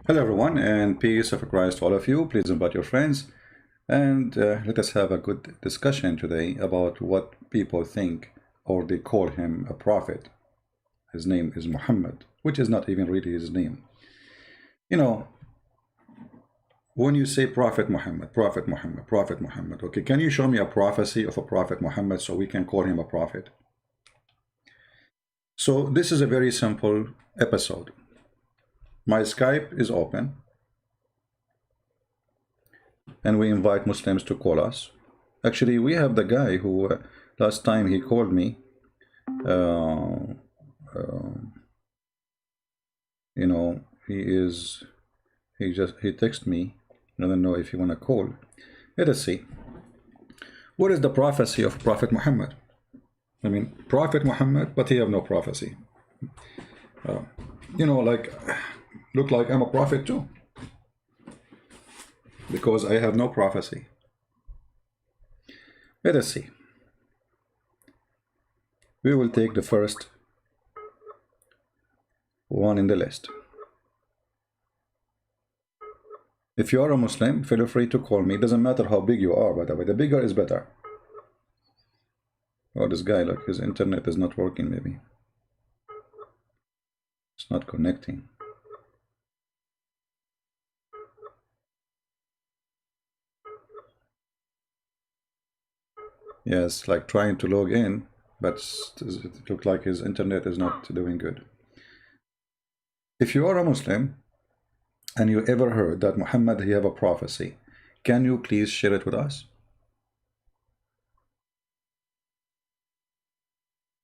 Hello, everyone, and peace of Christ to all of you. Please invite your friends and let us have a good discussion today about what people think or they call him a prophet. His name is Muhammad, which is not even really his name. You know, when you say Prophet Muhammad, Prophet Muhammad, Prophet Muhammad, okay, can you show me a prophecy of a Prophet Muhammad so we can call him a prophet? So this is a very simple episode. My Skype is open and we invite Muslims to call us. Actually, we have the guy who last time he called me, uh, you know, he texted me. I don't know if you want to call. Let us see. What is the prophecy of Prophet Muhammad? I mean, Prophet Muhammad, but he have no prophecy. Like, look like I'm a prophet too, because I have no prophecy. Let us see. We will take the first one in the list. If you are a Muslim, feel free to call me. It doesn't matter how big you are, by the way. The bigger is better. Oh, this guy, look, his internet is not working, maybe. It's not connecting. Yes, like trying to log in, but it looks like his internet is not doing good. If you are a Muslim and you ever heard that Muhammad he have a prophecy, can you please share it with us?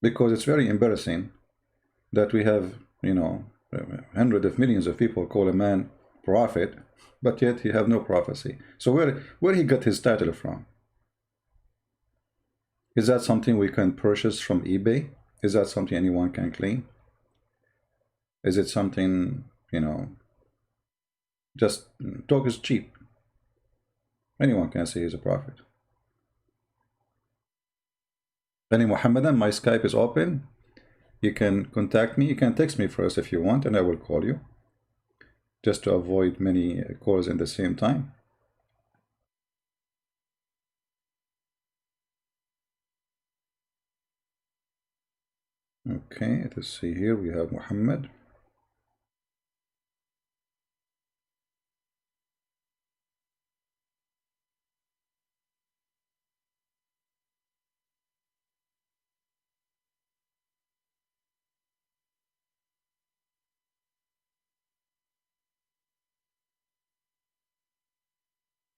Because it's very embarrassing that we have, hundreds of millions of people call a man prophet, but yet he have no prophecy. So where he got his title from? Is that something we can purchase from eBay? Is that something anyone can claim? Is it something, just talk is cheap? Anyone can say he's a prophet. Any Muhammadan, my Skype is open. You can contact me. You can text me first if you want, and I will call you, just to avoid many calls in the same time. Okay, let's see here. We have Muhammad.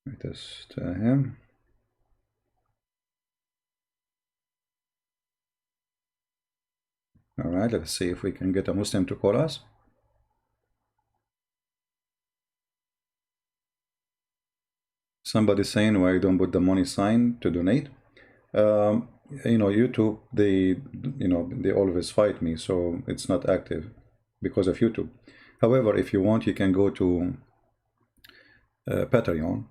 Let us tell him. All right, let's see if we can get a Muslim to call us. Somebody saying why you don't put the money sign to donate. YouTube, they always fight me, so it's not active because of YouTube. However, if you want, you can go to Patreon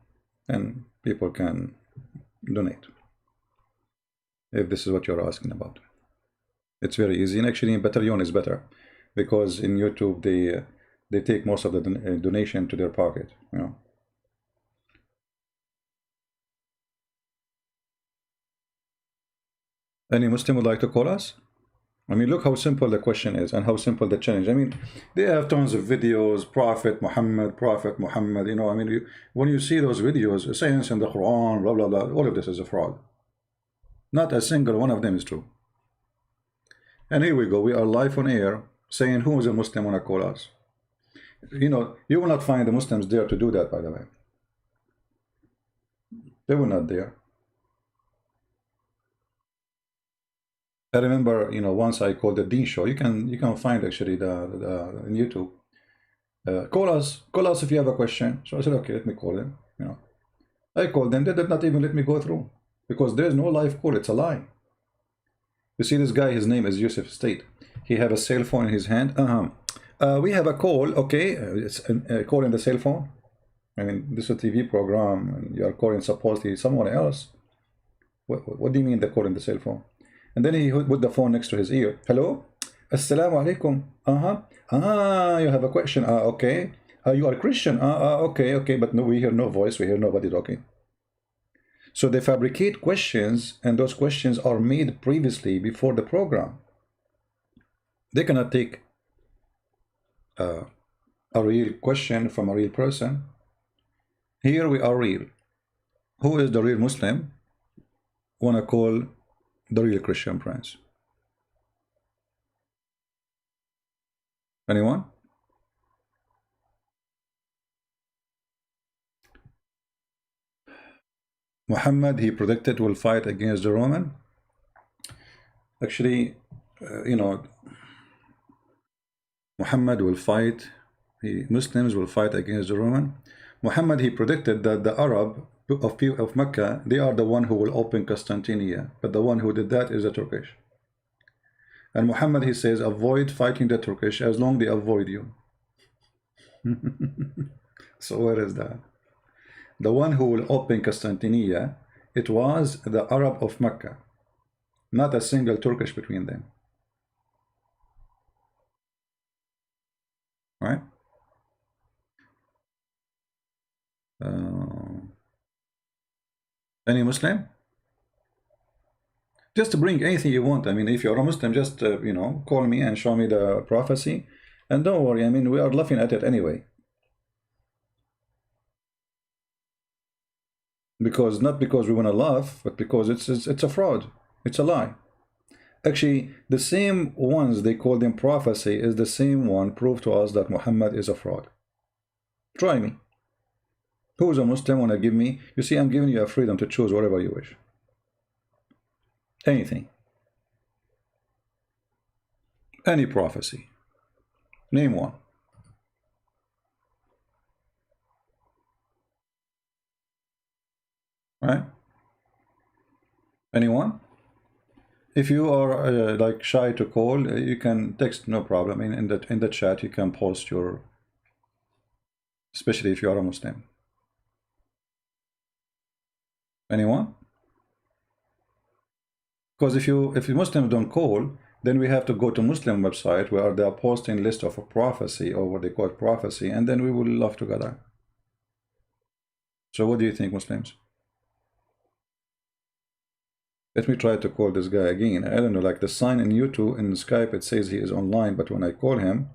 and people can donate, if this is what you're asking about. It's very easy, and actually in Patreon is better, because in YouTube they take most of the donation to their pocket. Any Muslim would like to call us? I mean, look how simple the question is and how simple the challenge. I mean, they have tons of videos, Prophet Muhammad, Prophet Muhammad. When you see those videos, sayings in the Quran, blah, blah, blah, all of this is a fraud. Not a single one of them is true. And here we go. We are live on air saying who is a Muslim want to call us. You will not find the Muslims there to do that, by the way. They were not there. I remember, once I called the Dean Show. You can find actually the in YouTube. Call us if you have a question. So I said, okay, let me call them. I called them. They did not even let me go through, because there is no live call. It's a lie. You see this guy, his name is Yusuf State. He have a cell phone in his hand. We have a call. Okay, it's a call in the cell phone. I mean, this is a TV program, and you are calling supposedly someone else. What do you mean the call in the cell phone? And then he put the phone next to his ear. Hello? Assalamu alaikum. You have a question. Okay. You are Christian? Okay, okay, but no, we hear no voice, we hear nobody talking. So they fabricate questions, and those questions are made previously before the program. They cannot take a real question from a real person. Here we are real. Who is the real Muslim? Wanna call the real Christian Prince? Anyone? Muhammad, he predicted, will fight against the Roman. Actually, you know, Muhammad will fight, Muslims will fight against the Roman. Muhammad, he predicted that the Arab of Mecca, they are the one who will open Constantinople, but the one who did that is the Turkish. And Muhammad, he says, avoid fighting the Turkish as long they avoid you. So where is that? The one who will open Constantinople, it was the Arab of Mecca, not a single Turkish between them. Right? Any Muslim? Just bring anything you want. I mean, if you're a Muslim, just, you know, call me and show me the prophecy. And don't worry, I mean, we are laughing at it anyway. Because, not because we want to laugh, but because it's a fraud. It's a lie. Actually, the same ones they call them prophecy is the same one prove to us that Muhammad is a fraud. Try me. Who is a Muslim want to give me? You see, I'm giving you a freedom to choose whatever you wish. Anything. Any prophecy. Name one. Right? Anyone? If you are like shy to call, you can text, no problem. In the chat, you can post your, especially if you are a Muslim. Anyone? Because if you Muslims don't call, then we have to go to Muslim website where they are posting list of a prophecy, or what they call prophecy, and then we will laugh together. So what do you think, Muslims? Let me try to call this guy again. I don't know, like the sign in YouTube in Skype, it says he is online, but when I call him,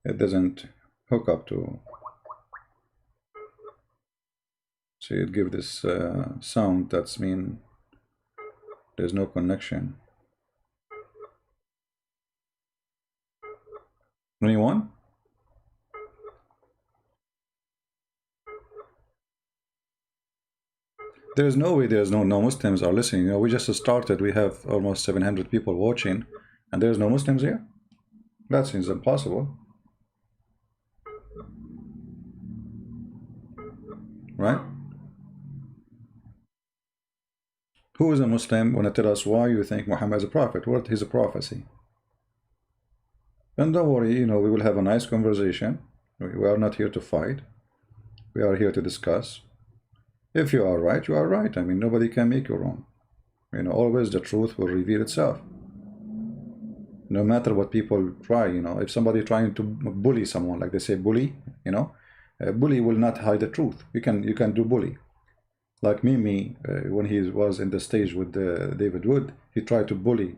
it doesn't hook up to. So it give this sound, that's mean there's no connection. Anyone? There's no way there's no Muslims are listening. You know, we just started, we have almost 700 people watching, and there's no Muslims here? That seems impossible. Right? Who is a Muslim want to tell us why you think Muhammad is a prophet? What is a prophecy? And don't worry, you know, we will have a nice conversation. We are not here to fight. We are here to discuss. If you are right, you are right. I mean, nobody can make you wrong. You know, always the truth will reveal itself. No matter what people try, you know, if somebody trying to bully someone, like they say bully, you know, a bully will not hide the truth. You can do bully. Like Mimi, when he was in the stage with David Wood, he tried to bully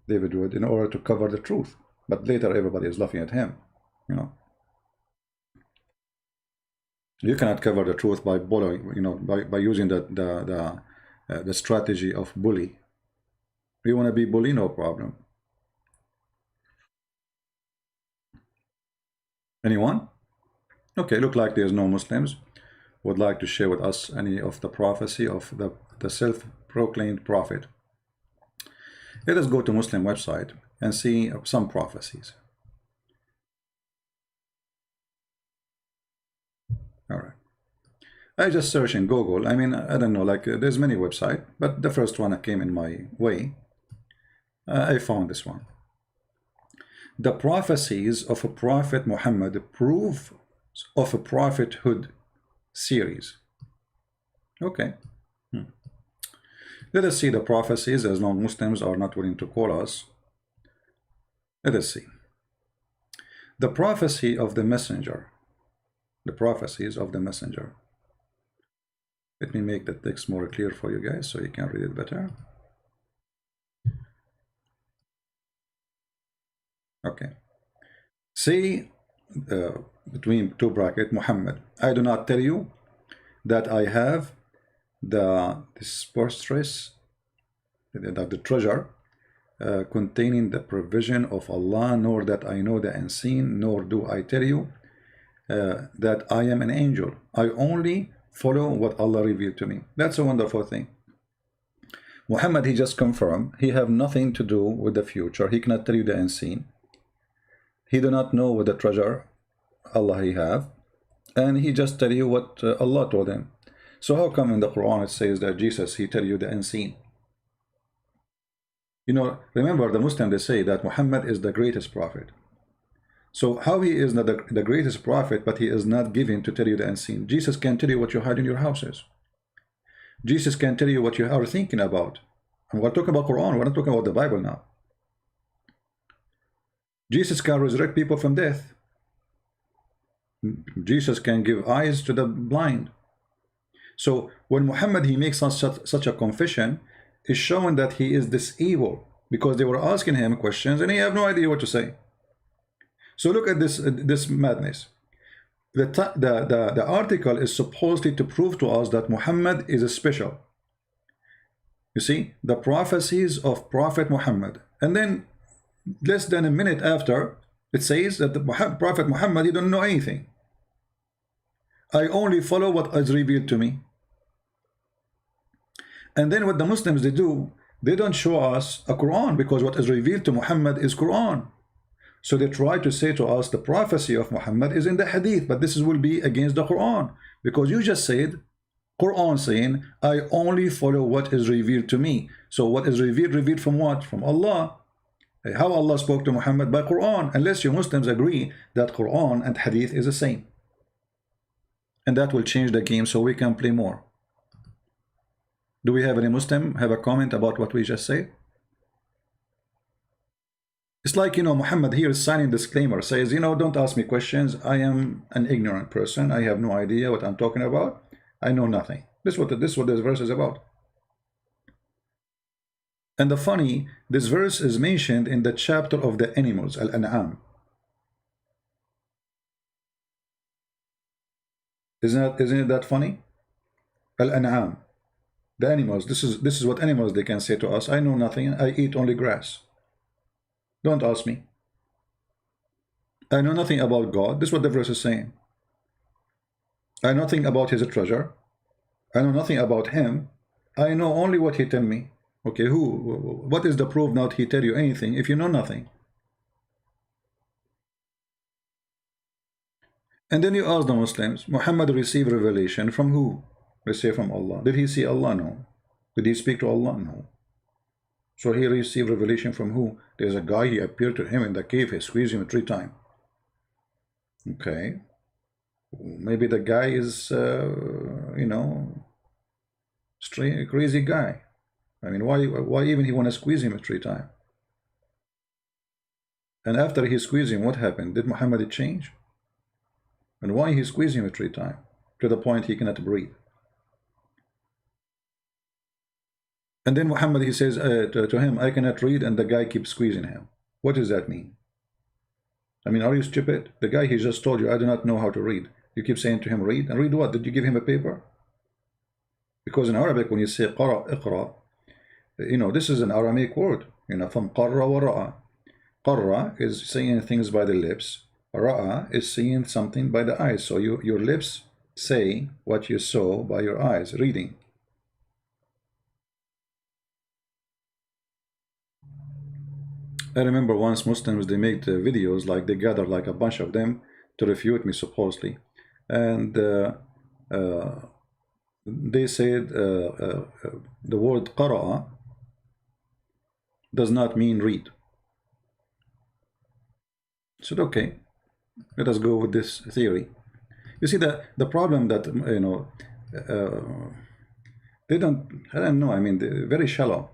David Wood in order to cover the truth. But later everybody is laughing at him, you know. You cannot cover the truth by bullying, you know, by using the strategy of bully. You want to be bully, no problem. Anyone? Okay, look like there's no Muslims would like to share with us any of the prophecy of the self-proclaimed prophet. Let us go to Muslim website and see some prophecies. All right. I just search in Google. I mean, I don't know, like there's many websites, but the first one that came in my way, I found this one. The prophecies of a prophet Muhammad, proof of a prophethood series. Okay. Let us see the prophecies, as non-Muslims are not willing to call us. Let us see. The prophecy of the messenger. the prophecies of the messenger. Let me make the text more clear for you guys so you can read it better. Okay. Say between two brackets, Muhammad, I do not tell you that I have the disperstress, the treasure containing the provision of Allah, nor that I know the unseen, nor do I tell you that I am an angel. I only follow what Allah revealed to me. That's a wonderful thing. Muhammad, he just confirmed he have nothing to do with the future. He cannot tell you the unseen. He do not know what the treasure Allah he have, and he just tell you what Allah told him. So how come in the Quran it says that Jesus, he tell you the unseen? You know, remember the Muslims, they say that Muhammad is the greatest prophet. So how he is not the greatest prophet, but he is not given to tell you the unseen? Jesus can tell you what you hide in your houses. Jesus can tell you what you are thinking about. And we're talking about Quran, we're not talking about the Bible now. Jesus can resurrect people from death. Jesus can give eyes to the blind. So when Muhammad, he makes such a confession, is showing that he is this evil, because they were asking him questions and he have no idea what to say. So look at this madness. The article is supposedly to prove to us that Muhammad is a special. You see, the prophecies of Prophet Muhammad, and then less than a minute after, it says that the Prophet Muhammad, he don't know anything. I only follow what is revealed to me. And then what the Muslims, they do, they don't show us a Quran, because what is revealed to Muhammad is Quran. So they try to say to us the prophecy of Muhammad is in the hadith, but this will be against the Quran, because you just said Quran saying I only follow what is revealed to me. So what is revealed from what? From Allah. How Allah spoke to Muhammad? By Quran, unless you Muslims agree that Quran and hadith is the same. And that will change the game so we can play more. Do we have any Muslim have a comment about what we just said? It's like, you know, Muhammad here is signing disclaimer, says, you know, don't ask me questions. I am an ignorant person. I have no idea what I'm talking about. I know nothing. This is what this verse is about. And the funny, this verse is mentioned in the chapter of the animals, Al-An'am. Isn't it that funny? Al-An'am, the animals. This is what animals they can say to us. I know nothing. I eat only grass. Don't ask me. I know nothing about God. This is what the verse is saying. I know nothing about his treasure. I know nothing about him. I know only what he tell me. Okay, what is the proof now that he tell you anything if you know nothing? And then you ask the Muslims, Muhammad received revelation from who? They say from Allah. Did he see Allah? No. Did he speak to Allah? No. So he received revelation from who? There's a guy, he appeared to him in the cave, he squeezed him 3 times. Okay. Maybe the guy is, you know, strange, crazy guy. I mean, why even he want to squeeze him 3 times? And after he squeezed him, what happened? Did Muhammad change? And why he squeezed him 3 times? To the point he cannot breathe. And then Muhammad, he says to him, I cannot read, and the guy keeps squeezing him. What does that mean? I mean, are you stupid? The guy, he just told you, I do not know how to read. You keep saying to him, read. And read what? Did you give him a paper? Because in Arabic, when you say qara, iqra, you know, this is an Aramaic word. You know, from qarra wa ra'a. Qarra is saying things by the lips. Ra'a is seeing something by the eyes. So your lips say what you saw by your eyes, reading. I remember once Muslims, they made videos, like they gathered like a bunch of them to refute me supposedly. And they said the word qara'a does not mean read. I said, okay, let us go with this theory. You see, the problem that, you know, they don't, I don't know, I mean, they're very shallow.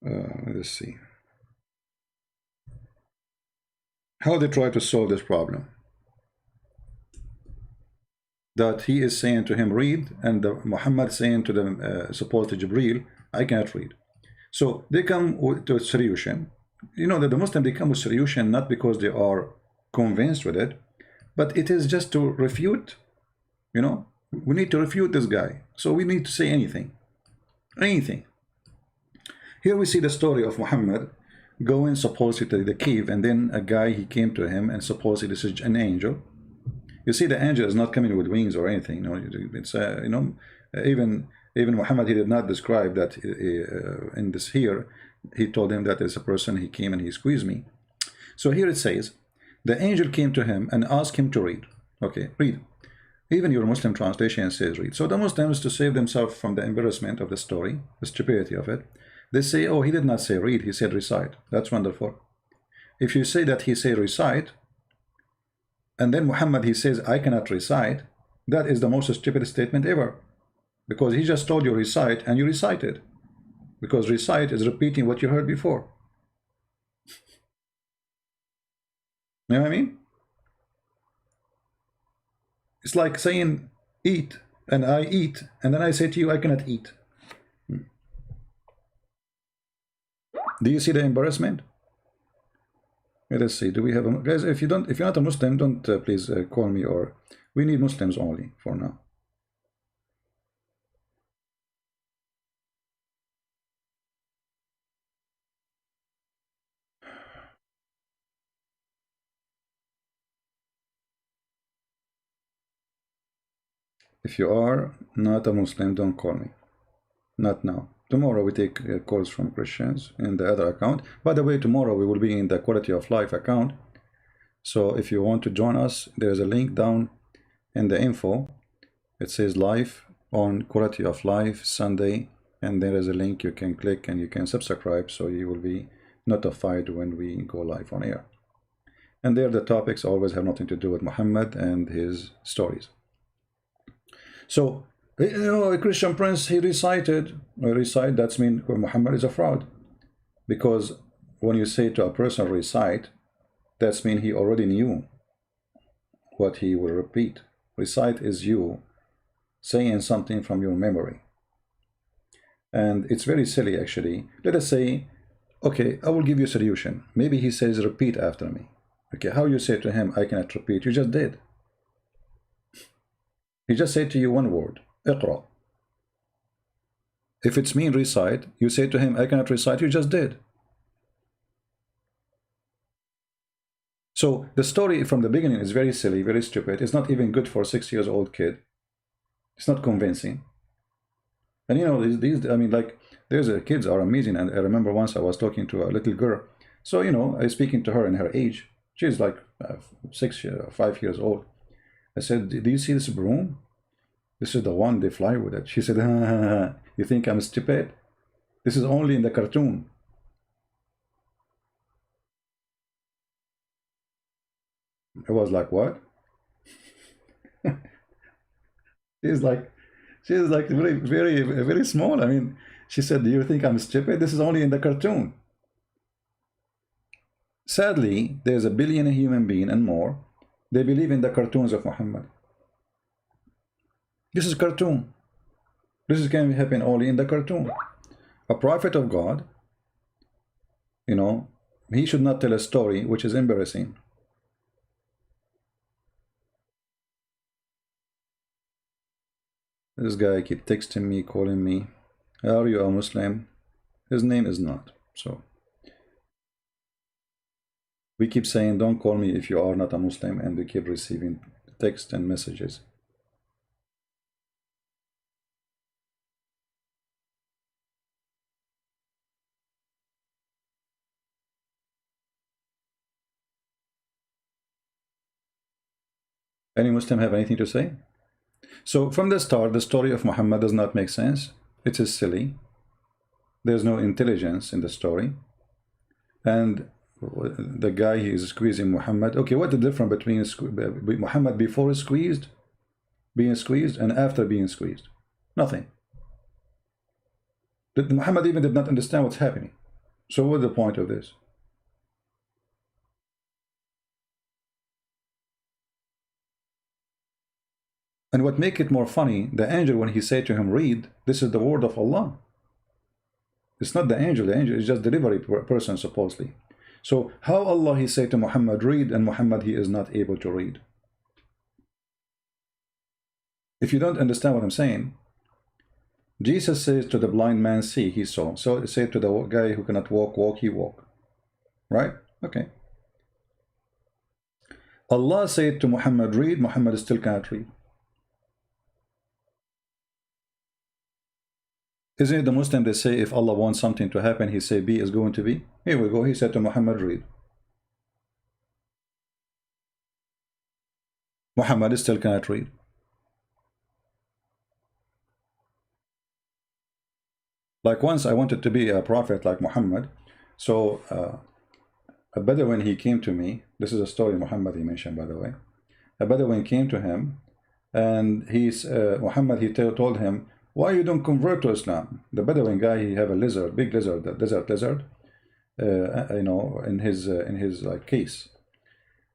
Let's see how they try to solve this problem. that he is saying to him, read, and Muhammad saying to the supposed Jibreel, I cannot read. So they come to a solution. You know that the Muslim, they come with solution not because they are convinced with it, but it is just to refute. You know, we need to refute this guy. So we need to say anything. Anything. Here we see the story of Muhammad going supposedly to the cave, and then a guy, he came to him, and supposedly this is an angel. You see, the angel is not coming with wings or anything. You know, it's you know, even Muhammad, he did not describe that in this here. He told him that as a person, he came and he squeezed me. So here it says, the angel came to him and asked him to read. Okay, read. Even your Muslim translation says read. So the Muslims, to save themselves from the embarrassment of the story, the stupidity of it, they say, oh, he did not say read, he said recite. That's wonderful. If you say that he said recite, and then Muhammad, he says, I cannot recite, that is the most stupid statement ever. Because he just told you recite, and you recited. Because recite is repeating what you heard before. You know what I mean? It's like saying eat, and I eat, and then I say to you, I cannot eat. Do you see the embarrassment? Let us see. Do we have a, guys? If you're not a Muslim, don't please call me. Or we need Muslims only for now. If you are not a Muslim, don't call me. Not now. Tomorrow we take calls from Christians in the other account. By the way, tomorrow we will be in the Quality of Life account. So if you want to join us, there's a link down in the info. It says live on Quality of Life Sunday, and there is a link you can click and you can subscribe, so you will be notified when we go live on air. And there the topics always have nothing to do with Muhammad and his stories. So, you know, a Christian prince, he recited, recite, that's mean Muhammad is a fraud. Because when you say to a person recite, that's mean he already knew what he will repeat. Recite is you saying something from your memory. And it's very silly, actually. Let us say, okay, I will give you a solution. Maybe he says, repeat after me. Okay, how you say to him, I cannot repeat? You just did. He just said to you one word, اقرأ. If it's mean recite, you say to him, I cannot recite, you just did. So the story from the beginning is very silly, very stupid. It's not even good for a 6-year-old kid. It's not convincing. And you know, these I mean, like, there's kids are amazing. And I remember once I was talking to a little girl. So, you know, I was speaking to her in her age. She's like 5 years old. I said, do you see this broom? This is the one they fly with it. She said, you think I'm stupid? This is only in the cartoon. I was like, what? she's like very small. I mean, she said, do you think I'm stupid? This is only in the cartoon. Sadly, there's a billion human being and more. They believe in the cartoons of Muhammad. This is cartoon. This can happen only in the cartoon. A prophet of God, you know, he should not tell a story which is embarrassing. This guy keep texting me, calling me. Are you a Muslim? His name is not. So we keep saying, don't call me if you are not a Muslim, and we keep receiving text and messages. Any Muslim have anything to say? So from the start, the story of Muhammad does not make sense. It is silly. There's no intelligence in the story. And the guy, he is squeezing Muhammad. Okay, what the difference between Muhammad before being squeezed, and after being squeezed? Nothing. Muhammad even did not understand what's happening. So what's the point of this? And what make it more funny, the angel, when he said to him, read, this is the word of Allah. It's not the angel is just delivery person, supposedly. So how Allah, he said to Muhammad, read, and Muhammad, he is not able to read? If you don't understand what I'm saying, Jesus says to the blind man, see, he saw. So it said to the guy who cannot walk, he walk. Right? Okay. Allah said to Muhammad, read, Muhammad still cannot read. Isn't it the Muslim, they say if Allah wants something to happen, he say be is going to be? Here we go, he said to Muhammad, read. Muhammad still cannot read. Like once I wanted to be a prophet like Muhammad, so a Bedouin, he came to me. This is a story Muhammad, he mentioned, by the way. A Bedouin came to him, and Muhammad, he told him, why you don't convert to Islam? The Bedouin guy, he have a lizard, big lizard, the desert lizard, you know, in his like case.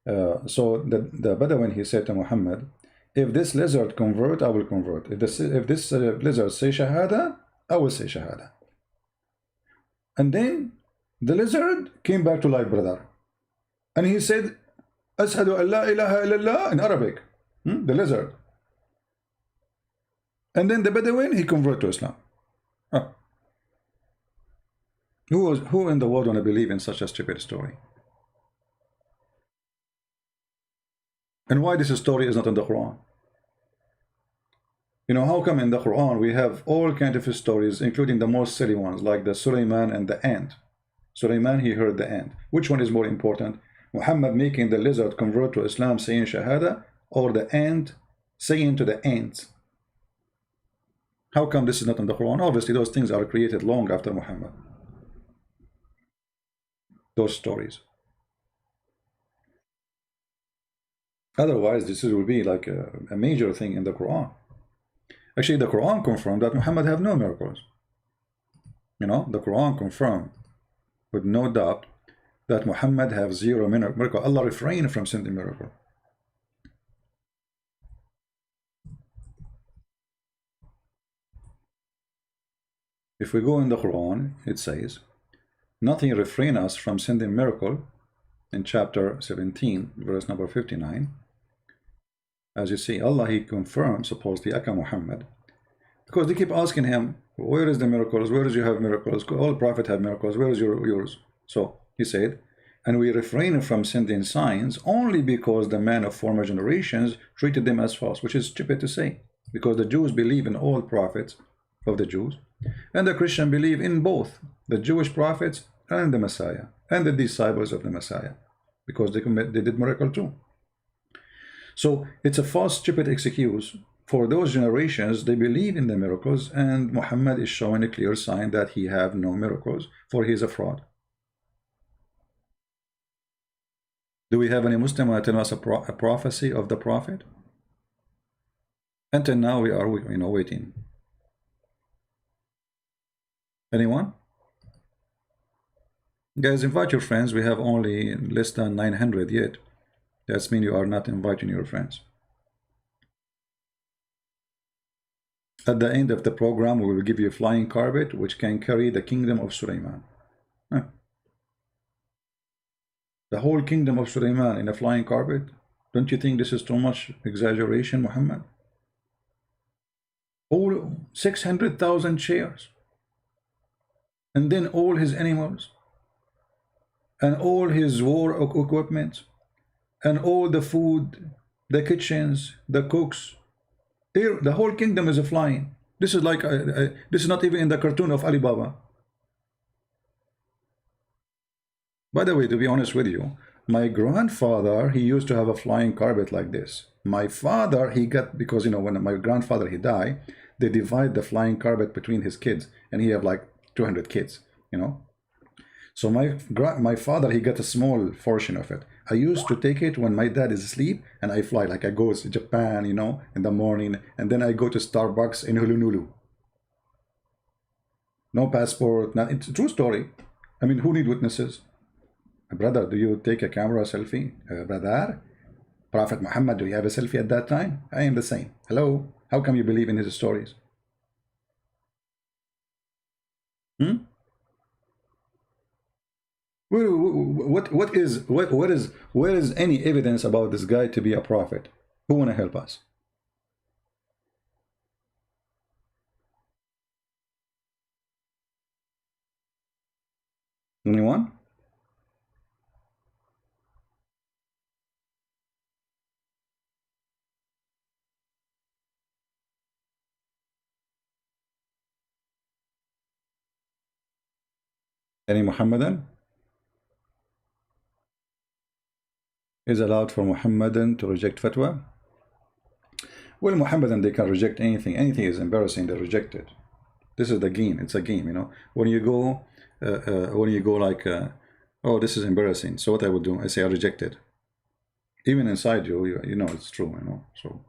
So the Bedouin, he said to Muhammad, if this lizard convert, I will convert. If this lizard say Shahada, I will say Shahada. And then the lizard came back to life, brother. And he said, Ashhadu an la ilaha illallah in Arabic. The lizard. And then the Bedouin, he converted to Islam. Oh. Who in the world want to believe in such a stupid story? And why this story is not in the Quran? You know, how come in the Quran we have all kinds of stories, including the most silly ones, like the Sulaiman and the ant. Sulaiman, he heard the ant. Which one is more important? Muhammad making the lizard convert to Islam, saying Shahada, or the ant saying to the ants? How come this is not in the Quran? Obviously, those things are created long after Muhammad. Those stories. Otherwise, this will be like a major thing in the Quran. Actually, the Quran confirmed that Muhammad have no miracles. You know, the Quran confirmed with no doubt that Muhammad have zero miracle. Allah refrained from sending miracle. If we go in the Quran, it says, nothing refrain us from sending miracle in chapter 17, verse number 59. As you see, Allah, he confirmed, supposedly, Aka Muhammad, because they keep asking him, where is the miracles? Where is you have miracles? All prophets have miracles. Where is yours? So he said, and we refrain from sending signs only because the men of former generations treated them as false, which is stupid to say, because the Jews believe in all prophets of the Jews, and the Christian believe in both the Jewish prophets and the Messiah and the disciples of the Messiah, because they did miracle too. So it's a false, stupid excuse for those generations. They believe in the miracles, and Muhammad is showing a clear sign that he have no miracles, for he is a fraud. Do we have any Muslim who tell us a prophecy of the Prophet? Until now, we are, waiting. Anyone? Guys, invite your friends. We have only less than 900 yet. That means you are not inviting your friends. At the end of the program, we will give you a flying carpet which can carry the kingdom of Sulaiman. The whole kingdom of Sulaiman in a flying carpet? Don't you think this is too much exaggeration, Muhammad? All 600,000 chairs. And then all his animals. And all his war equipment. And all the food, the kitchens, the cooks. The whole kingdom is flying. This is like this is not even in the cartoon of Alibaba. By the way, to be honest with you, my grandfather, he used to have a flying carpet like this. My father, he got, because when my grandfather he died, they divide the flying carpet between his kids, and he have like 200 kids, So my father, he got a small portion of it. I used to take it when my dad is asleep, and I fly, like I go to Japan, in the morning, and then I go to Starbucks in Honolulu. No passport, it's a true story. I mean, who need witnesses? Brother, do you take a camera selfie? Brother? Prophet Muhammad, do you have a selfie at that time? I am the same. Hello? How come you believe in his stories? Hmm? Where is any evidence about this guy to be a prophet? Who wanna help us? Anyone? Any Muhammadan? Is allowed for Muhammadan to reject fatwa? Well, Muhammadan, they can reject anything. Anything is embarrassing, they reject it. This is the game. It's a game, you know. When you go like, oh, this is embarrassing. So what I would do? I say I reject it. Even inside you, you know it's true, you know. So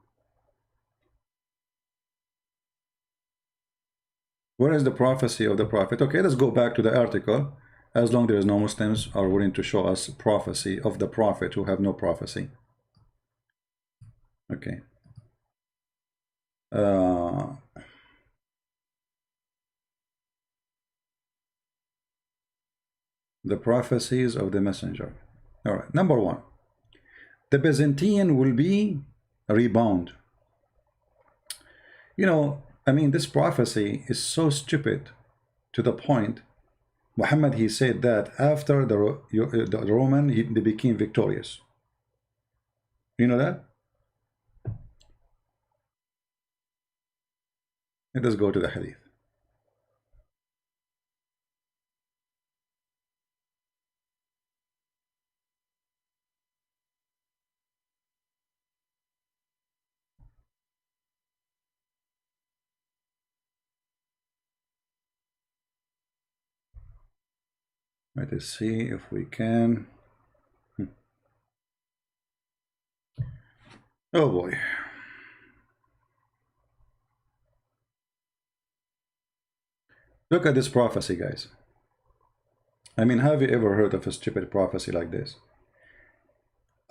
where is the prophecy of the prophet? Okay, let's go back to the article. As long there is no Muslims are willing to show us prophecy of the prophet who have no prophecy. Okay. The prophecies of the messenger. All right. Number one, the Byzantine will be a rebound. You know, I mean, this prophecy is so stupid to the point. Muhammad, he said that after the Roman, they became victorious. You know that? Let us go to the hadith. Let us see if we can. Oh boy. Look at this prophecy, guys. I mean, have you ever heard of a stupid prophecy like this?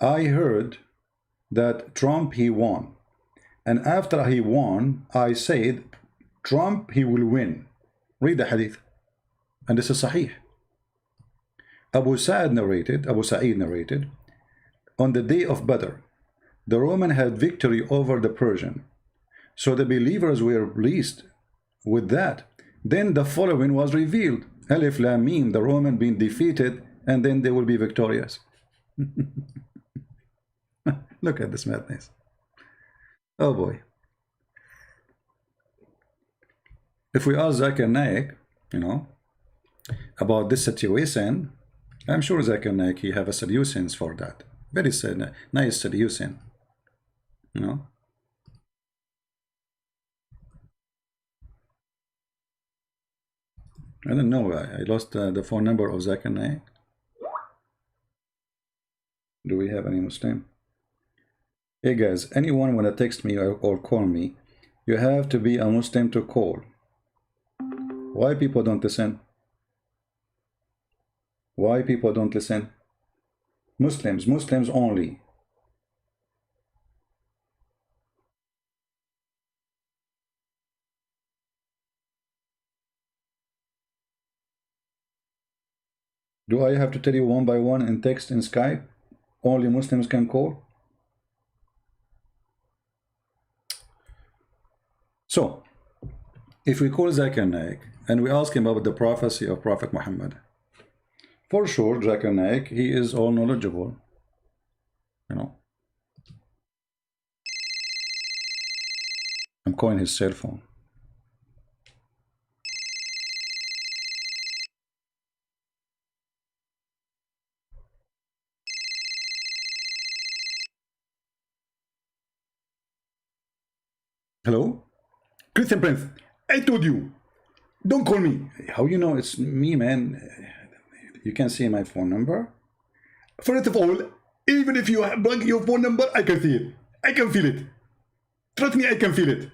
I heard that Trump, he won. And after he won, I said, Trump, he will win. Read the hadith. And this is Sahih. Abu Sa'id narrated, on the day of Badr, the Roman had victory over the Persian. So the believers were pleased with that. Then the following was revealed. Alif Lam Mim, the Roman being defeated, and then they will be victorious. Look at this madness. Oh boy. If we ask Zakir Naik, you know, about this situation, I'm sure Zakir Naik, he have a solutions for that. Very nice solution, you know. I don't know, I lost the phone number of Zakir Naik. Do we have any Muslim? Hey guys, anyone wanna text me or call me, you have to be a Muslim to call. Why people don't listen? Why people don't listen? Muslims only. Do I have to tell you one by one in text in Skype? Only Muslims can call? So, if we call Zakir Naik and we ask him about the prophecy of Prophet Muhammad, for sure, Zakir Naik, he is all knowledgeable, you know. I'm calling his cell phone. Hello? Christian Prince, I told you, don't call me. How you know it's me, man? You can see my phone number. First of all, even if you blank your phone number, I can see it. I can feel it. Trust me, I can feel it.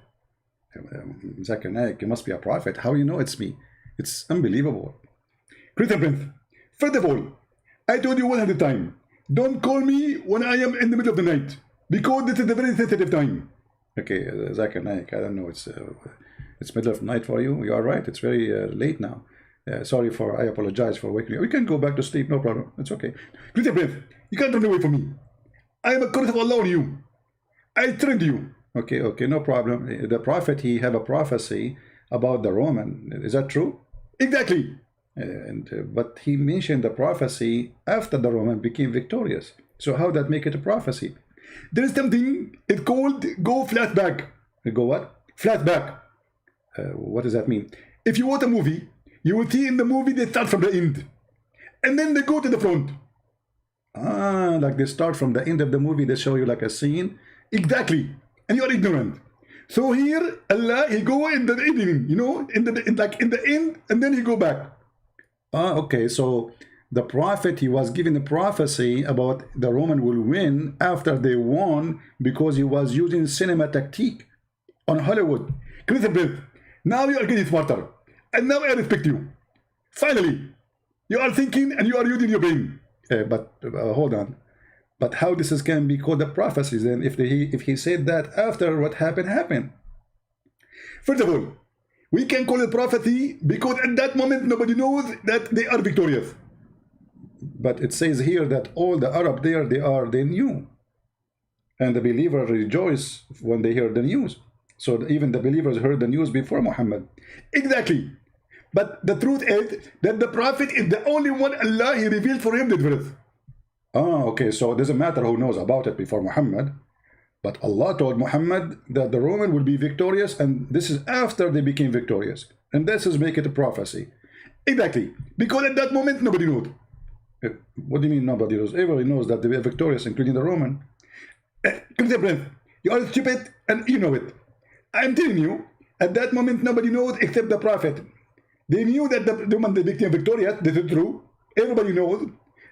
Zakir Naik, you must be a prophet. How you know it's me? It's unbelievable. Christian Prince, first of all, I told you 100 times, don't call me when I am in the middle of the night. because this is a very sensitive time. Okay, Zakir Naik, I don't know, it's middle of night for you. You are right, it's very late now. Sorry for, I apologize for waking you. We can go back to sleep, no problem. It's okay. Please, breath. You can't run away from me. I am a curse of Allah on you. I trained you. Okay, okay, no problem. The prophet, he have a prophecy about the Roman. Is that true? Exactly. But he mentioned the prophecy after the Roman became victorious. So how that make it a prophecy? There is something, it's called go flat back. Go what? Flat back. What does that mean? If you watch a movie, you will see in the movie they start from the end. And then they go to the front. Ah, like they start from the end of the movie, they show you like a scene. Exactly. And you are ignorant. So here, Allah, he go in the beginning, you know, in the end, and then he go back. Ah, okay, so the prophet, he was given a prophecy about the Roman will win after they won because he was using cinema tactique on Hollywood. Christopher, now you are getting smarter, and now I respect you. Finally, you are thinking and you are using your brain. But hold on. But how this can be called a prophecy then if he said that after what happened? First of all, we can call it prophecy because at that moment nobody knows that they are victorious. But it says here that all the Arab there, they knew. And the believers rejoice when they hear the news. So even the believers heard the news before Muhammad. Exactly. But the truth is that the prophet is the only one Allah, he revealed for him the truth. Ah, okay, so it doesn't matter who knows about it before Muhammad. But Allah told Muhammad that the Roman will be victorious, and this is after they became victorious. And this is make it a prophecy. Exactly. Because at that moment, nobody knows. What do you mean nobody knows? Everybody knows that they were victorious, including the Roman. You are stupid, and you know it. I'm telling you, at that moment, nobody knows except the prophet. They knew that the Roman became victorious. This is true. Everybody knows.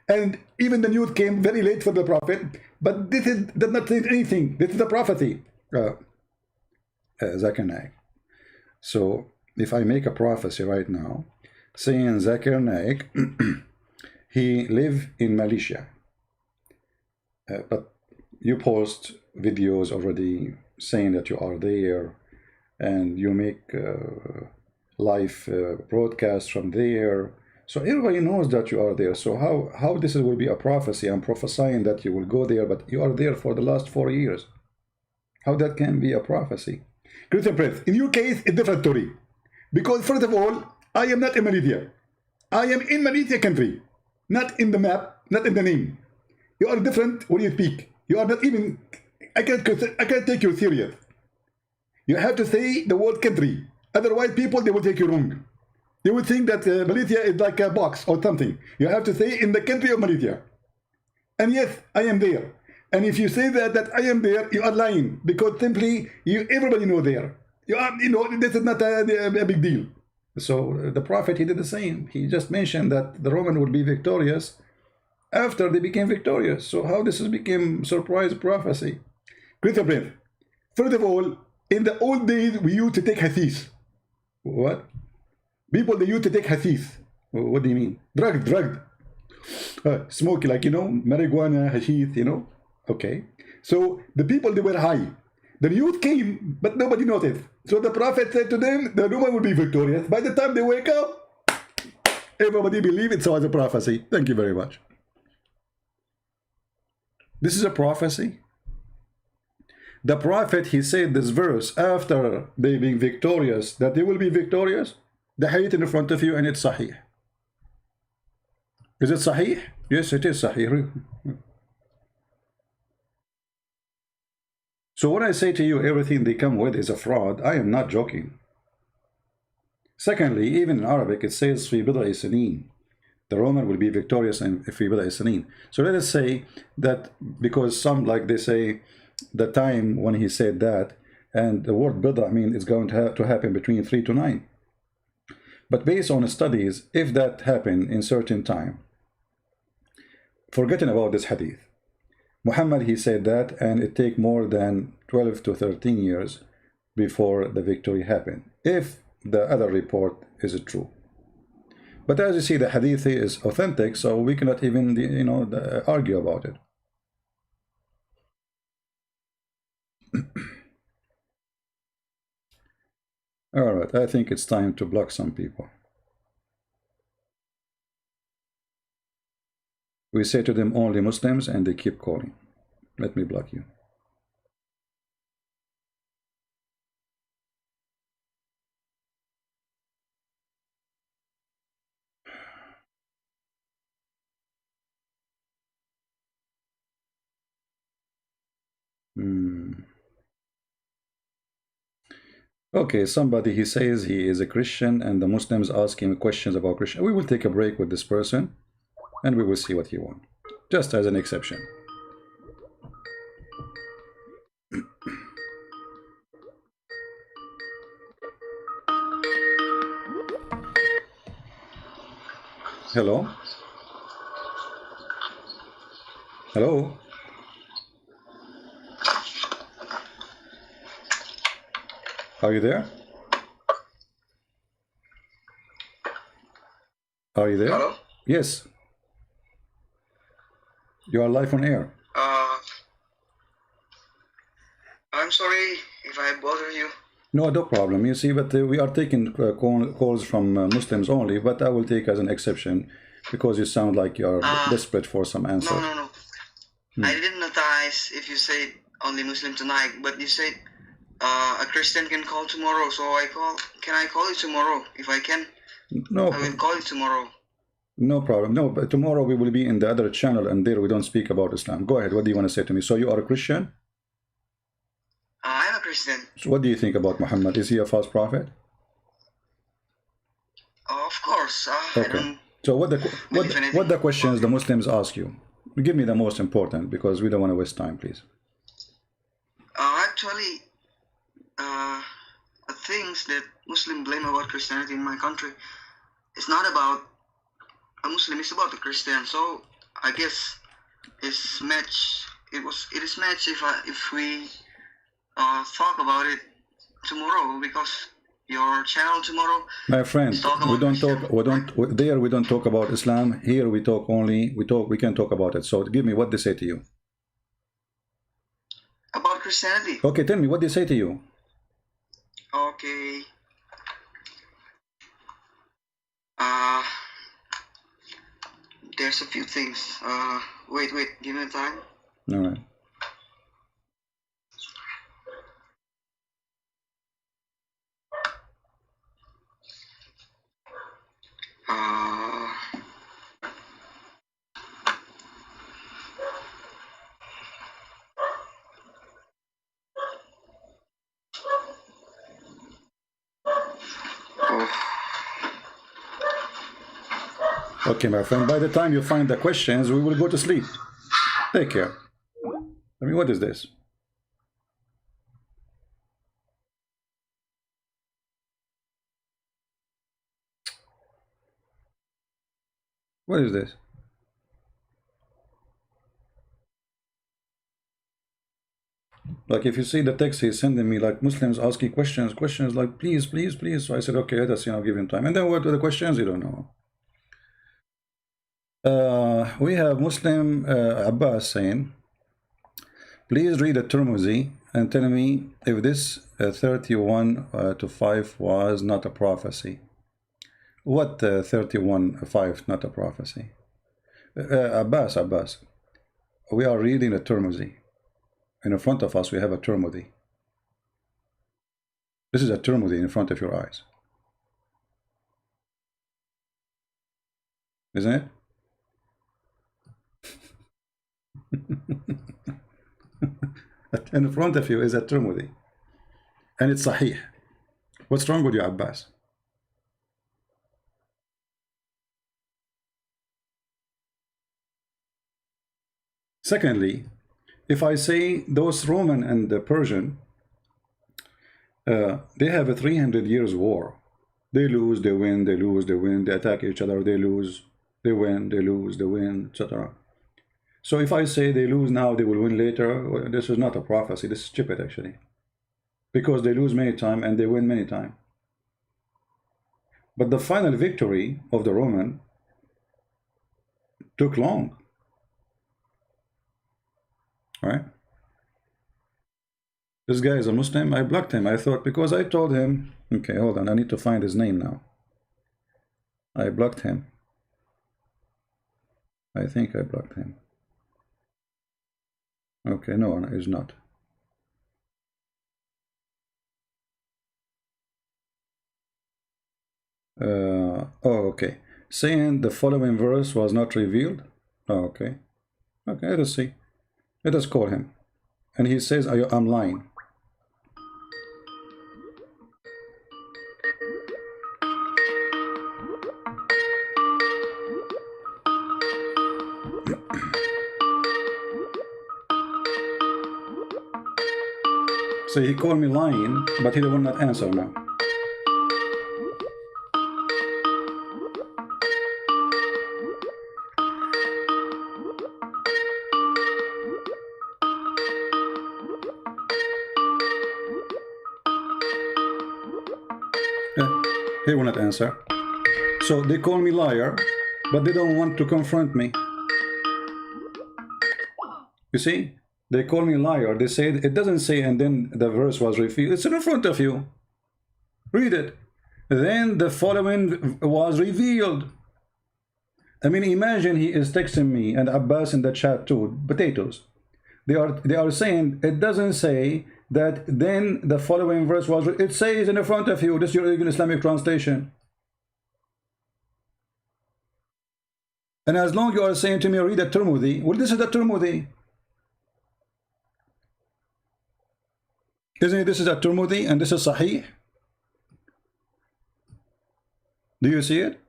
And even the news came very late for the prophet. But this does not say anything. This is a prophecy. Zakir Naik. So if I make a prophecy right now, saying Zakir Naik, he live in Malaysia. But you post videos already saying that you are there, and you make live broadcasts from there. So everybody knows that you are there. So how this will be a prophecy? I'm prophesying that you will go there, but you are there for the last 4 years. How that can be a prophecy? Christian Prince, in your case, it's a different story. Because first of all, I am not in Malaysia. I am in Malaysia country. Not in the map, not in the name. You are different when you speak. You are not even, I can't take you serious. You have to say the word country. Otherwise, people, they will take you wrong. They would think that Malaysia is like a box or something. You have to say in the country of Malaysia. And yes, I am there. And if you say that I am there, you are lying, because simply everybody know there. This is not a big deal. So the prophet, he did the same. He just mentioned that the Roman would be victorious after they became victorious. So how this became surprise prophecy? Christian Prince, first of all, in the old days, we used to take hadith. What? People, they used to take hadith. What do you mean? Drugged. Smoke, like, marijuana, hashish, Okay. So the people, they were high. The news came, but nobody noticed. So the prophet said to them, the Roman will be victorious. By the time they wake up, everybody believed it was a prophecy. Thank you very much. This is a prophecy. The prophet, he said this verse after they being victorious, that they will be victorious. The hadith in front of you, and it's sahih. Is it sahih? Yes, it is sahih. So when I say to you everything they come with is a fraud, I am not joking. Secondly, even in Arabic, it says fi bid'i sinin. The Roman will be victorious in fi bid'i sinin. So let us say that, because some, like they say, the time when he said that, and the word bid'a, it's going to happen between 3 to 9. But based on studies, if that happened in certain time, forgetting about this hadith, Muhammad, he said that, and it take more than 12 to 13 years before the victory happened, if the other report is true. But as you see, the hadith is authentic, so we cannot even, argue about it. All right, I think it's time to block some people. We say to them only Muslims and they keep calling. Let me block you. Okay, somebody, he says he is a Christian and the Muslims ask him questions about Christian. We will take a break with this person and we will see what he wants, just as an exception. Hello? Hello? Are you there? Are you there? Hello? Yes. You are live on air. I'm sorry if I bother you. No, no problem. You see, but we are taking calls from Muslims only, but I will take as an exception because you sound like you are desperate for some answer. No. I didn't notice if you said only Muslim tonight, but you said a Christian can call tomorrow, so I call. Can I call you tomorrow if I can? No. I will call you tomorrow. No problem. No, but tomorrow we will be in the other channel and there we don't speak about Islam. Go ahead. What do you want to say to me? So you are a Christian? I'm a Christian. So what do you think about Muhammad? Is he a false prophet? Of course. Okay. So what the questions the Muslims ask you? Give me the most important because we don't want to waste time, please. Actually, the things that Muslims blame about Christianity in my country, it's not about a Muslim, it's about the Christian. So I guess it's match. It is match if we talk about it tomorrow, because your channel tomorrow. My friend, we don't talk about Islam. Here we can talk about it. So give me what they say to you. About Christianity. Okay, tell me what they say to you. Okay. There's a few things. Wait, give me time. All right. Okay, my friend, by the time you find the questions, we will go to sleep. Take care. I mean, what is this? What is this? Like, if you see the text he's sending me, like Muslims asking questions like, please. So I said, okay, let us, give him time. And then what are the questions? You don't know. We have Muslim Abbas saying, please read the Tirmidhi and tell me if this 31:5 was not a prophecy. What 31:5 not a prophecy? Abbas, we are reading a Tirmidhi. And in front of us, we have a Tirmidhi. This is a Tirmidhi in front of your eyes. Isn't it? In front of you is a Tirmidhi. And it's Sahih. What's wrong with you, Abbas? Secondly, if I say those Roman and the Persian, they have a 300 years war. They lose, they win, they lose, they win, they attack each other, they lose, they win, they lose, they win, etc. So if I say they lose now, they will win later, well, this is not a prophecy, this is stupid actually. Because they lose many times and they win many times. But the final victory of the Roman took long. Right? This guy is a Muslim. I blocked him. I thought, because I told him, okay, hold on, I need to find his name now. I blocked him. I think I blocked him. Okay, no, he's not. Oh, okay. Saying the following verse was not revealed. Oh, okay. Okay, let us see. Let us call him. And he says, I'm lying. So he called me lying, but he will not answer now. He will not answer. So they call me liar, but they don't want to confront me. You see? They call me liar. They say, it doesn't say, and then the verse was revealed. It's in front of you. Read it. Then the following was revealed. I mean, imagine he is texting me and Abbas in the chat too. Potatoes. They are saying, it doesn't say that then the following verse was, it says in front of you. This is your Islamic translation. And as long as you are saying to me, read the Tirmidhi, well, this is the Tirmidhi. Isn't it? This is a Tirmidhi and this is Sahih. Do you see it?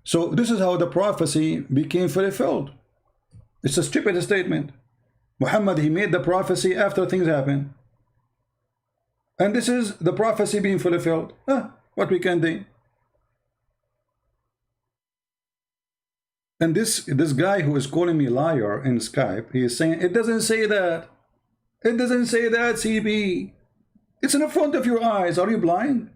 So this is how the prophecy became fulfilled. It's a stupid statement. Muhammad, he made the prophecy after things happen. And this is the prophecy being fulfilled. What we can do. And this guy who is calling me liar in Skype, he is saying, it doesn't say that. It doesn't say that, CB. It's in front of your eyes. Are you blind?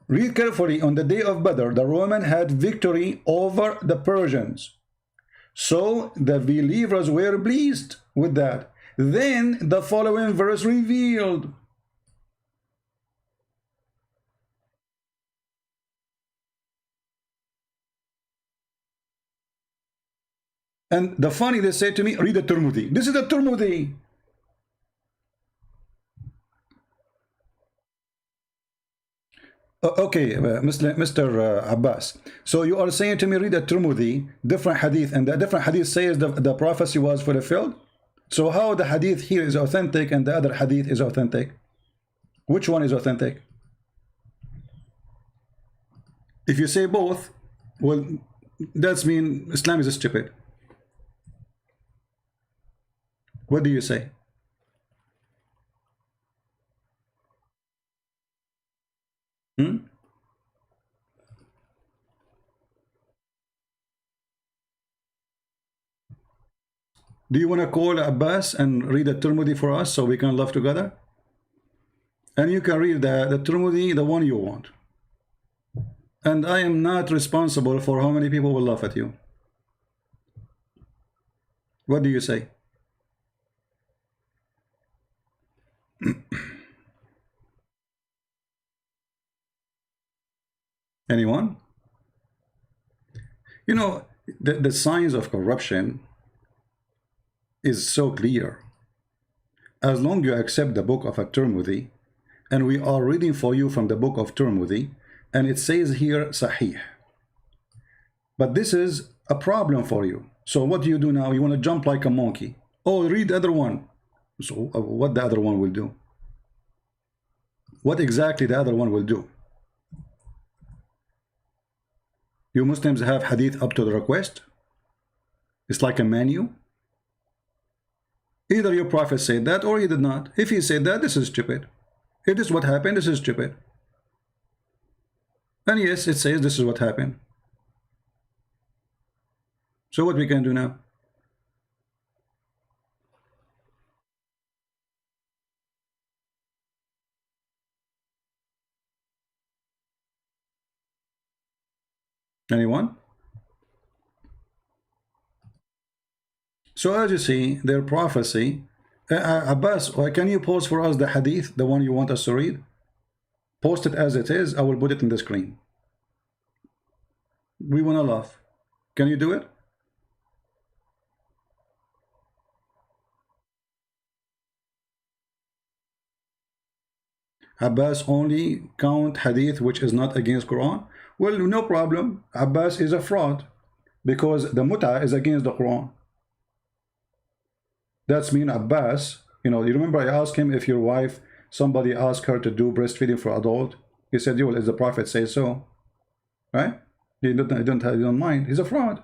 Read carefully. On the day of Badr, the Roman had victory over the Persians. So the believers were pleased with that. Then the following verse revealed. And the funny, they say to me, read the Tirmidhi. This is the Tirmidhi. Okay, Mr. Abbas. So you are saying to me, read the Tirmidhi, different hadith, and the different hadith says the prophecy was fulfilled? So how the hadith here is authentic and the other hadith is authentic? Which one is authentic? If you say both, well, that's mean Islam is stupid. What do you say? Hmm? Do you want to call Abbas and read the Tirmidhi for us so we can laugh together? And you can read the Tirmidhi, the one you want. And I am not responsible for how many people will laugh at you. What do you say? Anyone? You know, the signs of corruption is so clear. As long as you accept the book of At-Tirmidhi, and we are reading for you from the book of Tirmidhi, and it says here Sahih. But this is a problem for you. So what do you do now? You want to jump like a monkey. Oh, read the other one. So what the other one will do? What exactly the other one will do? You Muslims have hadith up to the request. It's like a menu. Either your prophet said that or he did not. If he said that, this is stupid. If this is what happened, this is stupid. And yes, it says this is what happened. So what we can do now? Anyone? So as you see, their prophecy Abbas, can you post for us the hadith, the one you want us to read? Post it as it is. I will put it in the screen. We want to laugh. Can you do it? Abbas only count hadith which is not against Quran. Well, no problem. Abbas is a fraud because the muta is against the Quran. That's mean Abbas, you know, you remember I asked him if your wife, somebody asked her to do breastfeeding for adult. He said, well, as the Prophet says so. Right? He don't mind. He's a fraud.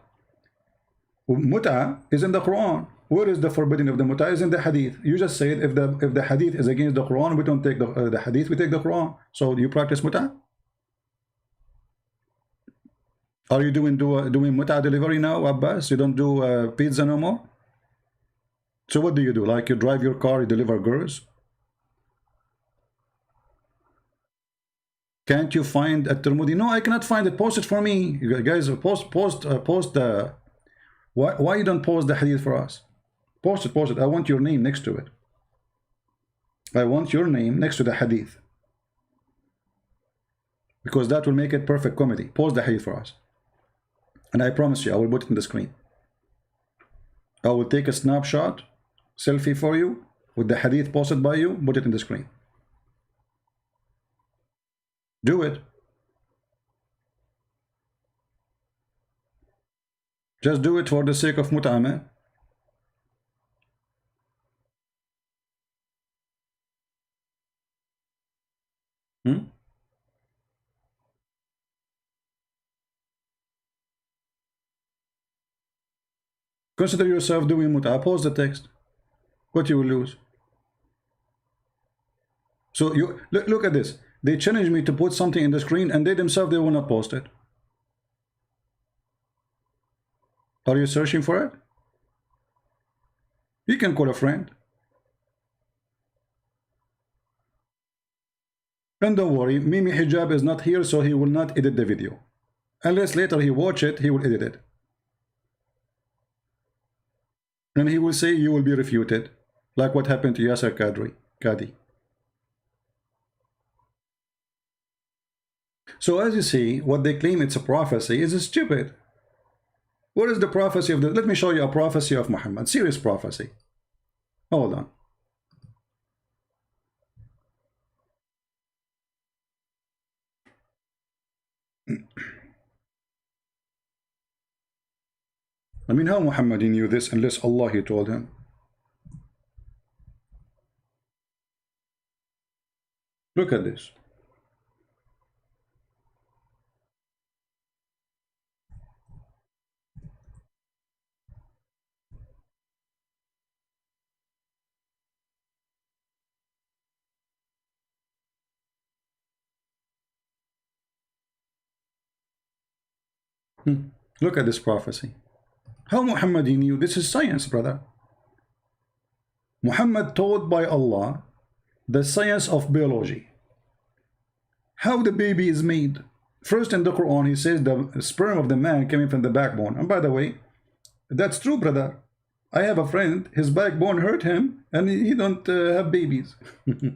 Muta is in the Quran. Where is the forbidding of the muta? Is in the hadith. You just said if the hadith is against the Quran, we don't take the hadith, we take the Quran. So you practice muta? Are you doing muta delivery now, Abbas? You don't do pizza no more? So what do you do? Like you drive your car, you deliver girls? Can't you find at Tirmidhi? No, I cannot find it. Post it for me, you guys. Post the. Why you don't post the hadith for us? Post it. I want your name next to it. I want your name next to the hadith because that will make it perfect comedy. Post the hadith for us, and I promise you, I will put it in the screen. I will take a snapshot, selfie for you with the hadith posted by you. Put it in the screen. Do it. Just do it for the sake of mut'ah, man. Consider yourself doing mut'ah. Pause the text. What you will lose. So you look at this. They challenge me to put something in the screen, and they themselves, they will not post it. Are you searching for it? You can call a friend. And don't worry, Mimi Hijab is not here, so he will not edit the video. Unless later he watch it, he will edit it. And he will say you will be refuted, like what happened to Yasser Qadi. So as you see, what they claim it's a prophecy is stupid. What is the prophecy of the... Let me show you a prophecy of Muhammad. Serious prophecy. Hold on. I mean, how Muhammad knew this unless Allah he told him? Look at this. Look at this prophecy. How Muhammad knew? This is science, brother. Muhammad taught by Allah the science of biology. How the baby is made. First in the Quran, he says the sperm of the man coming from the backbone. And by the way, that's true, brother. I have a friend, his backbone hurt him, and he don't have babies.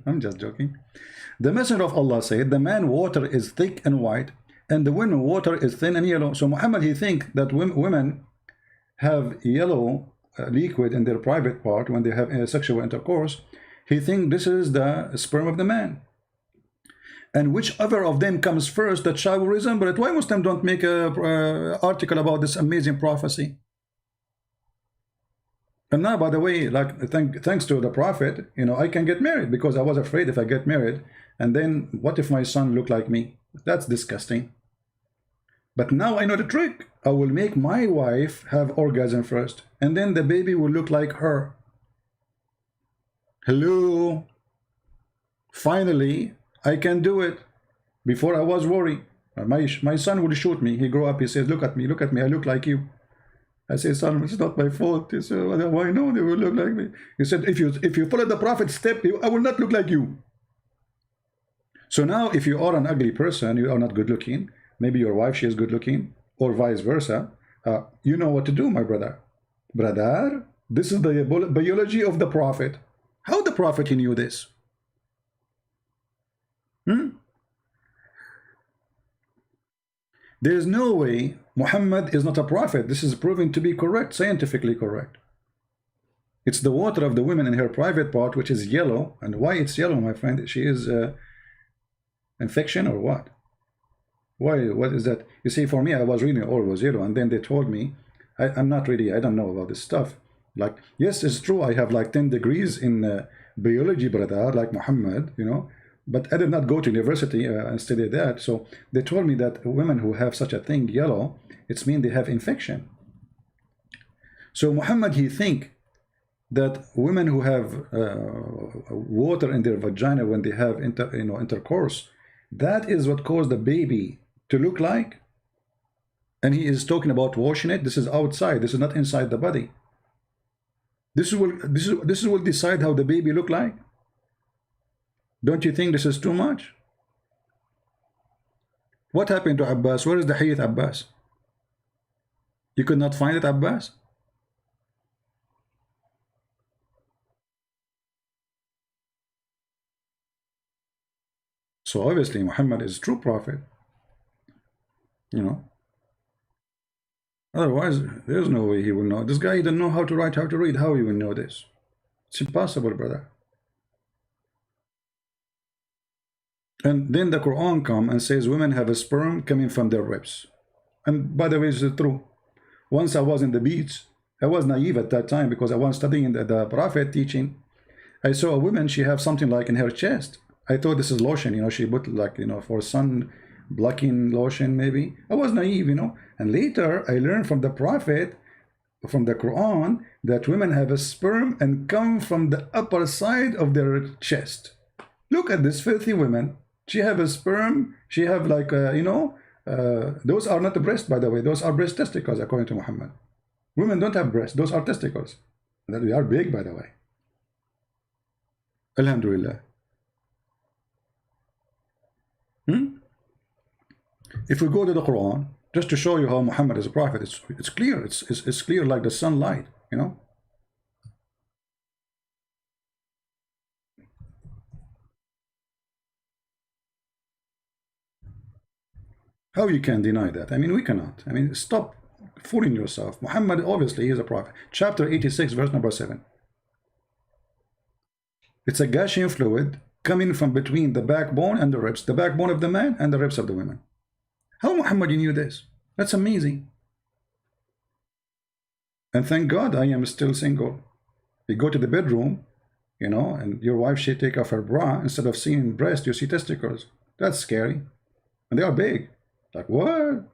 I'm just joking. The Messenger of Allah said, the man water is thick and white, and the women water is thin and yellow. So Muhammad, he think that women have yellow liquid in their private part when they have sexual intercourse. He think this is the sperm of the man. And whichever of them comes first, that child will resemble it. Why Muslims don't make a article about this amazing prophecy? And now, by the way, like thanks to the Prophet, you know, I can get married because I was afraid if I get married, and then what if my son look like me? That's disgusting. But now I know the trick. I will make my wife have orgasm first, and then the baby will look like her. Hello. Finally, I can do it. Before I was worried. My son would shoot me. He grew up, he says, look at me, I look like you. I say, son, it's not my fault. He said, why no, they will look like me. He said, if you follow the Prophet's step, I will not look like you. So now, if you are an ugly person, you are not good looking, maybe your wife, she is good looking, or vice versa, you know what to do, my brother. Brother, this is the biology of the Prophet. prophet he knew this? There is no way Muhammad is not a prophet. This is proven to be correct, scientifically correct. It's the water of the woman in her private part, which is yellow. And why it's yellow, my friend? She is infection or what? Why? What is that? You see, for me, I was reading all was yellow, and then they told me, I don't know about this stuff. Like, yes, it's true. I have like 10 degrees in biology, brother, like Muhammad, you know. But I did not go to university and study that. So they told me that women who have such a thing, yellow, it's mean they have infection. So Muhammad, he think that women who have water in their vagina when they have intercourse, that is what caused the baby to look like. And he is talking about washing it. This is outside. This is not inside the body. This will decide how the baby look like. Don't you think this is too much? What happened to Abbas? Where is the hadith, Abbas? You could not find it, Abbas? So obviously Muhammad is a true prophet, you know. Otherwise, there's no way he will know. This guy didn't know how to write, how to read. How he will know this? It's impossible, brother. And then the Quran comes and says women have a sperm coming from their ribs. And by the way, it's true. Once I was in the beach, I was naive at that time because I was studying the Prophet teaching. I saw a woman, she have something like in her chest. I thought this is lotion, you know, she put like, you know, for sun blocking lotion maybe. I was naive, you know. And later I learned from the Prophet, from the Quran, that women have a sperm and come from the upper side of their chest. Look at this filthy woman. She have a sperm, she have like, you know, those are not the breast, by the way. Those are breast testicles, according to Muhammad. Women don't have breasts. Those are testicles. That they are big, by the way. Alhamdulillah. If we go to the Quran, just to show you how Muhammad is a prophet, it's clear. It's clear like the sunlight, you know. How you can deny that? I mean, we cannot. I mean, stop fooling yourself. Muhammad, obviously, is a prophet. Chapter 86, verse number 7. It's a gushing fluid coming from between the backbone and the ribs, the backbone of the man and the ribs of the women. How Muhammad knew this? That's amazing. And thank God I am still single. You go to the bedroom, you know, and your wife, she take off her bra. Instead of seeing breast, you see testicles. That's scary. And they are big. Like, what?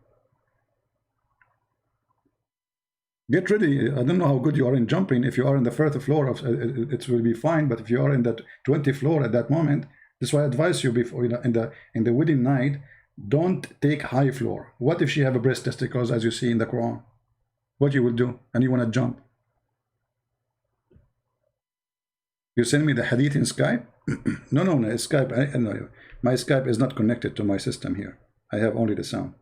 Get ready. I don't know how good you are in jumping. If you are in the first floor, it will be fine. But if you are in that 20th floor at that moment, this is why I advise you before, you know, in the wedding night, don't take high floor. What if she have a breast testicles, as you see in the Quran? What you will do? And you want to jump? You send me the hadith in Skype? No, Skype. No, my Skype is not connected to my system here. I have only the sound.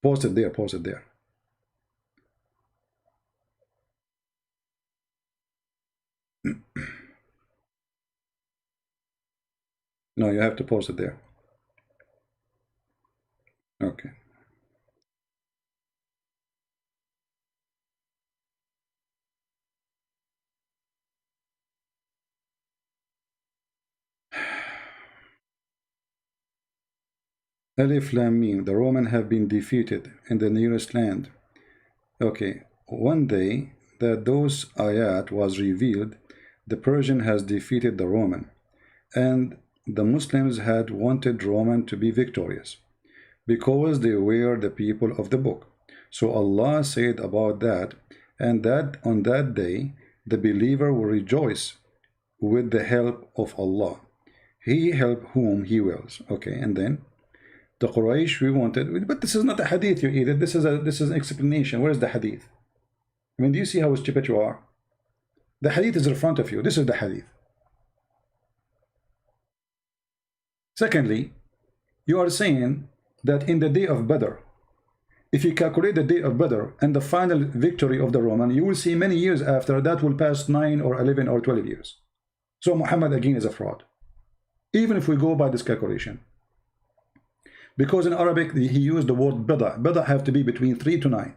Post it there, post it there. No, you have to post it there. Okay. Alif Lam Mim, the Roman have been defeated in the nearest land. Okay, one day that those ayat was revealed, the Persian has defeated the Roman, and the Muslims had wanted Roman to be victorious, because they were the people of the book. So Allah said about that, and that on that day, the believer will rejoice with the help of Allah. He help whom He wills. Okay, and then the Quraysh, we wanted, but this is not a hadith, you either. This is an explanation. Where is the hadith? I mean, do you see how stupid you are? The hadith is in front of you. This is the hadith. Secondly, you are saying that in the day of Badr, if you calculate the date of Badr and the final victory of the Roman, you will see many years after that will pass 9 or 11 or 12 years. So Muhammad again is a fraud, even if we go by this calculation. Because in Arabic he used the word bida. Bida have to be between 3 to 9.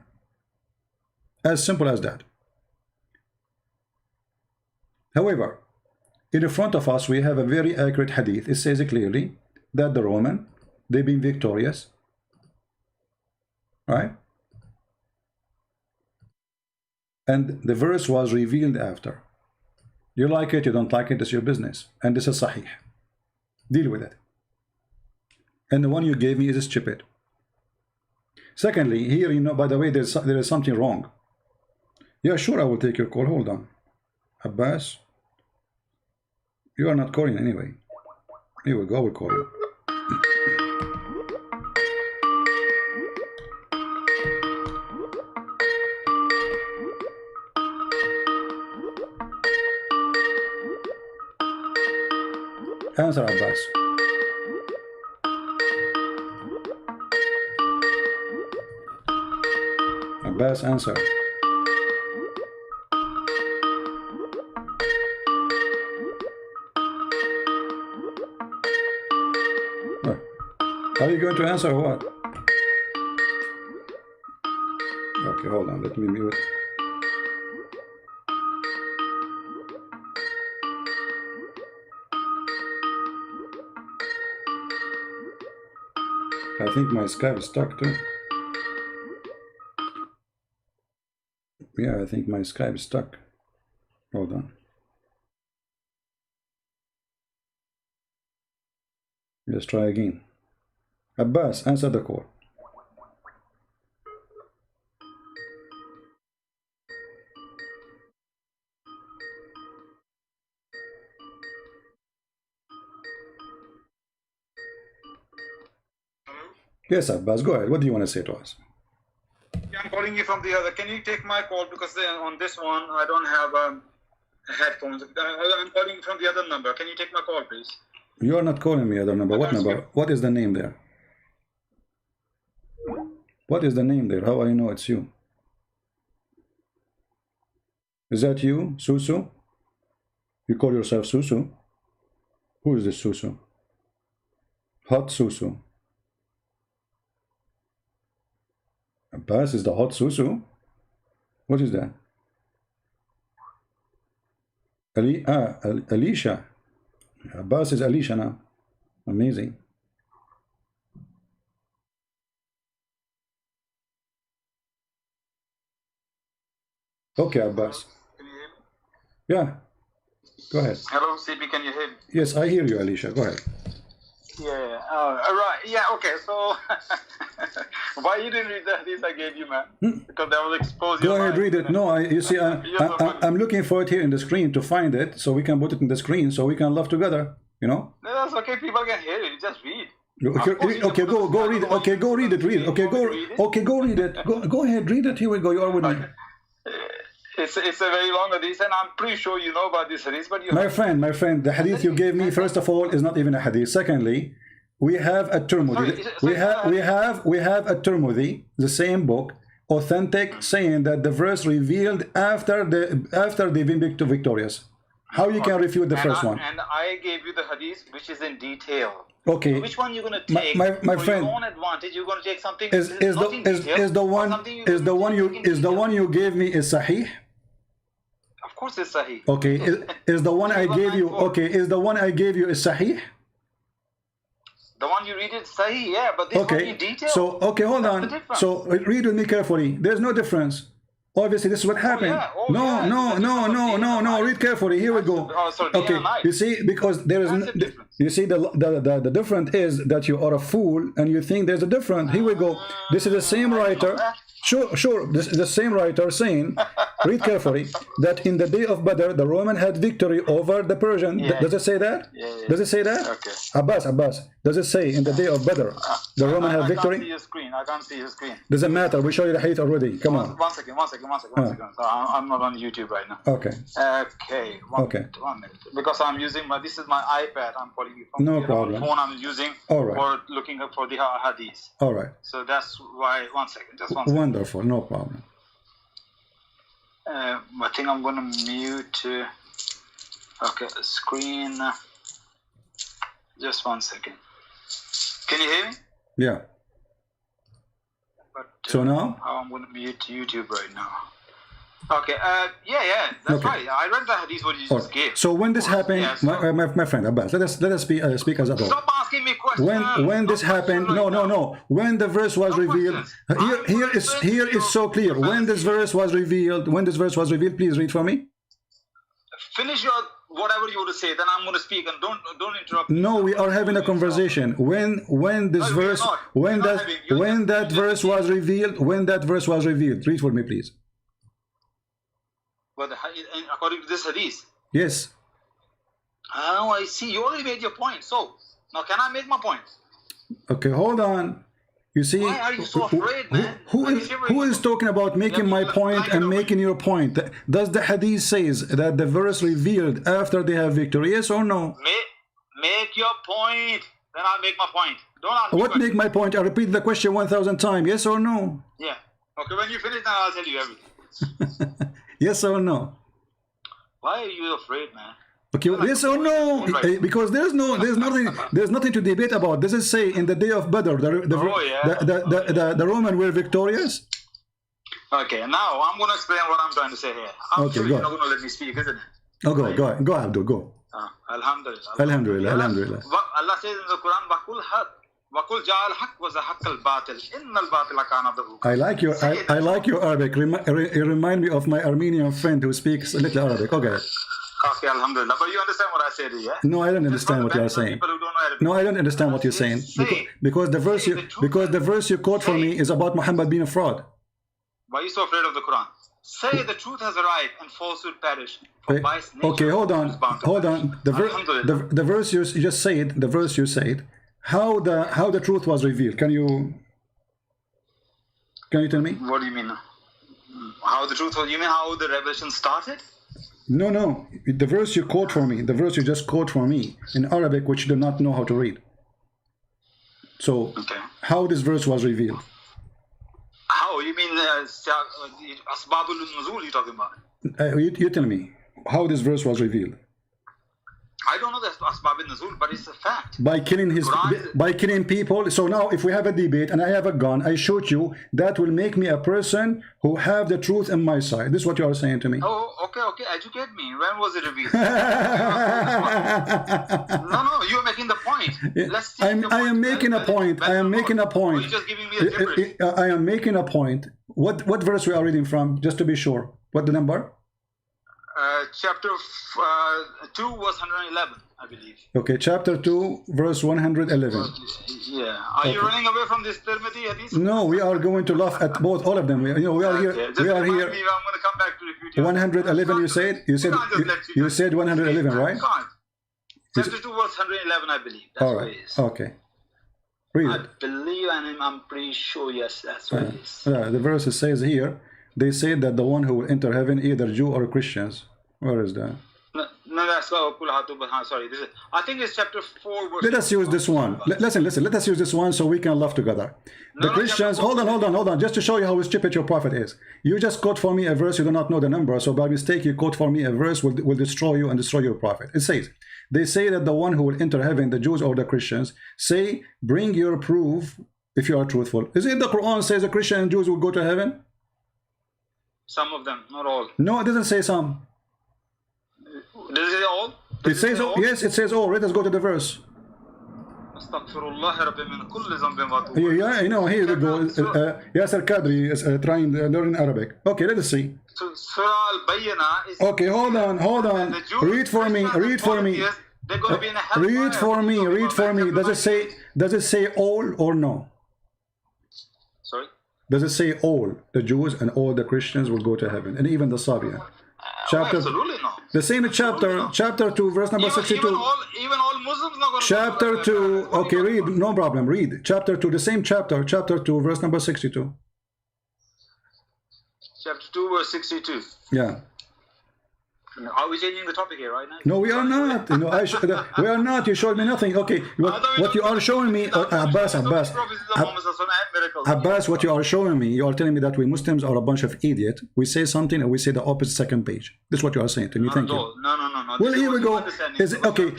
As simple as that. However, in front of us we have a very accurate hadith. It says clearly that the Roman, they've been victorious, right? And the verse was revealed after. You like it, you don't like it, it's your business. And this is sahih. Deal with it. And the one you gave me is stupid. Secondly, here, you know, by the way, there is something wrong. Yeah, sure, I will take your call. Hold on. Abbas, you are not calling anyway. Here we go, we'll call you. Answer, Abbas. Abbas, answer. What? Are you going to answer or what? Okay, hold on, let me mute. I think my Skype is stuck too. Yeah, I think my Skype is stuck. Hold on. Let's try again. Abbas, answer the call. Yes, Abbas, go ahead. What do you want to say to us? I'm calling you from the other. Can you take my call, because on this one I don't have headphones. I'm calling from the other number. Can you take my call, please? You are not calling me other number. What number? What is the name there? What is the name there? How I know it's you? Is that you, Susu? You call yourself Susu? Who is this Susu? Hot Susu. Abbas is the hot Susu? What is that? Alicia. Abbas is Alicia now. Amazing. Okay, Abbas. Can you hear me? Yeah. Go ahead. Hello, CP, can you hear me? Yes, I hear you, Alicia. Go ahead. Yeah. Right. Yeah. Okay. So, why you didn't read the hadith I gave you, man? Because that will expose you. Go ahead, read it. No, you see, I'm looking for it here in the screen to find it, so we can put it in the screen, so we can laugh together. You know. No, that's okay. People can hear it. Just read. Okay, go read it. Okay, go read it. Read it. Okay, go read it. Go ahead, read it. Here we go. You are with me. It's a very long hadith, and I'm pretty sure you know about this hadith, but you. My friend, the hadith you gave me, first of all, is not even a hadith. Secondly, we have a Tirmidhi. We have a Tirmidhi, the same book, authentic, saying that the verse revealed after they've been victorious. How you can refute the first one? And I gave you the hadith, which is in detail. Okay. So which one you're going to take? My for friend, your own advantage, you're going to take something. is the one you gave me is sahih? Of course, it's sahih. Okay, is the one I gave you? Okay, is the one I gave you is sahih? The one you read is sahih, yeah, but this one in detail. So okay, hold on. So read with me carefully. There's no difference. Obviously, this is what happened. No. Read carefully. Here we go. Okay, you see, because there is. You see, the difference is that you are a fool and you think there's a difference. Here we go. This is the same writer. Sure. This is the same writer saying read carefully, that in the day of Badr, the Roman had victory over the Persian. Yeah. Does it say that? Yeah. Does it say that? Okay. Abbas, does it say in the day of Badr, the Roman had I can't see victory? your screen. I can't see your screen. Doesn't matter, we show you the hadith already. Come on. One second. So I'm not on YouTube right now. Okay. Okay. One minute. Because I'm using this is my iPad. I'm calling you from No the problem. phone I'm using All right. for looking up for the hadith. All right. So that's why. One second. Just one second. Wonderful, no problem. I think I'm gonna mute. Okay, screen. Just one second. Can you hear me? Yeah. But, So now? how I'm gonna mute YouTube right now. Okay. Yeah. That's Okay. right. I read the hadith what you just gave. So when this happened, Yeah, so- my friend Abbas, let us speak as a whole. Stop asking me questions. When this happened, no. When the verse was No revealed, questions. here is so clear. When this verse was revealed, please read for me. Finish your whatever you want to say, then I'm going to speak, and don't interrupt me. No, we are having a conversation. When this No, we are verse, not. when We're not that having- you when just- that you verse just- was revealed, read for me, please. But according to this hadith, Yes. oh, I see. You already made your point. So now, can I make my point? Okay, hold on. You see, Why are you so afraid, man? who is talking about making my point and making your point? Does the hadith says that the verse revealed after they have victory? Yes or no? Make your point. Then I'll make my point. Don't ask me What questions. make my point? I repeat the question 1,000 times. Yes or no? Yeah. Okay, when you finish, then I'll tell you everything. Yes or no? Why are you afraid, man? Okay, yes or no? Because there's nothing to debate about. Does it say in the day of Badr the Roman were victorious? Okay, now I'm going to explain what I'm trying to say here. I'm Okay, sure go you're on. not going to let me speak, isn't it? Oh, go, Abdul, go. Alhamdulillah. Alhamdulillah. Allah says in the Quran, وَقُلْ جَعَ الْحَقِّ وَزَحَقَّ الْبَاطِلِ إِنَّ الْبَاطِلَ كَانَ ظَهُوقًا. I like your Arabic. You remind me of my Armenian friend who speaks a little Arabic. Okay. Okay, alhamdulillah. But you understand what I said here, yeah? No, I don't understand what you are saying. People who don't know Arabic. No, I don't understand what you're saying. Because the verse you quote for me is about Muhammad being a fraud. Why are you so afraid of the Quran? Say the truth has arrived and falsehood perish. For vice nature Okay, hold on. is bound to perish. Alhamdulillah. The verse you just said, the verse you said, how the truth was revealed. Can you tell me? What do you mean? How the truth was? You mean how the revelation started? No. The verse you quote for me, the verse you just quote for me in Arabic, which you do not know how to read. So, Okay. how this verse was revealed? How? You mean Asbabul Nuzul you're talking about? You tell me how this verse was revealed. I don't know the Asbab Nuzul, but it's a fact. By killing people. So now if we have a debate and I have a gun, I shoot you, that will make me a person who have the truth in my side. This is what you are saying to me. Oh, okay. Educate me. When was it revealed? No, you're making the point. Let's see. I am making a point. I am making a point. You're just giving me a gibberish. I am making a point. What verse we are reading from? Just to be sure. What the number? Chapter 2 was 111, I believe. Okay, chapter 2, verse 111. Yeah. Are you running away from this Tirmidhi hadith? No, we are going to laugh at all of them. We are here. Just We are remind here. me, I'm going to come back to repeat you. 111. You said 111, right? Can't. Chapter 2 was 111, I believe. That's All what right. it is. Okay. Read I it. believe, and I'm pretty sure, yes, that's what it is. The verse says here, they say that the one who will enter heaven, either Jew or Christians. Where is that? No, that's sorry. I think it's chapter 4. Verse Let us use this one. Listen. Let us use this one so we can laugh together. The Christians. Hold on. Just to show you how stupid your prophet is. You just quote for me a verse. You do not know the number. So by mistake, you quote for me a verse will destroy you and destroy your prophet. It says, they say that the one who will enter heaven, the Jews or the Christians, say, bring your proof if you are truthful. Is it the Quran says the Christian and Jews will go to heaven? Some of them, not all. No, it doesn't say some. Does it say all? It says all. Yes, it says all. Let us go to the verse. Yeah, you know, here we go. Yasser Kadri is trying to learn Arabic. Okay, let us see. Surah Al-Bayyinah is... Okay, hold on. Read for me. They're going to be in a hellfire. Read for me. Does it say all or no? Sorry? Does it say all the Jews and all the Christians will go to heaven, and even the Sabian? Chapter, absolutely no. the same chapter, chapter 2, verse number 62. Even all Muslims not going to Chapter 2, okay, read, no problem, read. Chapter 2, the same chapter, chapter 2, verse number 62. Chapter 2, verse 62. Yeah. Are we changing the topic here right now? No, we are not. You know, we are not. You showed me nothing. Okay, what you are showing me, Abbas, what you are showing me, you are telling me that we Muslims are a bunch of idiots. We say something and we say the opposite second page. This is what you are saying to me. Thank you. No. Well, here we go. Okay,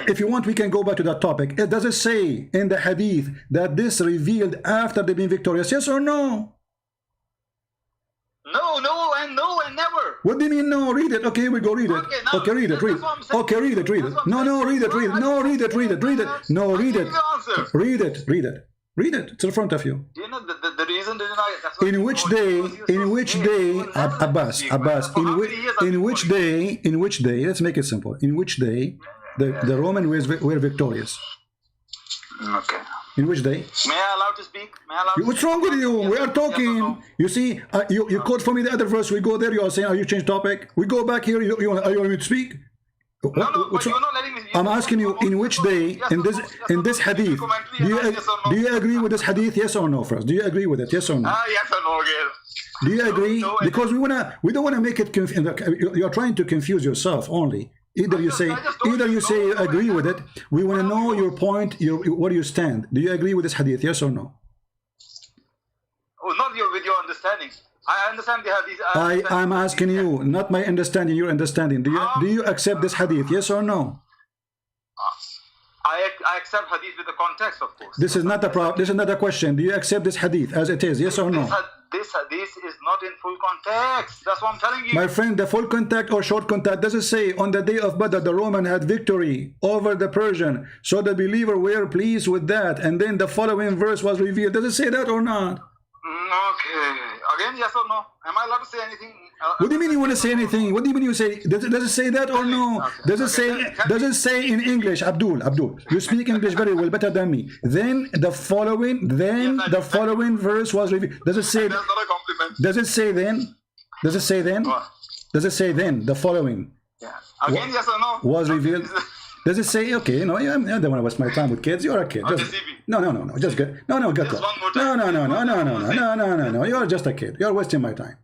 if you want, we can go back to that topic. Does it say in the hadith that this revealed after they being victorious? Yes or no? No, and never. What do you mean no? Read it. Okay, here we go. Read it. Okay, read it. Read. Okay, read it. Read it. No, read it. Read it. No, read it. Read it. Read it. No, read it. Read it. Read it. Read it. It's in front of you. Do you know the reason? In which day, Abbas, in which day, let's make it simple. In which day the Romans were victorious? Okay. In which day? May I allow to speak? What's wrong with you? We are talking. You see, you quote for me the other verse. We go there. You are saying, "Are you change topic?" We go back here. You want me to speak? No, but you're not letting me. I'm asking you, in which day, in this hadith, do you agree with this hadith? Yes or no? First, do you agree with it? Yes or no? Yes or no, again. Do you agree? Because we don't wanna make it. You're trying to confuse yourself only. Either you say you agree with it. We want to know your point, where you stand. Do you agree with this hadith? Yes or no? Oh, not with your understanding. I understand the hadith. I'm asking you, not my understanding, your understanding. Do you accept this hadith? Yes or no? I accept hadith with the context, of course. This is not a problem. This is not a question. Do you accept this hadith as it is? Yes or no? This hadith is not in full context. That's what I'm telling you. My friend, the full contact or short contact, does it say on the day of Badr the Roman had victory over the Persian, so the believer were pleased with that, and then the following verse was revealed? Does it say that or not? Okay. Again, yes or no? Am I allowed to say anything? What do you mean you want to say anything? What do you mean you say? Does it say that or no? Okay. Does it say in English, Abdul, you speak English very well, better than me. Then the following verse was revealed. Does it say? That's not a compliment. Does it say then? Does it say then? What? Does it say then the following? Yeah. Again, yes or no? Was revealed. Does it say, okay, you know, I don't want to waste my time with kids. You're a kid. Just, no, just get, no, get that. No, you're just a kid. You're wasting my time.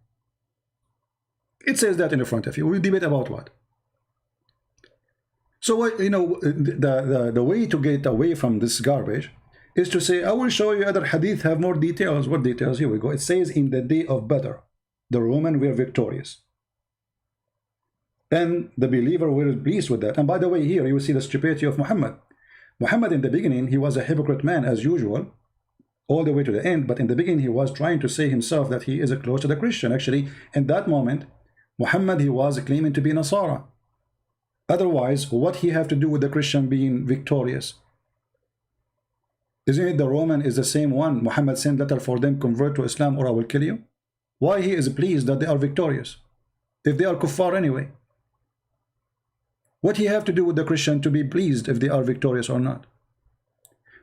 It says that in the front of you. We'll debate about what. So, what, you know, the way to get away from this garbage is to say, I will show you other hadith have more details. What details? Here we go. It says in the day of Badr, the Romans were victorious. And the believer were pleased with that. And by the way, here you will see the stupidity of Muhammad. Muhammad in the beginning, he was a hypocrite man as usual, all the way to the end. But in the beginning, he was trying to say himself that he is close to the Christian. Actually, in that moment, Muhammad, he was claiming to be Nasara. Otherwise, what he have to do with the Christian being victorious? Isn't it the Roman is the same one? Muhammad sent letter for them, convert to Islam or I will kill you. Why he is pleased that they are victorious? If they are kuffar anyway. What he have to do with the Christian to be pleased if they are victorious or not?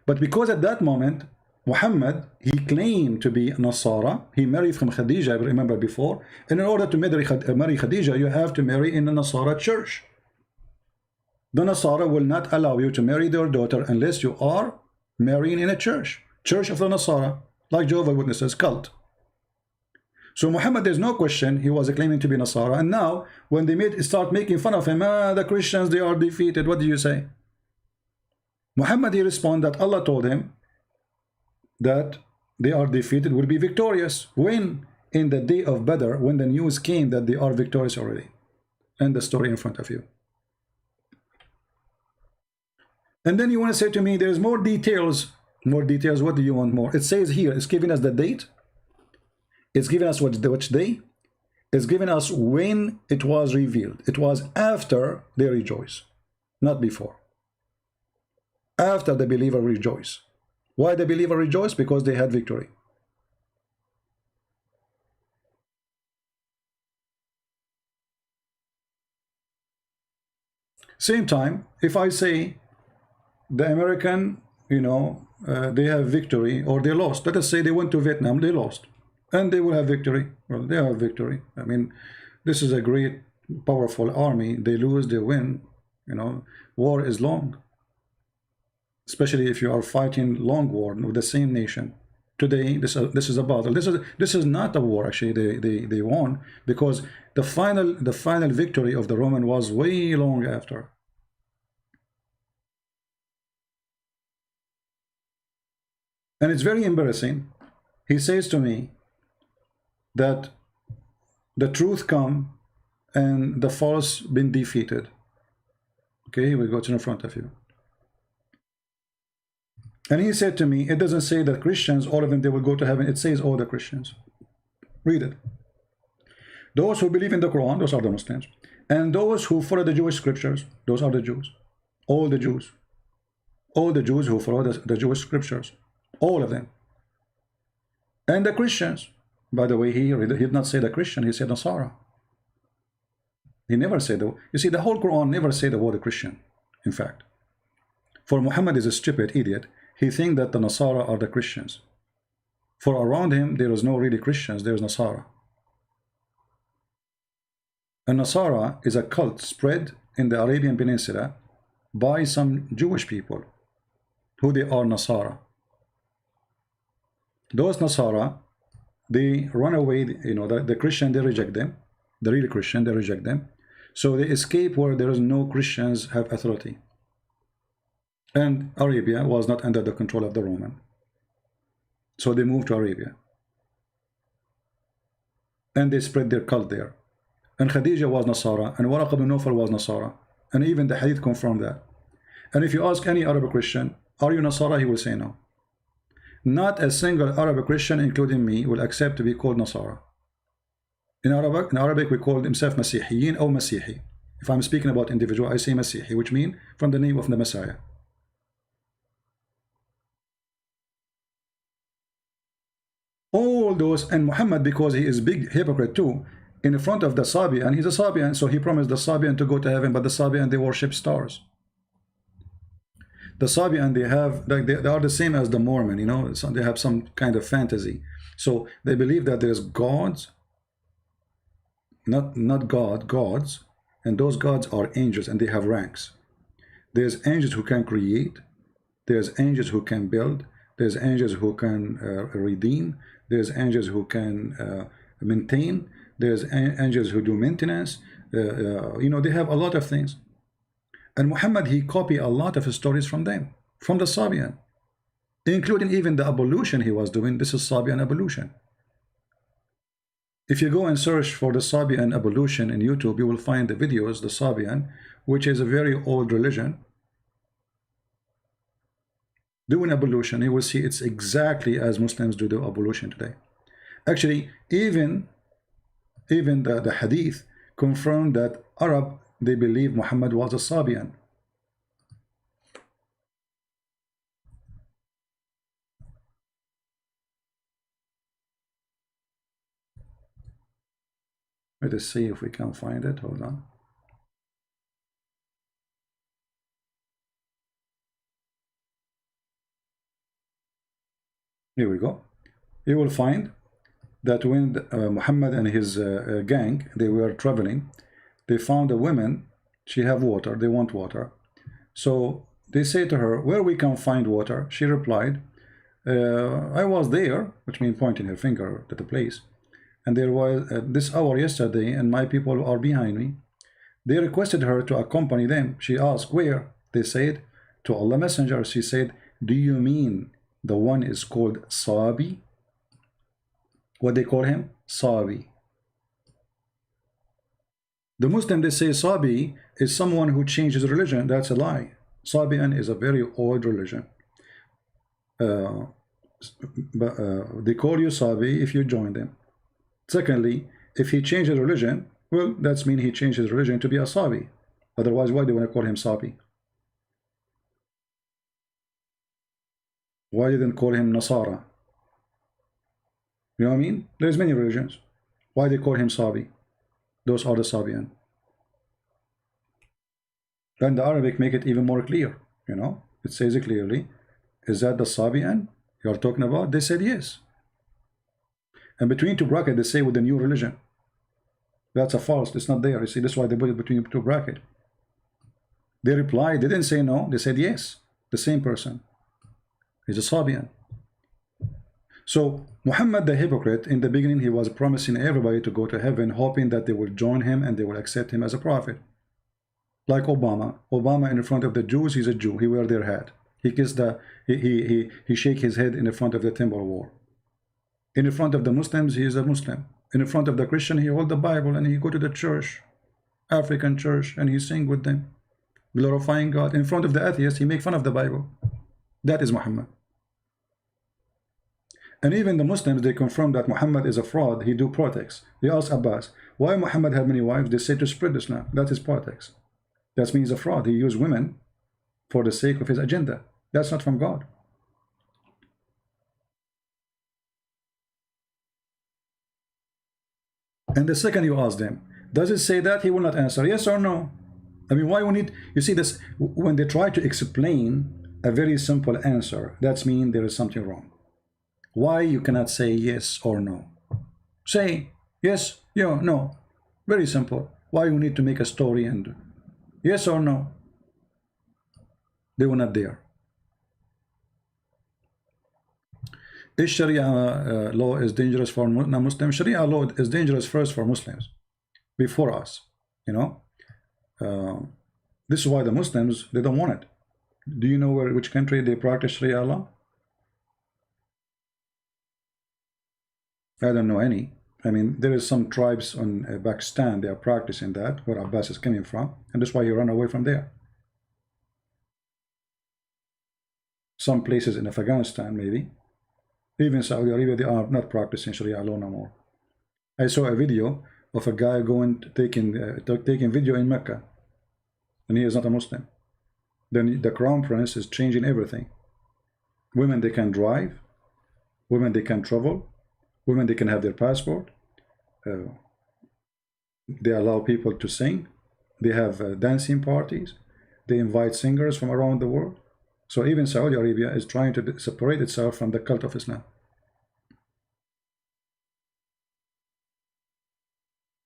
But because at that moment, Muhammad, he claimed to be Nasara. He married from Khadija, I remember before. And in order to marry Khadija, you have to marry in a Nasara church. The Nasara will not allow you to marry their daughter unless you are marrying in a church. Church of the Nasara, like Jehovah's Witnesses cult. So Muhammad, there's no question, he was claiming to be Nasara. And now, when they start making fun of him, the Christians, they are defeated. What do you say? Muhammad, he responded that Allah told him that they are defeated, will be victorious. When? In the day of Badr, when the news came that they are victorious already. And the story in front of you. And then you want to say to me, there's more details. More details, what do you want more? It says here, it's giving us the date. It's given us which day. It's given us when it was revealed. It was after they rejoice, not before. After the believer rejoice. Why the believer rejoice? Because they had victory. Same time, if I say the American, you know, they have victory or they lost. Let us say they went to Vietnam, they lost. and they will have victory. Well, they have victory. I mean, this is a great, powerful army. They lose, they win. You know, war is long, especially if you are fighting long war with the same nation. Today, this is a battle. This is not a war. Actually, they won, because the final victory of the Roman was way long after. And it's very embarrassing. He says to me that the truth come and the false been defeated. Okay, we go to in front of you. And he said to me, it doesn't say that Christians, all of them, they will go to heaven. It says all the Christians. Read it. Those who believe in the Quran, those are the Muslims. And those who follow the Jewish scriptures, those are the Jews. All the Jews. All the Jews who follow the Jewish scriptures. All of them. And the Christians. By the way, he did not say the Christian, he said Nasara. He never said the, you see, the whole Quran never said the word Christian, in fact. For Muhammad is a stupid idiot. He thinks that the Nasara are the Christians. For around him, there is no really Christians, there is Nasara. And Nasara is a cult spread in the Arabian Peninsula by some Jewish people, who they are Nasara. Those Nasara, they run away, you know, the Christian, they reject them. The real Christian, they reject them. So they escape where there is no Christians have authority. And Arabia was not under the control of the Roman. So they moved to Arabia. And they spread their cult there. And Khadija was Nasara, and Waraq ibn Nawfal was Nasara. And even the Hadith confirmed that. And if you ask any Arab Christian, are you Nasara? He will say no. Not a single Arab Christian, including me, will accept to be called Nasara. In Arabic we call himself Masihiyin or Masihi. If I'm speaking about individual, I say Masihi, which means from the name of the Messiah. All those, and Muhammad, because he is big hypocrite too, in front of the Sabian, he's a Sabian, so he promised the Sabian to go to heaven, but the Sabian, they worship stars. The Sabian, they have, like, they are the same as the Mormon, you know, so they have some kind of fantasy. So they believe that there's gods, not God, gods, and those gods are angels, and they have ranks. There's angels who can create, there's angels who can build, there's angels who can redeem, there's angels who can maintain, there's angels who do maintenance, you know, they have a lot of things. And Muhammad, he copied a lot of stories from them, from the Sabian, including even the ablution he was doing. This is Sabian ablution. If you go and search for the Sabian ablution in YouTube, you will find the videos, the Sabian, which is a very old religion, doing ablution. You will see it's exactly as Muslims do the ablution today. Actually, even the Hadith confirmed that Arab, they believe Muhammad was a Sabian. Let us see if we can find it. Hold on. Here we go. You will find that when Muhammad and his gang, they were traveling, they found a woman, she have water, they want water. So they say to her, where we can find water? She replied, I was there, which means pointing her finger to the place. And there was this hour yesterday, and my people are behind me. They requested her to accompany them. She asked, where? They said, to Allah Messenger. She said, do you mean the one is called Sabi? What they call him? Sabi. The Muslim, they say Sabi is someone who changes religion. That's a lie. Sabian is a very old religion. They call you Sabi if you join them. Secondly, if he changes religion, well, that's mean he changes religion to be a Sabi. Otherwise, why do you want to call him Sabi? Why didn't call him Nasara? You know what I mean? There's many religions. Why they call him Sabi? Those are the Sabian. And the Arabic make it even more clear. You know, it says it clearly. Is that the Sabian you're talking about? They said yes. And between two brackets, they say with the new religion. That's a false. It's not there. You see, that's why they put it between two brackets. They replied. They didn't say no. They said yes. The same person. He's a Sabian. So Muhammad the hypocrite, in the beginning, he was promising everybody to go to heaven, hoping that they will join him and they will accept him as a prophet. Like Obama. Obama in front of the Jews, he's a Jew. He wear their hat. He kissed the he shake his head in front of the temple wall. In front of the Muslims, he is a Muslim. In front of the Christian, he hold the Bible and he go to the church, African church, and he sing with them, glorifying God. In front of the atheist, he make fun of the Bible. That is Muhammad. And even the Muslims, they confirm that Muhammad is a fraud. He do politics. They ask Abbas, why Muhammad had many wives? They say to spread Islam. That is politics. That means a fraud. He used women for the sake of his agenda. That's not from God. And the second you ask them, does it say that? He will not answer yes or no. I mean, why we need, you see this, when they try to explain a very simple answer, that means there is something wrong. Why you cannot say yes or no? Say yes, yeah, no. Very simple. Why you need to make a story and yes or no? They were not there. Is Sharia law is dangerous for non-Muslims? Sharia law is dangerous first for Muslims, before us. You know, this is why the Muslims, they don't want it. Do you know which country they practice Sharia law? I don't know any. I mean, there is some tribes in Pakistan, they are practicing that, where Abbas is coming from, and that's why he ran away from there. Some places in Afghanistan, maybe. Even Saudi Arabia, they are not practicing Sharia law no more. I saw a video of a guy going taking video in Mecca, and he is not a Muslim. Then the crown prince is changing everything. Women, they can drive. Women, they can travel. Women, they can have their passport. They allow people to sing. They have dancing parties. They invite singers from around the world. So even Saudi Arabia is trying to separate itself from the cult of Islam.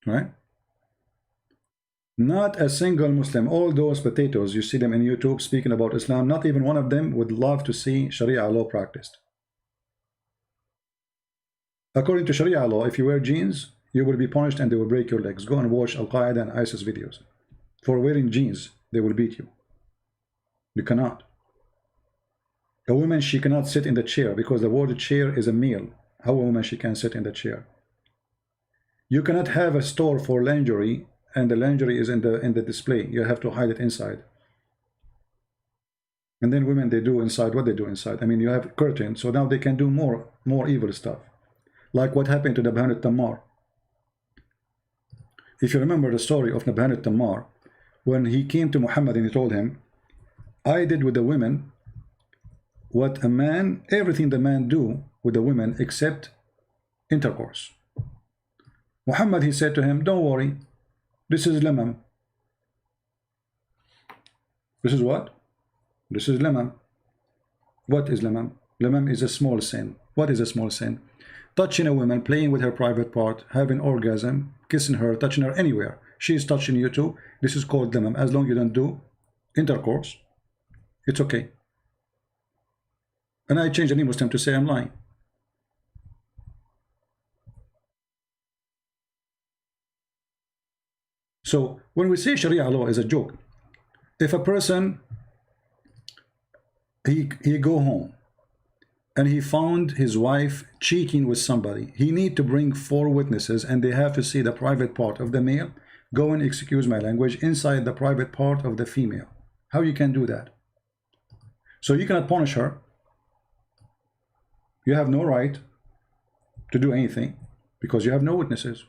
Right? Not a single Muslim, all those potatoes, you see them in YouTube speaking about Islam, not even one of them would love to see Sharia law practiced. According to Sharia law, if you wear jeans, you will be punished and they will break your legs. Go and watch Al-Qaeda and ISIS videos. For wearing jeans, they will beat you. You cannot. A woman, she cannot sit in the chair because the word chair is a male. How a woman, she can sit in the chair? You cannot have a store for lingerie and the lingerie is in the display. You have to hide it inside. And then women, they do inside what they do inside. I mean, you have curtains, so now they can do more evil stuff. Like what happened to Nabhan al-Tammar. If you remember the story of Nabhan al-Tammar, when he came to Muhammad and he told him, I did with the women what a man, everything the man do with the women except intercourse. Muhammad, he said to him, don't worry, this is lamam. This is what? This is lamam. What is lamam? Lamam is a small sin. What is a small sin? Touching a woman, playing with her private part, having orgasm, kissing her, touching her anywhere. She is touching you too. This is called lamam. As long as you don't do intercourse, it's okay. And I change any Muslim to say I'm lying. So when we say Sharia law is a joke, if a person he go home and he found his wife cheating with somebody, he need to bring 4 witnesses and they have to see the private part of the male go and, excuse my language, inside the private part of the female. How you can do that? So you cannot punish her. You have no right to do anything because you have no witnesses.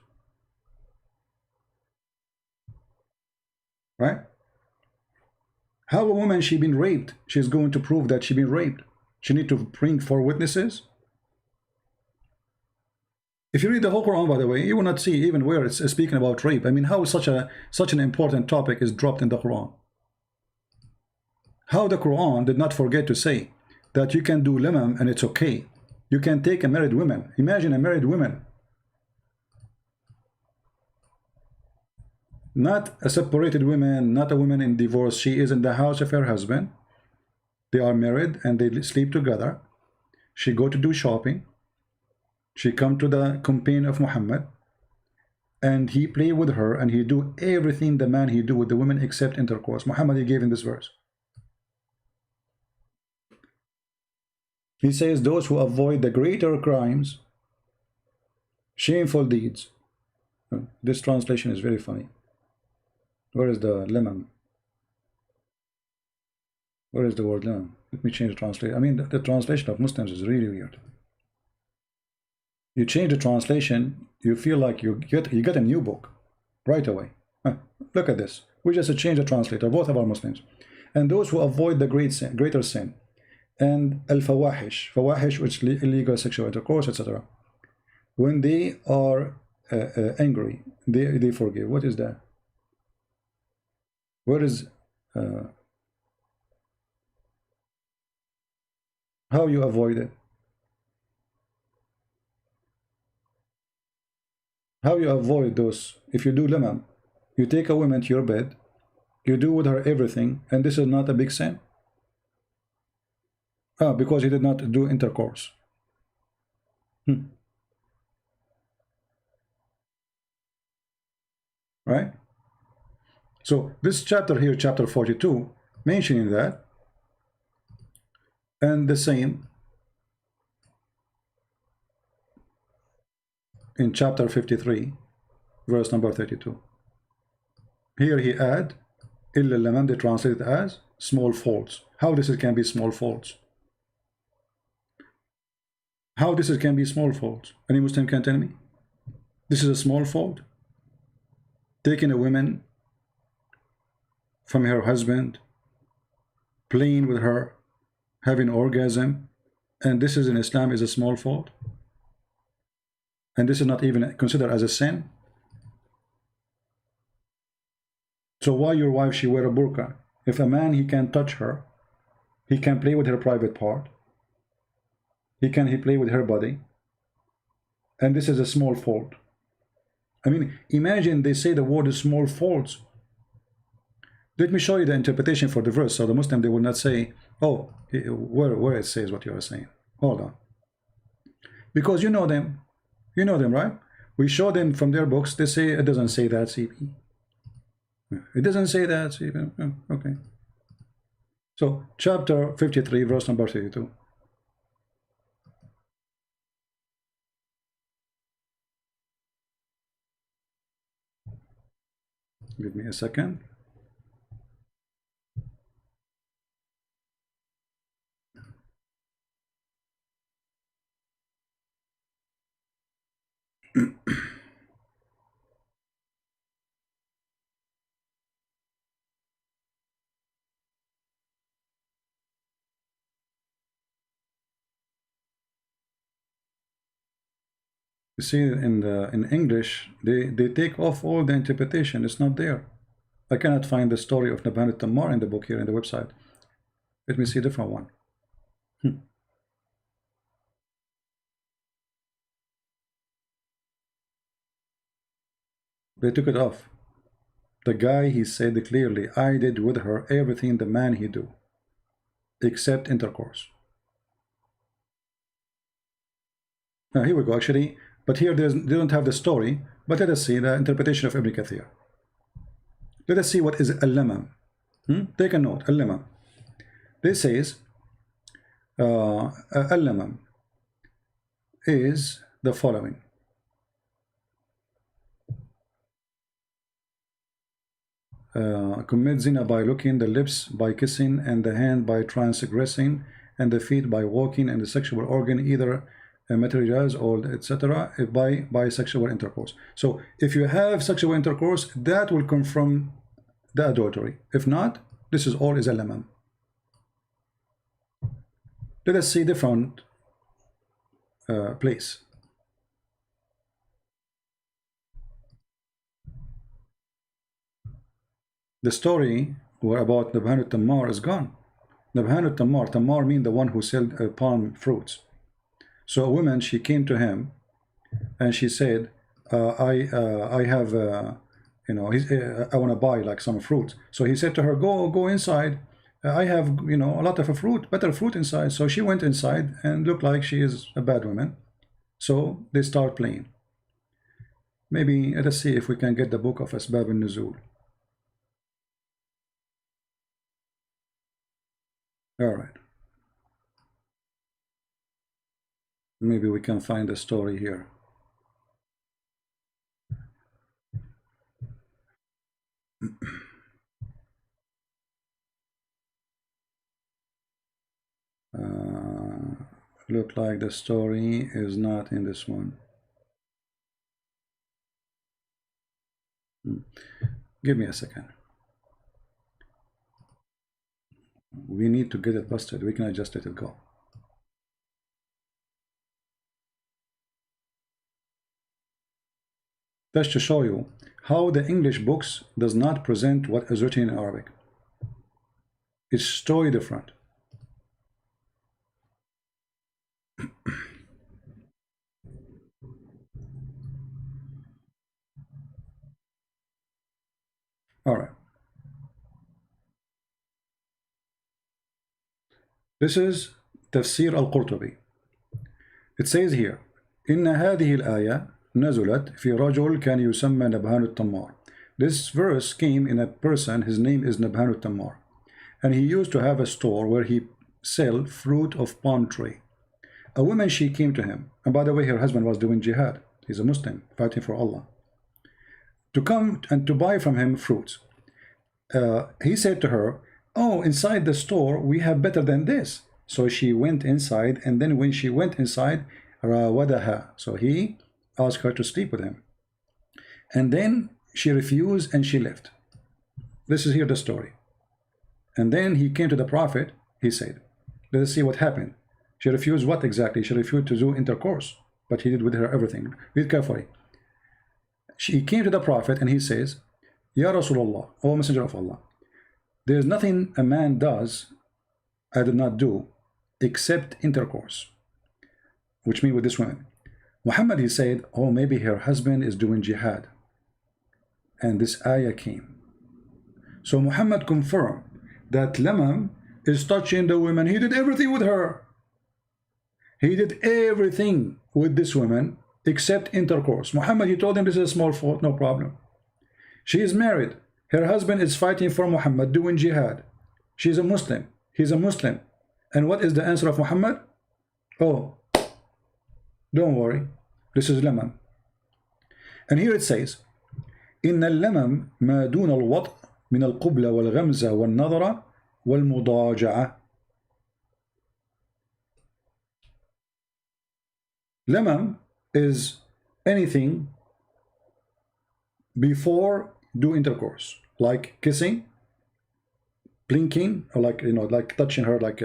Right? How a woman, she been raped, she's going to prove that she been raped? She need to bring 4 witnesses? If you read the whole Quran, by the way, you will not see even where it's speaking about rape. I mean, how such an important topic is dropped in the Quran? How the Quran did not forget to say that you can do lamam and it's okay. You can take a married woman. Imagine a married woman Not a separated woman, not a woman in divorce. She is in the house of her husband. They are married and they sleep together. She go to do shopping. She come to the companion of Muhammad, and he play with her, and he do everything the man he do with the women except intercourse. Muhammad, he gave in this verse. He says those who avoid the greater crimes, shameful deeds. This translation is very funny. Where is the lemon? Where is the word lemon? Let me change the translation. I mean, the translation of Muslims is really weird. You change the translation, you feel like you get a new book right away. Look at this. We just changed the translator. Both of our Muslims. And those who avoid the greater sin, and al-fawahish, fawahish, which is illegal sexual intercourse, etc. When they are angry, they forgive. What is that? Where is how you avoid it? How you avoid those? If you do lemon, you take a woman to your bed, you do with her everything, and this is not a big sin. Because he did not do intercourse. Right? So this chapter here, chapter 42, mentioning that, and the same in chapter 53, verse number 32. Here he add, illa laman, they translate it as small faults. How this can be small faults? How this can be small faults? Any Muslim can tell me? This is a small fault? Taking a woman from her husband, playing with her, having orgasm, and this is in Islam is a small fault? And this is not even considered as a sin? So why your wife, she wear a burqa? If a man, he can touch her, he can play with her private part, he play with her body, and this is a small fault. I mean, imagine they say the word is small faults. Let me show you the interpretation for the verse, so the Muslim, they will not say, oh, where it says what you are saying. Hold on. Because you know them, right? We show them from their books, they say it doesn't say that, CP. It doesn't say that, CP. Okay. So, chapter 53, verse number 32. Give me a second. You see, in English, they take off all the interpretation. It's not there. I cannot find the story of Nabhan al-Tammar in the book here in the website. Let me see a different one. They took it off. The guy, he said clearly, I did with her everything the man he do, except intercourse. Now here we go, actually, but here they don't have the story, but let us see the interpretation of Ibn Kathir. Let us see what is al-lamam. Take a note, al-lamam. This says, al-lamam is the following. Commit zina by looking, the lips by kissing, and the hand by transgressing, and the feet by walking, and the sexual organ either materials or etc. by sexual intercourse. So if you have sexual intercourse, that will come from the adultery. If not, this is all is a lamam. Let us see different place. The story about Nabhan al-Tammar is gone. Nabhan al-Tammar, Tammar means the one who sold palm fruits. So a woman, she came to him and she said, I have you know, I want to buy like some fruit. So he said to her, go inside. I have, you know, a lot of fruit, better fruit inside. So she went inside and looked like she is a bad woman. So they start playing. Maybe let's see if we can get the book of Asbab al-Nuzul. All right. Maybe we can find a story here. Look like the story is not in this one. Give me a second. We need to get it busted. We cannot just let it go. That's to show you how the English books does not present what is written in Arabic. It's totally different. All right. This is Tafsir al-Qurtubi. It says here, إن هذه الآية نزلت في رجل كان يسمى نبهان التمار. This verse came in a person, his name is Nabhan al-Tammar, and he used to have a store where he sell fruit of palm tree. A woman, she came to him, and by the way, her husband was doing jihad. He's a Muslim, fighting for Allah, to come and to buy from him fruits. He said to her, oh, inside the store we have better than this. So she went inside, and then when she went inside, rawadaha, so he asked her to sleep with him, and then she refused and she left. This is here the story. And then he came to the Prophet. He said, let us see what happened. She refused what exactly? She refused to do intercourse, but he did with her everything. Read carefully. He came to the Prophet and he says, Ya Rasulullah, O Messenger of Allah, there is nothing a man does I did not do except intercourse, which means with this woman. Muhammad, he said, oh, maybe her husband is doing jihad, and this ayah came. So Muhammad confirmed that Lamam is touching the woman. He did everything with her. He did everything with this woman except intercourse. Muhammad, he told him this is a small fault, no problem. She is married. Her husband is fighting for Muhammad, doing jihad. She is a Muslim. He's a Muslim. And what is the answer of Muhammad? Oh, don't worry. This is Lamam. And here it says, إن اللمم ما دون الوطء من القبلة والغمزة والنظرة والمضاجعة. Lamam is anything before do intercourse, like kissing, blinking, or like, you know, like touching her, like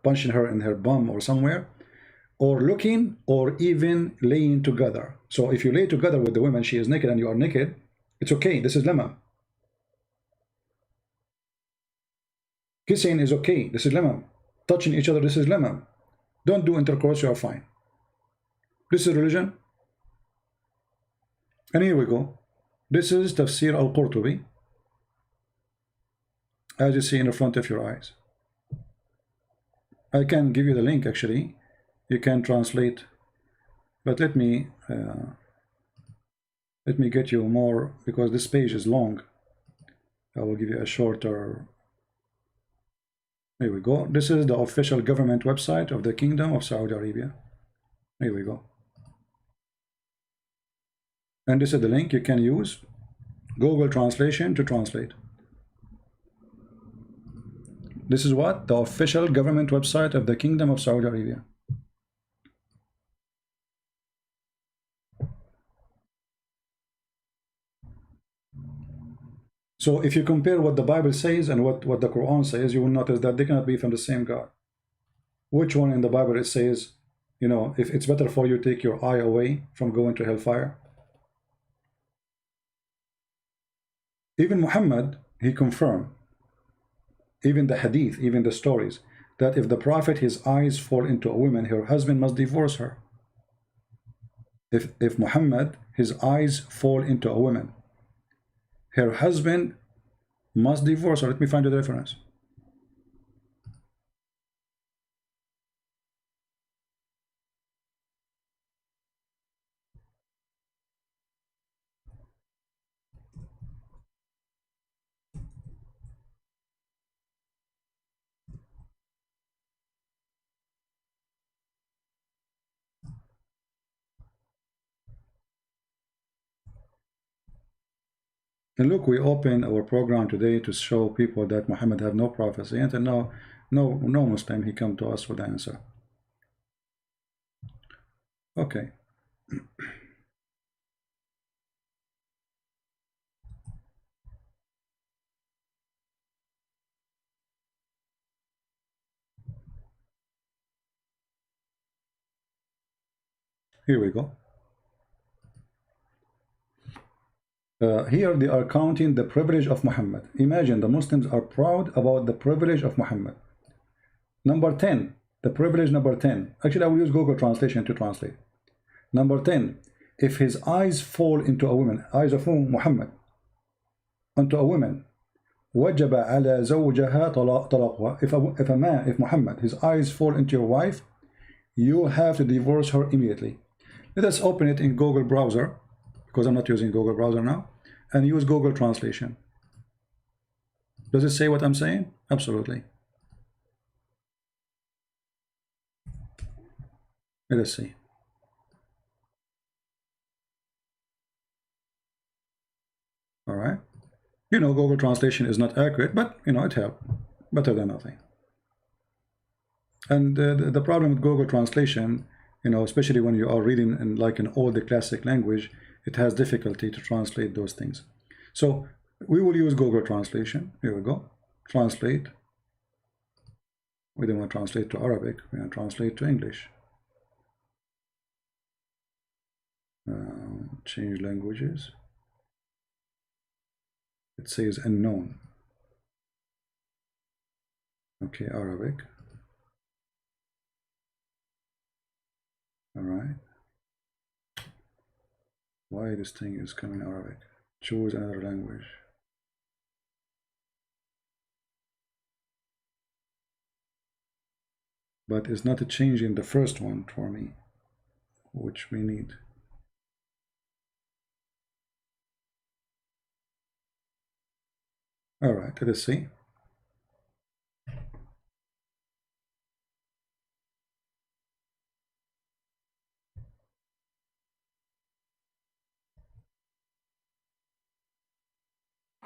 punching her in her bum or somewhere, or looking, or even laying together. So if you lay together with the woman, she is naked and you are naked, it's okay. This is lamam. Kissing is okay. This is lamam. Touching each other, this is lamam. Don't do intercourse, you are fine. This is religion. And here we go. This is Tafsir al-Qurtubi, as you see in the front of your eyes. I can give you the link actually. You can translate, but let me get you more, because this page is long. I will give you a shorter. Here we go. This is the official government website of the Kingdom of Saudi Arabia. Here we go. And this is the link you can use Google Translation to translate. This is what? The official government website of the Kingdom of Saudi Arabia. So if you compare what the Bible says and what the Quran says, you will notice that they cannot be from the same God. Which one in the Bible it says, you know, if it's better for you to take your eye away from going to hellfire? Even Muhammad, he confirmed, even the hadith, even the stories, that if the Prophet, his eyes fall into a woman, her husband must divorce her. If Muhammad, his eyes fall into a woman, her husband must divorce her. Let me find the reference. And look, we open our program today to show people that Muhammad have no prophecy, and no Muslim he come to us with the answer. Okay. Here we go. Here they are counting the privilege of Muhammad. Imagine the Muslims are proud about the privilege of Muhammad. Number 10, the privilege number 10. Actually, I will use Google Translation to translate. Number 10, if his eyes fall into a woman, eyes of whom? Muhammad, onto a woman, وجب على زوجها طلاقها. If a man, if Muhammad, his eyes fall into your wife, you have to divorce her immediately. Let us open it in Google browser, because I'm not using Google browser now, and use Google Translation. Does it say what I'm saying? Absolutely. Let us see. All right. You know, Google Translation is not accurate, but you know, it helped. Better than nothing. And the problem with Google Translation, you know, especially when you are reading in like an old classic language, it has difficulty to translate those things. So we will use Google Translation. Here we go. Translate. We don't want to translate to Arabic. We want to translate to English. Change languages. It says unknown. Okay, Arabic. All right. Why this thing is coming Arabic? Choose another language. But it's not a change in the first one for me, which we need. All right, let us see.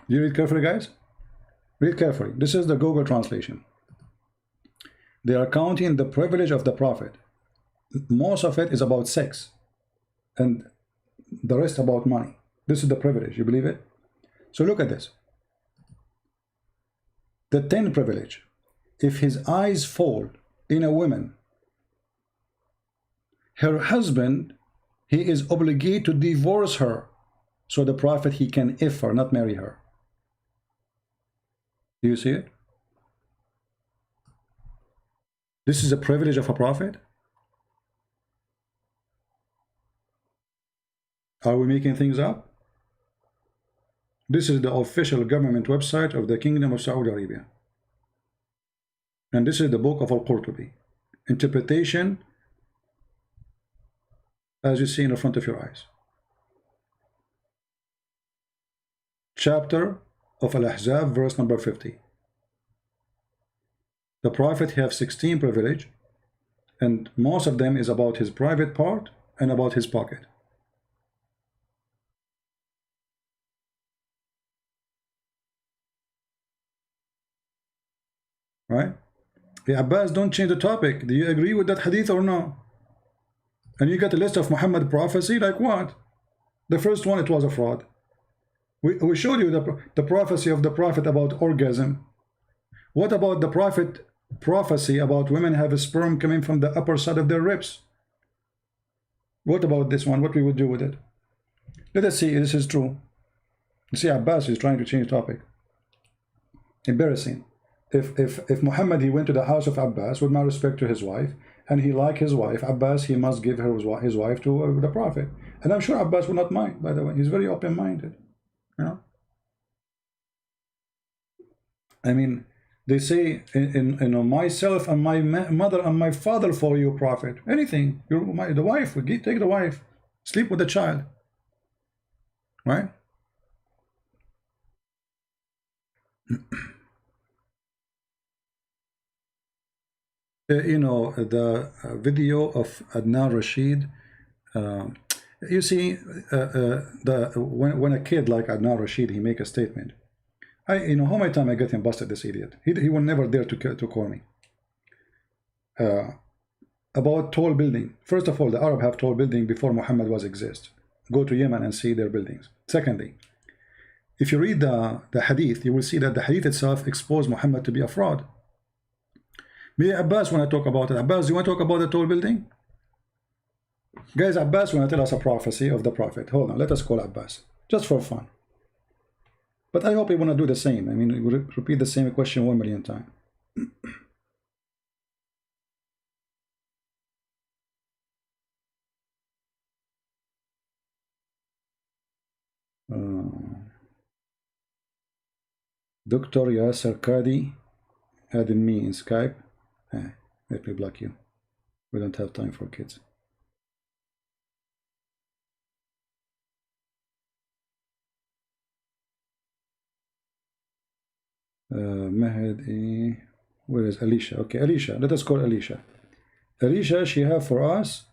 You read carefully, guys. Read carefully. This is the Google Translation. They are counting the privilege of the Prophet. Most of it is about sex, and the rest about money. This is the privilege. You believe it? So look at this. The 10th privilege. If his eyes fall in a woman, her husband, he is obligated to divorce her, so the Prophet, he can if her, not marry her. Do you see it? This is a privilege of a Prophet? Are we making things up? This is the official government website of the Kingdom of Saudi Arabia. And this is the book of Al-Qurtubi. Interpretation, as you see in the front of your eyes. Chapter of Al-Ahzab, verse number 50. The Prophet have 16 privilege, and most of them is about his private part and about his pocket. Right? Yeah, Abbas, don't change the topic. Do you agree with that hadith or no? And you got a list of Muhammad prophecy, like what? The first one, it was a fraud. We showed you the prophecy of the Prophet about orgasm. What about the Prophet prophecy about women have a sperm coming from the upper side of their ribs? What about this one? What we would do with it? Let us see if this is true. You see, Abbas is trying to change topic. Embarrassing. If Muhammad, he went to the house of Abbas, with my respect to his wife, and he liked his wife, Abbas, he must give her his wife to the Prophet. And I'm sure Abbas would not mind, by the way. He's very open-minded. You know? I mean, they say, myself and my mother and my father for you, Prophet. Anything. The wife, take the wife. Sleep with the child. Right? The video of Adnan Rashid. You see, when a kid like Adnan Rashid, he make a statement. How many times I get him busted, this idiot. He will never dare to call me. About tall building. First of all, the Arab have tall building before Muhammad was exist. Go to Yemen and see their buildings. Secondly, if you read the hadith, you will see that the hadith itself exposed Muhammad to be a fraud. Me, Abbas, when I talk about it, Abbas, do you want to talk about the tall building? Guys, Abbas want to tell us a prophecy of the Prophet. Hold on, let us call Abbas, just for fun. But I hope he want to do the same. I mean, repeat the same question 1 million times. Dr. Yasser Qadi added me in Skype. Let me block you. We don't have time for kids. Mahdi, where is Alicia? Okay, Alicia, let us call Alicia. Alicia, she have for us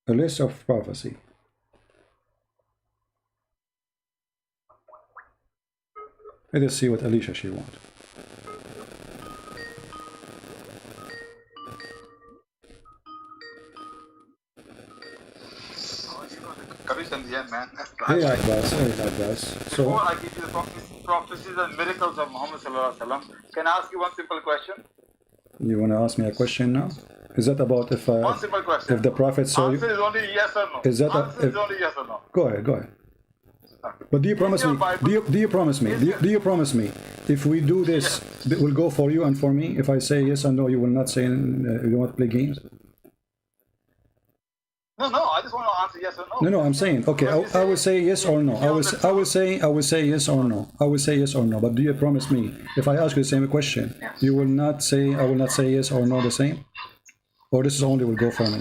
a list of prophecy. Let us see what Alicia she wants. Man. Hey Abbas, So, before I give you the prophecies and miracles of Muhammad sallallahu alaihi wasallam, can I ask you one simple question? You want to ask me a question now? Is that about if one simple question. If the Prophet saw you? Answer is only yes or no. Is that answer is only yes or no. Go ahead. But do you promise me? Do you promise me? Do you promise me? If we do this, it will go for you and for me. If I say yes or no, you will not say you want to play games. No, I just want to answer yes or no. No, I'm saying okay. I will say yes or no. I will say yes or no. I will say yes or no. But do you promise me? If I ask you the same question, you will not say. I will not say yes or no the same. Or this is only will go for me.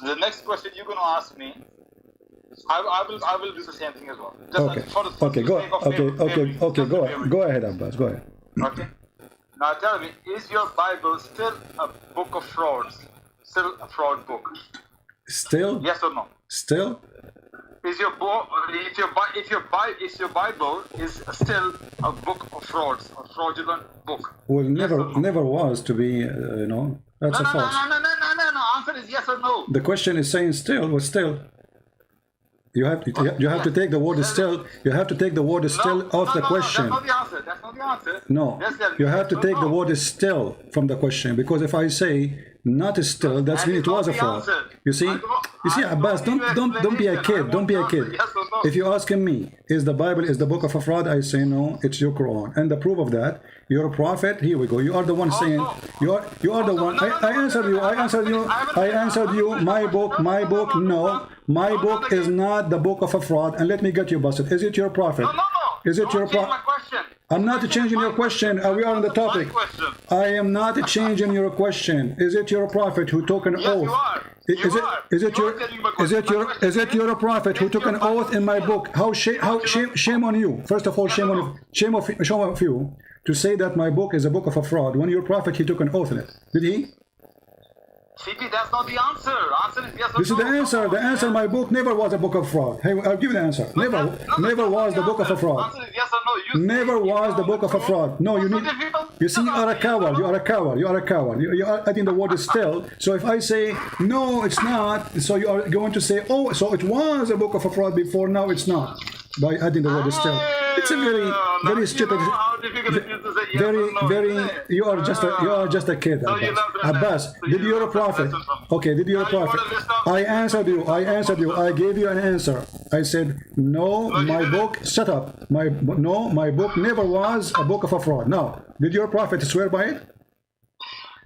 The next question you're going to ask me, I will do the same thing as well. Just okay. Go ahead, Abbas. Go ahead. Okay. Now tell me, is your Bible still a book of frauds? Still a fraud book? Still? Yes or no? Still? Is your Bible is still a book of frauds, a fraudulent book? Well, never was to be. That's a false. No. Answer is yes or no. The question is saying still. Well, still. You have to take the word still. You have to take the word still off the question. That's not the answer. No, you have to take the word still from the question, because if I say not still, that means it was a fraud. You see, Abbas, don't be a kid. Don't be a kid. If you're asking me, is the Bible is the book of a fraud? I say no, it's your Quran, and the proof of that, you're a prophet. Here we go. You are the one saying you are the one. I answered you. My book. No, my book is not the book of a fraud. And let me get you busted. Is it your prophet? No. Is it your prophet? I'm not changing your question. We are on the topic. I am not changing your question. Is it your prophet who took an oath? Is it your prophet who took an oath in my book? Shame on you. First of all, shame on you to say that my book is a book of a fraud when your prophet he took an oath in it. Did he? CP, that's not the answer. Answer is yes or no. This is the answer. The answer, my book never was a book of fraud. Hey, I'll give you the answer. Never was the book of a fraud. Answer is yes or no. Never was the book of a fraud. No, you need. You see, you are a coward. You are a coward. You are adding the word still. So if I say no, it's not. So you are going to say, oh, so it was a book of a fraud before. Now it's not. By adding the word still. It's a very stupid. You are just a kid. Abbas, did you a prophet? Okay, did you a prophet? I answered you. I gave you an answer. I said no. My book. Shut up. My book never was a book of a fraud. Now, did your prophet swear by it?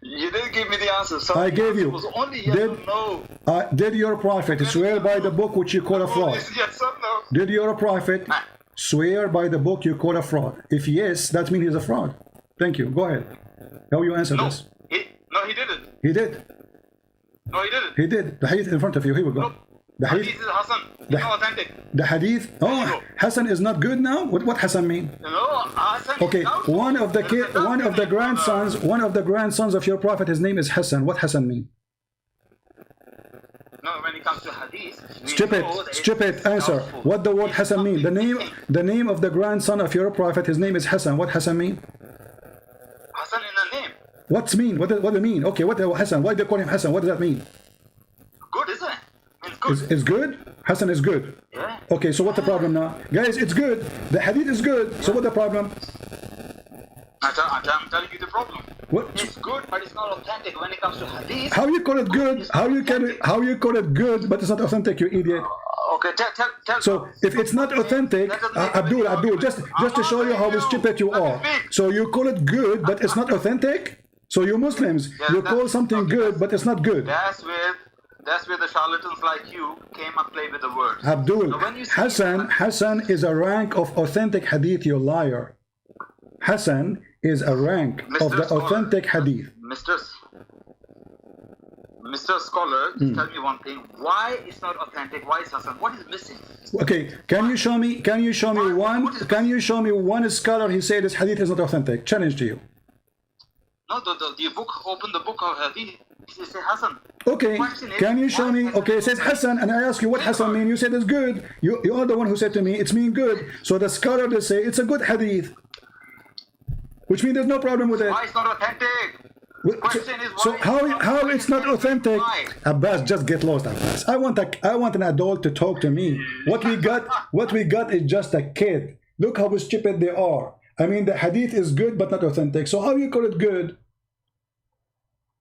You didn't give me the answer. So I gave you. It was only yes or no. Did your prophet swear by the book which you call a fraud? Yes or no? Did your prophet swear by the book you call a fraud? If yes, that means he's a fraud. Thank you. Go ahead. How you answer this? No, he didn't. He did. No, he didn't. He did. The hadith in front of you. Here we go. No. The Hadith hadith. is Hassan. It's not authentic. The hadith. Oh, Hassan is not good now. What Hassan mean? No, Hassan Okay, is doubtful. one of the one of the grandsons of your prophet, his name is Hassan. What Hassan mean? No, when it comes to hadith, Stupid answer. What the word Hassan mean? The name of the grandson of your prophet, his name is Hassan. What Hassan mean? Hassan in the name. What's mean? What do you mean? Okay, what Hassan? Why do they call him Hassan? What does that mean? Good, isn't it? It's good. It's good? Hassan is good. Yeah. Okay, so what's the problem now? Guys, it's good. The hadith is good. So what's the problem? I'm telling you the problem. What? It's good, but it's not authentic when it comes to hadith. How you call it good? How you call it good, but it's not authentic, you idiot? Okay, tell. So if it's not authentic, Abdul, just to show you how stupid you are. So you call it good, but it's not authentic? So you Muslims, you call something good, but it's not good. That's where the charlatans like you came and played with the words. Abdul, So when you see Hassan is a rank of authentic hadith, you liar. Hassan is a rank of the authentic hadith. Mr. Scholar, just tell me one thing. Why it's not authentic? Why is Hassan? What is missing? Okay, can you show me one scholar he said this hadith is not authentic? Challenge to you. No, the book, open the book of hadith. It says Hassan. Okay, can you show me? Okay, it says Hassan, and I ask you what Hassan mean. You said it's good. You are the one who said to me it's mean good. So the scholar they say it's a good hadith, which means there's no problem with it. Why it's not authentic? Question is So why how it's not authentic? Why? Abbas, just get lost, Abbas. I want an adult to talk to me. What we got is just a kid. Look how stupid they are. I mean, the hadith is good but not authentic. So how you call it good?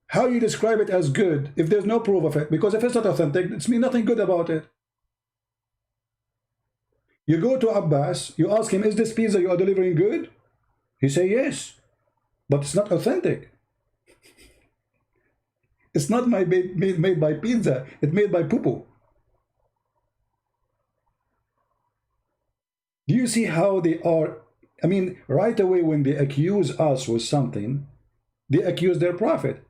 How you describe it as good if there's no proof of it? Because if it's not authentic, it's mean nothing good about it. You go to Abbas, you ask him, is this pizza you are delivering good? He say yes, but it's not authentic. It's not made by pizza, it's made by poo-poo. Do you see how they are? I mean, right away when they accuse us with something, they accuse their prophet.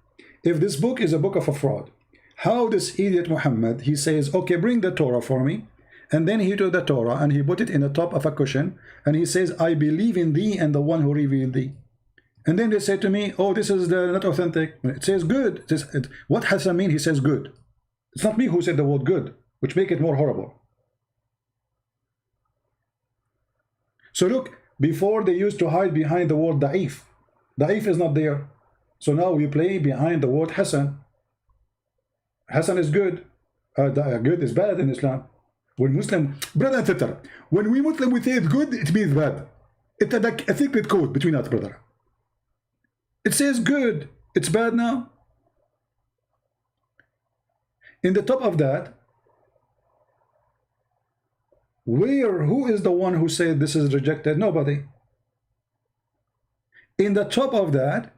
If this book is a book of a fraud, how this idiot Muhammad, he says, okay, bring the Torah for me. And then he took the Torah and he put it in the top of a cushion. And he says, I believe in thee and the one who revealed thee. And then they say to me, oh, this is not authentic. It says good. What Hassan mean? He says good. It's not me who said the word good, which make it more horrible. So look, before they used to hide behind the word da'if. Da'if is not there. So now we play behind the word Hassan. Hassan is good. Good is bad in Islam. When Muslim, brother and sister, when we Muslim we say it's good, it means bad. It's like a secret code between us, brother. It says good. It's bad now. In the top of that, who is the one who said this is rejected? Nobody. In the top of that,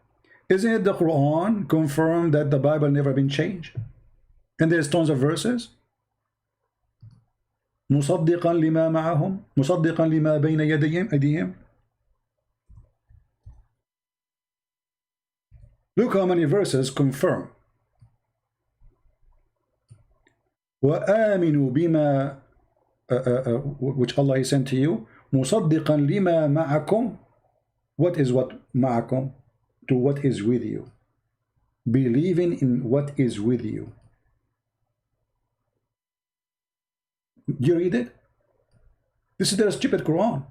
isn't it the Quran confirmed that the Bible never been changed? And there's tons of verses. مصدقا لما معهم مصدقا لما بين يديهم. Look how many verses confirm. وآمنوا بما which Allah has sent to you مصدقا لما معكم. What is what معكم? To what is with you. Believing in what is with you. Do you read it? This is the stupid Quran.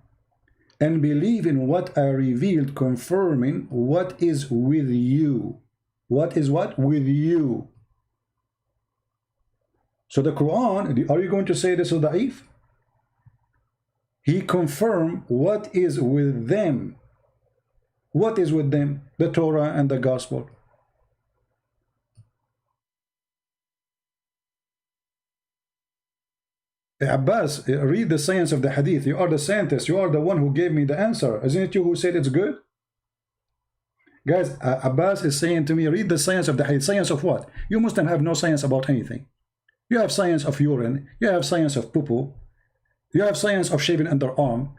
And believe in what I revealed, confirming what is with you. What is what? With you. So the Quran, are you going to say this is da'if? He confirmed what is with them. What is with them? The Torah and the Gospel. Abbas, read the science of the hadith. You are the scientist. You are the one who gave me the answer. Isn't it you who said it's good? Guys, Abbas is saying to me, read the science of the hadith. Science of what? You Muslims have no science about anything. You have science of urine. You have science of poo-poo. You have science of shaving underarm.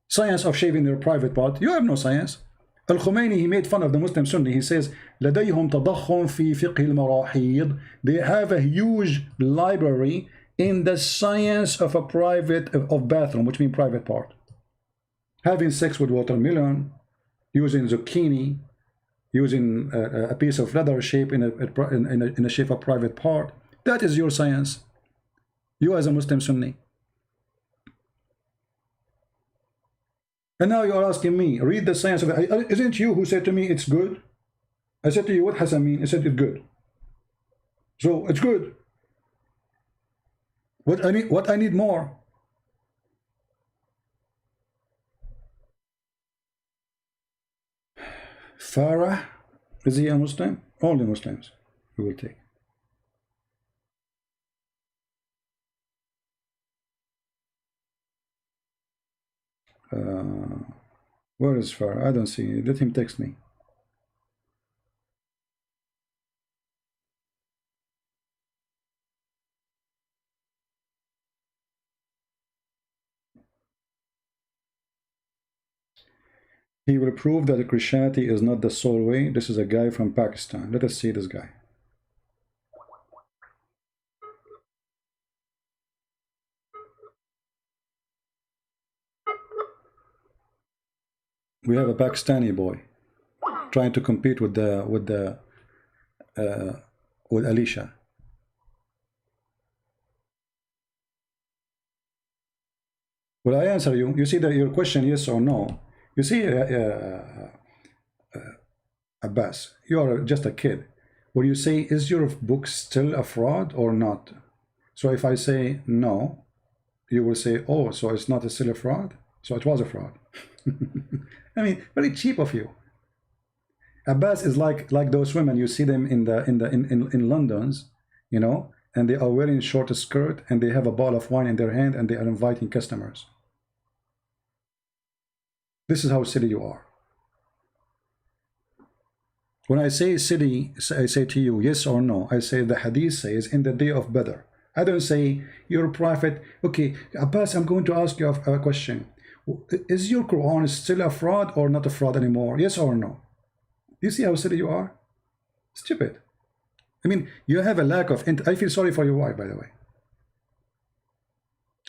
Science of shaving your private part. You have no science. Al-Khomeini, he made fun of the Muslim Sunni. He says, لديهم تضخم في فقه المراحيض. They have a huge library in the science of a private, of bathroom, which means private part. Having sex with watermelon, using zucchini, using a piece of leather shape in a shape of private part. That is your science. You as a Muslim Sunni. And now you are asking me, read the science of it. Isn't you who said to me it's good? I said to you, what Hassan mean? I said it's good. So it's good. What I need more? Farah, is he a Muslim? Only Muslims we will take. Where is Farah? I don't see it. Let him text me. He will prove that Christianity is not the sole way. This is a guy from Pakistan. Let us see this guy. We have a Pakistani boy trying to compete with Alicia. Will I answer you? You see that your question, yes or no? You see, Abbas, you are just a kid. Will you say, is your book still a fraud or not? So if I say no, you will say, oh, so it's not still a fraud? So it was a fraud. I mean, very cheap of you. Abbas is like those women, you see them in London's, you know, and they are wearing short skirt and they have a bottle of wine in their hand and they are inviting customers. This is how silly you are. When I say silly, I say to you, yes or no. I say the hadith says in the day of Badr. I don't say you're a prophet. Okay, Abbas, I'm going to ask you a question. Is your Quran still a fraud or not a fraud anymore? Yes or no? You see how silly you are? Stupid. I mean, you have a lack of... I feel sorry for your wife, by the way.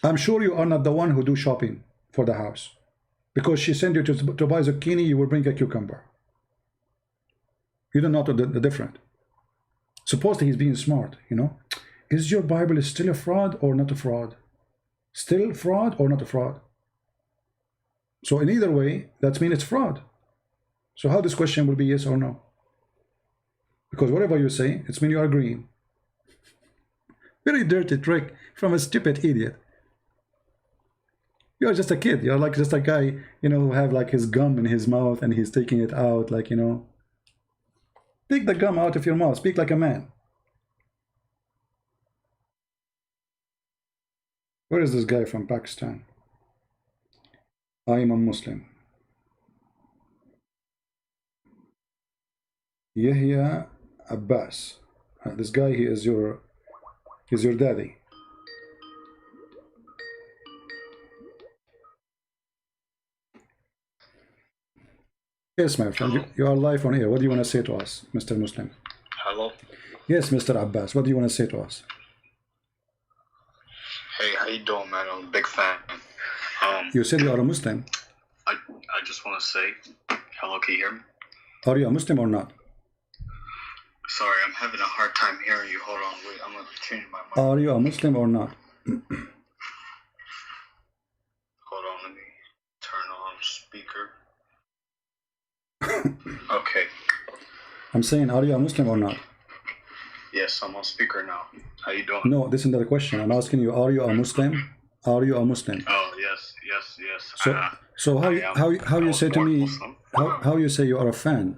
I'm sure you are not the one who do shopping for the house. Because she sent you to buy zucchini, you will bring a cucumber. You don't know the difference. Supposedly he's being smart, you know. Is your Bible still a fraud or not a fraud? Still fraud or not a fraud? So in either way, that means it's fraud. So how this question will be yes or no? Because whatever you say, it's mean you are agreeing. Very dirty trick from a stupid idiot. You're just a kid. You're like just a guy, you know, who have like his gum in his mouth and he's taking it out, like, you know. Take the gum out of your mouth. Speak like a man. Where is this guy from Pakistan? I am a Muslim. Yahya Abbas. This guy, he is your daddy. Yes, my friend, you are live on air. What do you want to say to us, Mr. Muslim? Hello? Yes, Mr. Abbas, what do you want to say to us? Hey, how you doing, man? I'm a big fan. You said you are a Muslim. I just want to say, hello, can you hear me? Are you a Muslim or not? Sorry, I'm having a hard time hearing you. Hold on, wait, I'm going to change my mic. Are you a Muslim or not? Hold on, let me turn on speaker. Okay. I'm saying, are you a Muslim or not? Yes, I'm on speaker now. How you doing? No, this is not a question. I'm asking you, are you a Muslim? Are you a Muslim? Oh, yes. So how you say to me, how you say you are a fan?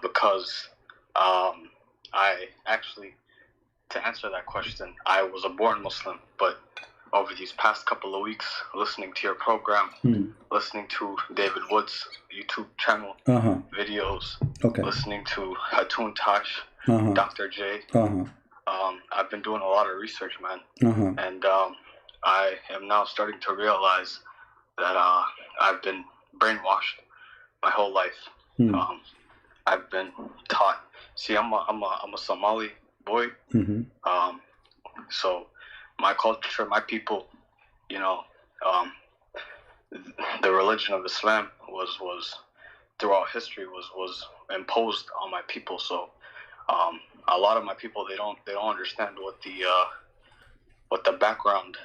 Because I actually, to answer that question, I was a born Muslim, but over these past couple of weeks, listening to your program, listening to David Wood's YouTube channel videos, listening to Hatun Tash, Dr. J. I've been doing a lot of research, man, and I am now starting to realize that I've been brainwashed my whole life. I've been taught. See, I'm a Somali boy, so my culture, my people, you know, the religion of Islam was throughout history was imposed on my people. So a lot of my people, they don't understand what the background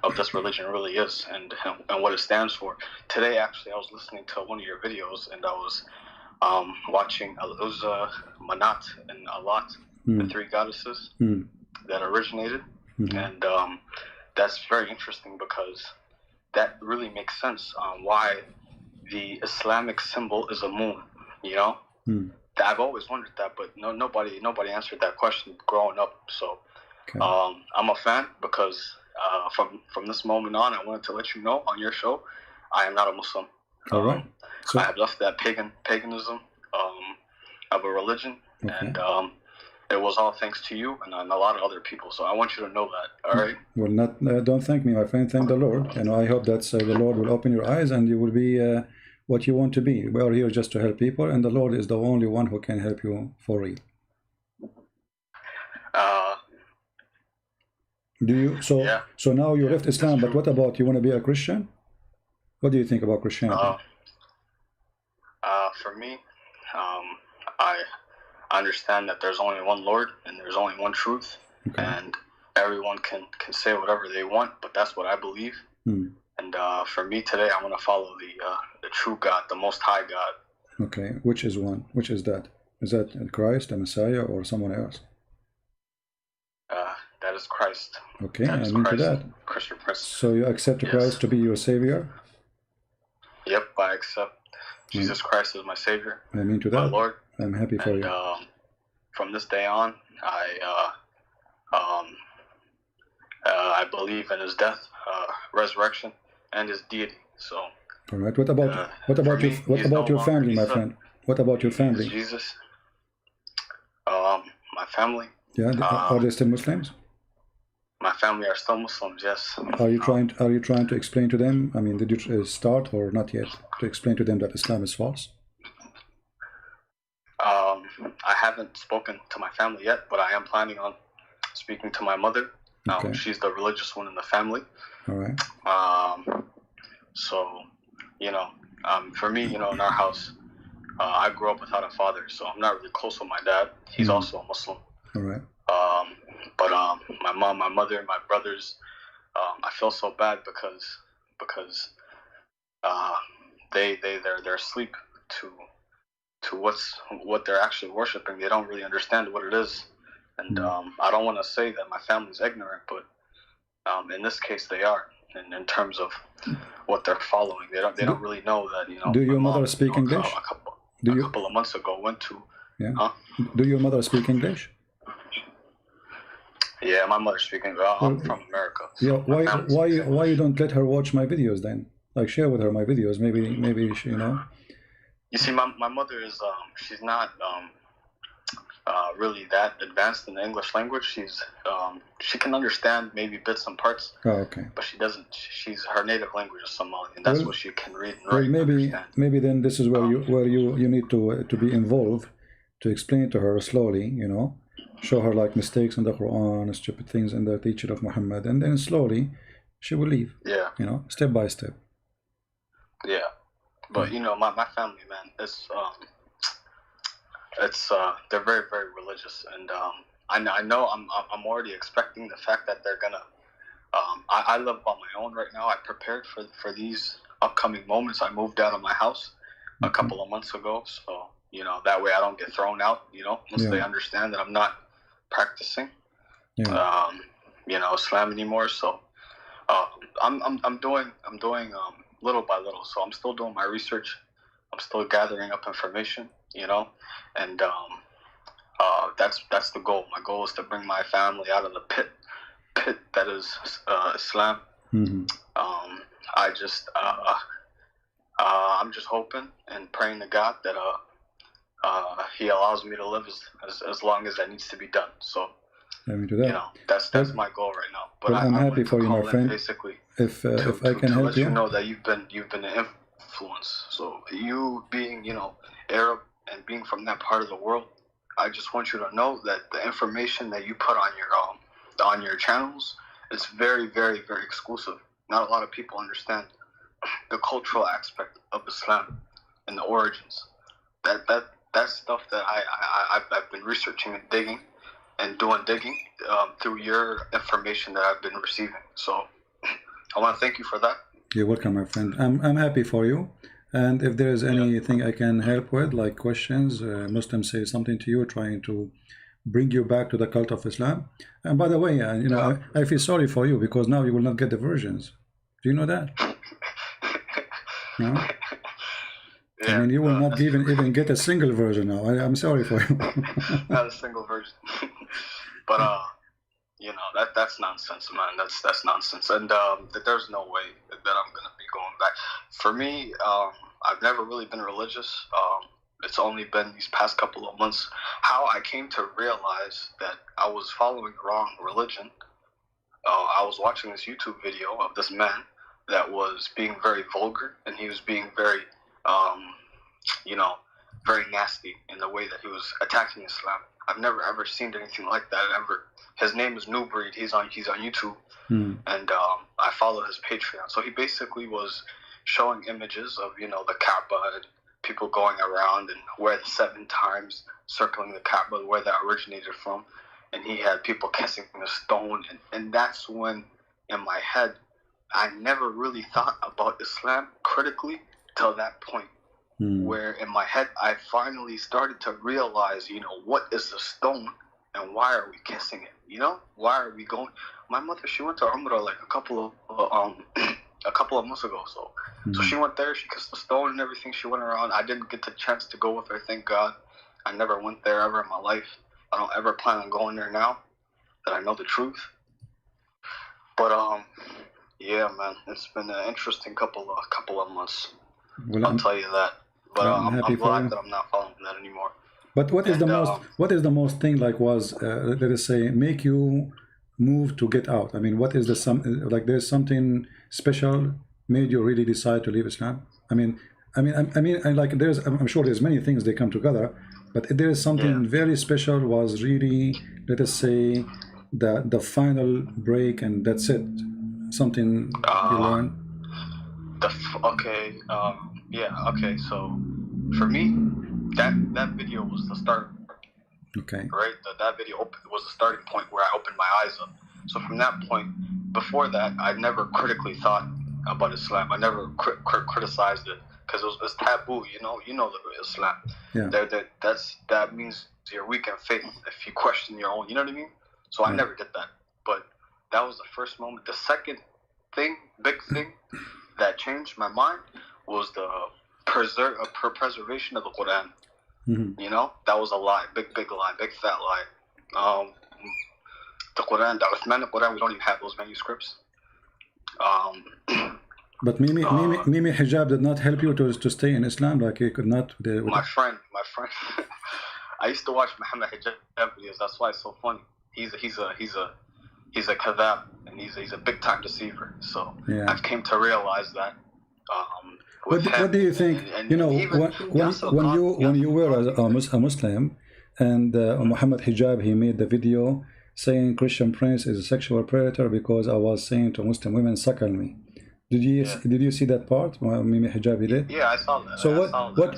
of this religion really is and what it stands for. Today, actually, I was listening to one of your videos, and I was watching Al-Uzza, Manat, and Alat, the three goddesses that originated. And that's very interesting because that really makes sense on why the Islamic symbol is a moon, you know? I've always wondered that, but nobody answered that question growing up. So I'm a fan because from this moment on, I wanted to let you know on your show, I am not a Muslim. All right. So I have left that paganism of a religion, and it was all thanks to you and a lot of other people. So I want you to know that. All right. Well, don't thank me, my friend. Thank the Lord. And I hope that the Lord will open your eyes and you will be what you want to be. We are here just to help people, and the Lord is the only one who can help you for real. Do you? So now you left Islam, but what about, you want to be a Christian? What do you think about Christianity? For me, I understand that there's only one Lord and there's only one truth, and everyone can say whatever they want, but that's what I believe. And for me today, I want to follow the true God, the Most High God. Okay, which is one? Which is that? Is that Christ, the Messiah, or someone else? That is Christ. Okay, I'm into that. Christian Christ. So you accept Christ to be your Savior? Yep, I accept Jesus Christ as my Savior. I'm into that. My Lord. I'm happy for you. From this day on, I believe in His death, resurrection, and His deity. So. All right. What about your family, my friend? What about your family? Jesus. My family. Yeah. Are they still Muslims? My family are still Muslims. Yes. Are you trying to explain to them? I mean, did you start or not yet to explain to them that Islam is false? I haven't spoken to my family yet, but I am planning on speaking to my mother. She's the religious one in the family. All right. So, for me, in our house, I grew up without a father, so I'm not really close with my dad. He's also a Muslim. All right. But my mom, my mother, and my brothers, I feel so bad because they're asleep to what they're actually worshiping. They don't really understand what it is, and I don't want to say that my family's ignorant, but in this case they are. In terms of what they're following, they don't really know that. Do your mother speak English? A couple of months ago went to. Yeah. Do your mother speak English? Yeah, my mother speaks English. I'm from America. So yeah. Why you don't let her watch my videos then? Like, share with her my videos. Maybe she, You see, my mother is she's not really that advanced in the English language. She can understand maybe bits and parts. Oh, okay. But she doesn't. Her native language is Somali, and that's what she can read and write. Well, maybe then this is where you need to be involved, to explain to her slowly. Show her like mistakes in the Quran, stupid things in the teaching of Muhammad, and then slowly she will leave. Yeah. Step by step. Yeah, but my family, man, it's they're very, very religious, and I know I'm already expecting the fact that they're gonna. I live on my own right now. I prepared for these upcoming moments. I moved out of my house a couple of months ago, so that way I don't get thrown out. Once they understand that I'm not practicing, Islam anymore. So I'm doing little by little. So I'm still doing my research. I'm still gathering up information, and that's the goal. My goal is to bring my family out of the pit that is Islam. Mm-hmm. I just I'm just hoping and praying to God that He allows me to live as long as that needs to be done. So To that. you know, that's my goal right now. But Well, I'm I happy wanted to for you, my call in friend. basically If I can to help let you you. know that you've been an influence. So you being Arab and being from that part of the world, I just want you to know that the information that you put on your channels is very, very, very exclusive. Not a lot of people understand the cultural aspect of Islam and the origins. That's stuff that I've been researching and digging through your information that I've been receiving. So I want to thank you for that. You're welcome, my friend. I'm happy for you. And if there is anything I can help with, like questions, Muslims say something to you, trying to bring you back to the cult of Islam. And by the way, I feel sorry for you because now you will not get the versions. Do you know that? No? Yeah, I mean, you will not even get a single version now. I'm sorry for you. Not a single version. But that's nonsense, man. That's nonsense. And there's no way that I'm gonna be going back. For me, I've never really been religious. It's only been these past couple of months how I came to realize that I was following the wrong religion. I was watching this YouTube video of this man that was being very vulgar, and he was being very very nasty in the way that he was attacking Islam. I've never ever seen anything like that ever. His name is New Breed. He's on YouTube, and I follow his Patreon. So he basically was showing images of the Kaaba and people going around and where the 7 times circling the Kaaba, where that originated from, and he had people kissing a stone, and that's when in my head I never really thought about Islam critically till that point. Where in my head I finally started to realize, what is the stone and why are we kissing it? Why are we going? My mother, she went to Umrah like a couple of months ago. So she went there, she kissed the stone and everything. She went around. I didn't get the chance to go with her, thank God. I never went there ever in my life. I don't ever plan on going there now that I know the truth. But yeah, man, it's been an interesting couple of months. Well, I'll tell you that. But I'm glad that I'm not following that anymore. But what is the most thing like was let us say make you move to get out? I mean, what is there's something special made you really decide to leave Islam? I'm sure there's many things they come together, but there is something very special was really, let us say, the final break and that's it. Something you learned. So for me, that video was the start. Okay. Right? That video was the starting point where I opened my eyes up. So from that point, before that, I never critically thought about Islam. I never criticized it because it's taboo. The Islam. Yeah. That means you're weak in faith if you question your own. You know what I mean? So I never did that. But that was the first moment. The second big thing that changed my mind was the preservation of the Quran. That was a lie, big lie, big fat lie. The Quran, the Uthmanic Quran, we don't even have those manuscripts. But Mimi Hijab did not help you to stay in Islam, like he could not. My friend. I used to watch Muhammad Hijab videos. That's why it's so funny. He's a kadhab, and he's a big time deceiver. So I've came to realize that. What do you think? When you were a Muslim, and Muhammad Hijab, he made the video saying Christian Prince is a sexual predator because I was saying to Muslim women, suckle me. Did you see that part? Mimi Hijab did. Yeah, I saw that. So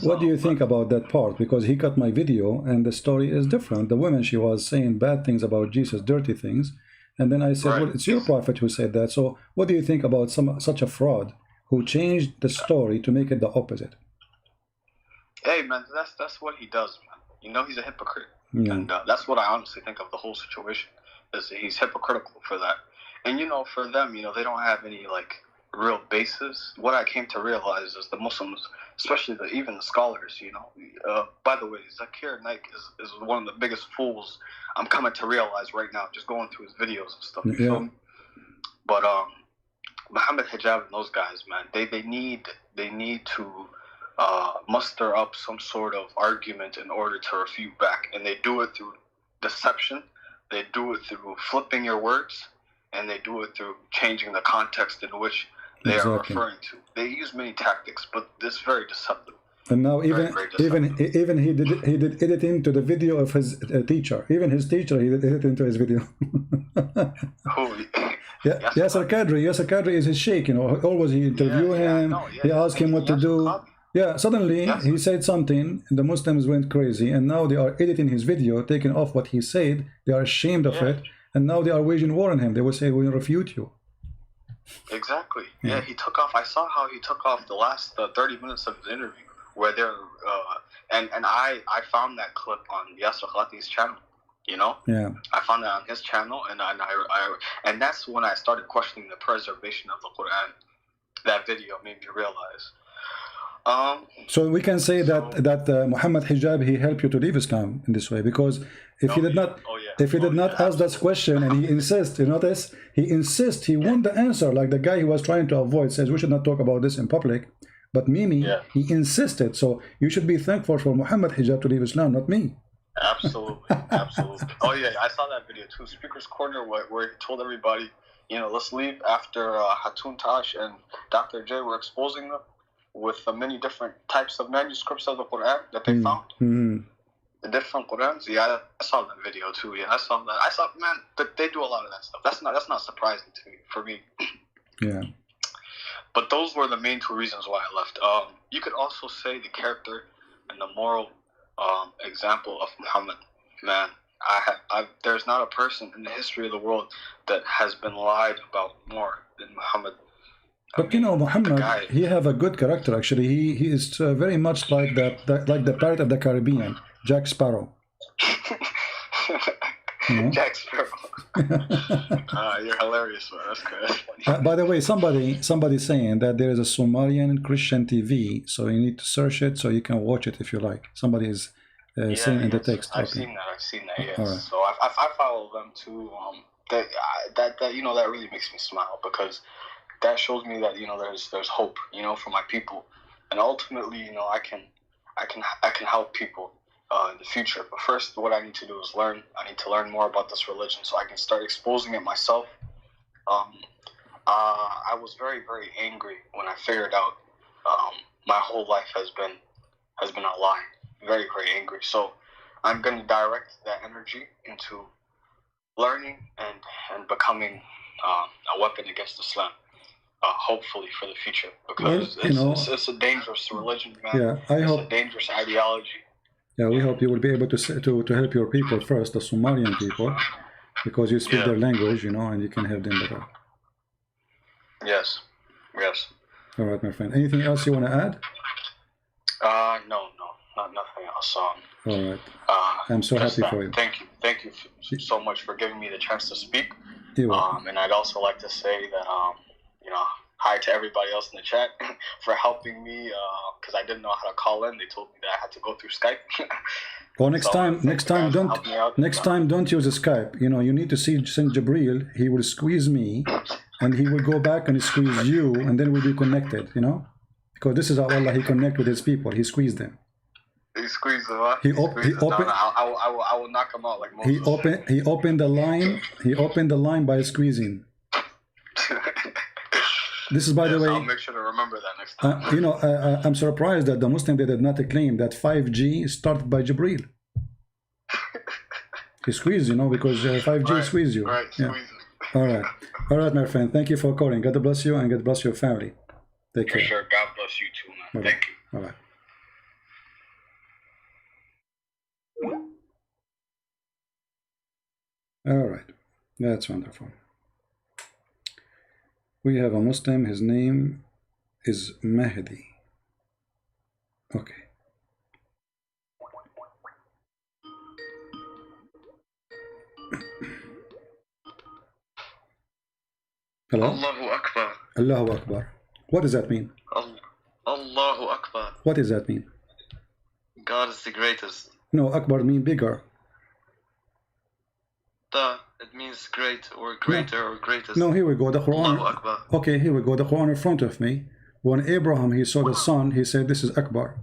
what do you think about that part? Because he cut my video, and the story is different. The woman, she was saying bad things about Jesus, dirty things, and then I said, well, it's your prophet who said that. So what do you think about such a fraud who changed the story to make it the opposite? Hey man, that's what he does, man. He's a hypocrite, and that's what I honestly think of the whole situation. Is he's hypocritical for that, and for them, they don't have any real basis, what I came to realize is the Muslims, especially even the scholars, by the way, Zakir Naik is one of the biggest fools I'm coming to realize right now, just going through his videos and stuff. You feel me? But Muhammad Hijab and those guys, man, they need to muster up some sort of argument in order to refute back, and they do it through deception, they do it through flipping your words, and they do it through changing the context in which they are referring to. They use many tactics, but it's very deceptive. And now even he did editing to the video of his teacher. Even his teacher, he did editing to his video. Yasser Qadri is his sheikh. Always he interview him. He asked him what to do. Yeah, suddenly he said something, and the Muslims went crazy, and now they are editing his video, taking off what he said. They are ashamed of it, and now they are waging war on him. They will say, "We will refute you." Exactly. Yeah, he took off. I saw how he took off the last 30 minutes of his interview, where they're and I found that clip on Yasser Qadri's channel. Yeah. I found that on his channel, and that's when I started questioning the preservation of the Quran. That video made me realize. So we can say that Muhammad Hijab, he helped you to leave Islam in this way, because if he did not ask that question, and he insists, you notice, he want the answer, like the guy he was trying to avoid says we should not talk about this in public, but Mimi, he insisted. So you should be thankful for Muhammad Hijab to leave Islam, not me. Absolutely. Oh yeah, I saw that video too, Speaker's Corner, where he told everybody, let's leave after Hatun Tash and Dr. J were exposing them with the many different types of manuscripts of the Quran that they found. The different Qurans. Yeah, I saw that video too. Yeah, I saw that. Man, that they do a lot of that stuff. That's not surprising to me, for me. Yeah. But those were the main two reasons why I left. You could also say the character and the moral example of Muhammad. Man, there's not a person in the history of the world that has been lied about more than Muhammad. But Muhammad, he have a good character actually. He is very much like like the Pirate of the Caribbean, Jack Sparrow. Jack Sparrow. You're hilarious, man. That's good. By the way, somebody saying that there is a Somalian Christian TV, so you need to search it so you can watch it if you like. Somebody is saying in the text. I've seen that. Yes. Right. So I follow them too. That really makes me smile, because that shows me that there's hope for my people, and ultimately I can help people in the future. But first, what I need to do is learn. I need to learn more about this religion so I can start exposing it myself. I was very, very angry when I figured out my whole life has been a lie. Very, very angry. So I'm going to direct that energy into learning and becoming a weapon against Islam. Hopefully for the future, because it's a dangerous religion, man. Yeah, it's a dangerous ideology. Yeah, we hope you will be able to help your people first, the Somalian people, because you speak their language, and you can help them better. Yes. All right, my friend. Anything else you want to add? No, nothing else. All right. I'm so happy for you. Thank you so much for giving me the chance to speak. You're welcome. And I'd also like to say that hi to everybody else in the chat for helping me, because I didn't know how to call in. They told me that I had to go through Skype. Well, next time don't use Skype. You need to send Jibril. He will squeeze me, and he will go back and squeeze you, and then we'll be connected. Because this is how Allah He connect with His people. He squeezed them. He squeezed them up. He opened. I will knock him out like Moses. He opened the line. He opened the line by squeezing. This is, by the way, I'll make sure to remember that next time. I'm surprised that the Muslim did not claim that 5G started by Jibril. He squeezed, because 5G squeezed you. Right, yeah. All right, my friend. Thank you for calling. God bless you, and God bless your family. Take care. For sure. God bless you too, man. Bye-bye. Thank you. All right. All right, that's wonderful. We have a Muslim, his name is Mahdi. Okay. Hello? Allahu Akbar. Allahu Akbar. What does that mean? Allahu Akbar. What does that mean? God is the greatest. No, Akbar mean bigger. It means great or greater or greatest. No, here we go. The Quran. Allahu Akbar. Okay, here we go. The Quran in front of me. When Abraham he saw the sun, he said, "This is Akbar."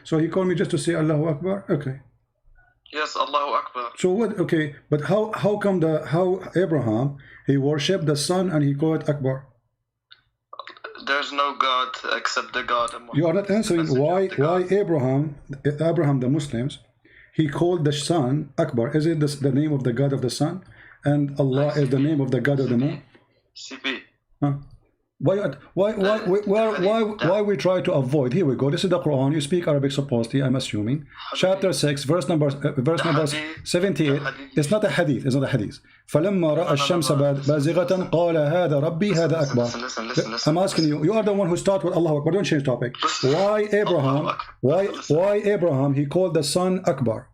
So he called me just to say Allahu Akbar. Okay. Yes, Allahu Akbar. So what? Okay, but how come how Abraham he worshipped the sun and he called it Akbar? There's no God except the God. You are not answering why Abraham the Muslims he called the sun Akbar. Is it the name of the God of the sun, and Allah is the name of the God of the moon? CP. Huh? Why we try to avoid? Here we go. This is the Quran. You speak Arabic supposedly, I'm assuming. Chapter 6, verse number 78. It's not a hadith. It's not a hadith. فلما رأى الشمس بازغة قال هذا ربي هذا أكبر. I'm asking you. You are the one who started with Allah Akbar. Don't change topic. Why Abraham? He called the sun Akbar.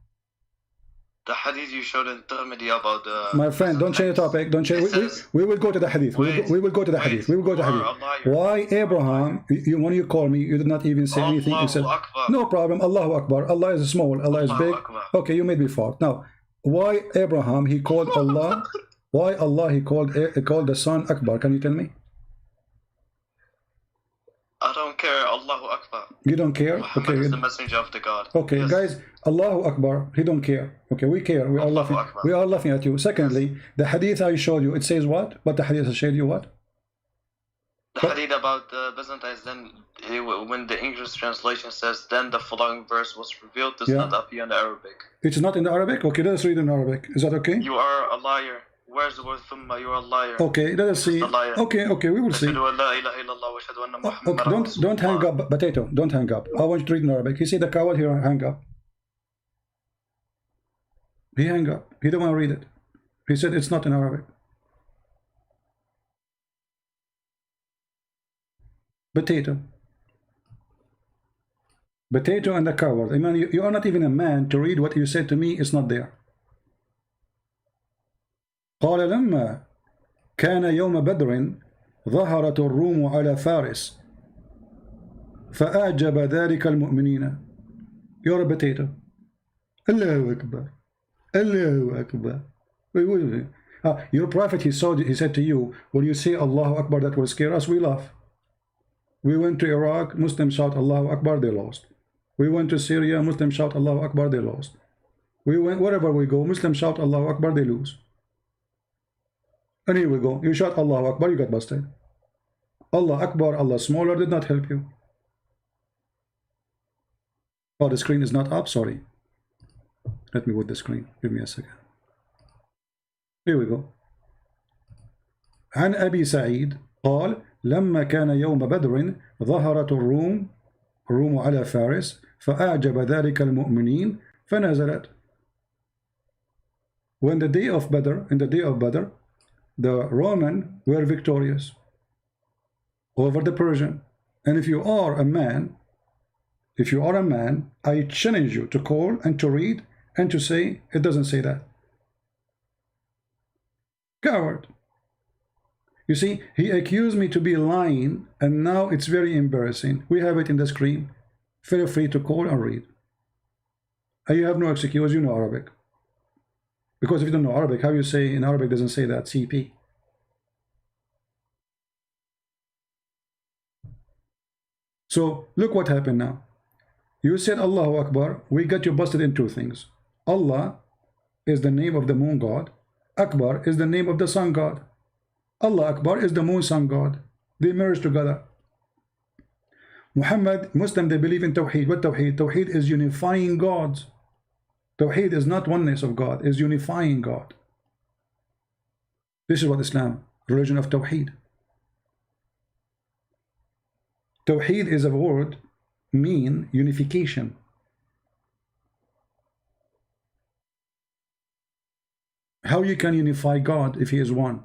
The hadith you showed in Tirmidhi about the... My friend, don't change the topic. Don't change. We will go to the hadith. We will go to the hadith. We will go to the hadith. Why Abraham, when you call me, you did not even say anything except... No problem. Allahu Akbar. Allah is small. Allah is big. Okay, you made me fart. Now, why Abraham, he called Allah... Why Allah, he called the sun Akbar? Can you tell me? I don't care. Allahu Akbar. You don't care? Muhammad okay. is the messenger of the God. Okay, yes. Guys, Allahu Akbar. He don't care. Okay, we care. We are laughing. Akbar. We are laughing at you. Secondly, the hadith I showed you, it says what? What the hadith I showed you what? The hadith about the Byzantines, then when the English translation says, then the following verse was revealed, does not appear in the Arabic. It's not in the Arabic? Okay, let us read in Arabic. Is that okay? You are a liar. Where's the word thumma? You are a liar. Okay, let us see. Okay, we will see. Okay, don't hang up, Potato. Don't hang up. I want you to read in Arabic. You see the coward here, hang up. He hang up. He don't want to read it. He said it's not in Arabic. Potato and the coward. I mean, you are not even a man to read what you said to me. It's not there. قال لما كان يوم بدر ظهرت الروم على فارس فأعجب ذلك المؤمنين. You're a potato. Allahu Akbar. Allahu Akbar. Your prophet, he said to you, when you say Allahu Akbar, that will scare us, we laugh. We went to Iraq, Muslims shout Allahu Akbar, they lost. We went to Syria, Muslims shout Allahu Akbar, they lost. We went wherever we go, Muslims shout Allahu Akbar, they lose. And here we go. You shout Allahu Akbar, you got busted. Allah Akbar, Allah smaller did not help you. Oh, the screen is not up, sorry. Let me put the screen. Give me a second. Here we go. عن أبي سعيد قال لما كان يوم بدر ظهرت الروم على فارس فأعجب ذلك المؤمنين فنزلت. When the day of Badr, in the day of Badr, the Roman were victorious over the Persian. And if you are a man, I challenge you to call and to read and to say, it doesn't say that. Coward. You see, he accused me to be lying, and now it's very embarrassing. We have it in the screen. Feel free to call and read. And you have no excuse, you know Arabic. Because if you don't know Arabic, how you say in Arabic doesn't say that, CP. So, look what happened now. You said Allahu Akbar, we got you busted in two things. Allah is the name of the moon god. Akbar is the name of the sun god. Allah Akbar is the moon sun god. They merge together. Muhammad, Muslim, they believe in Tawheed. What Tawheed? Tawheed is unifying gods. Tawheed is not oneness of God, is unifying God. This is what Islam, religion of Tawheed. Tawheed is a word, mean unification. How you can unify God if he is one?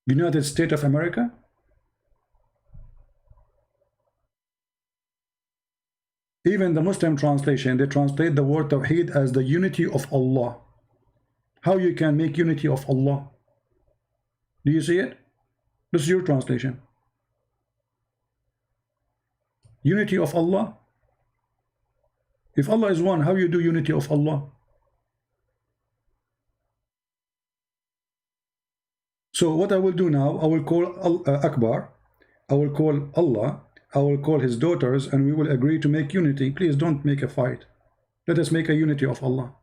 United States of America? Even the Muslim translation, they translate the word Tawheed as the unity of Allah. how you can make unity of Allah. Do you see it? This is your translation. Unity of Allah. If Allah is one, how you do unity of Allah? So what I will do now, I will call Akbar, I will call Allah, I will call his daughters, and we will agree to make unity. Please don't make a fight. Let us make a unity of Allah.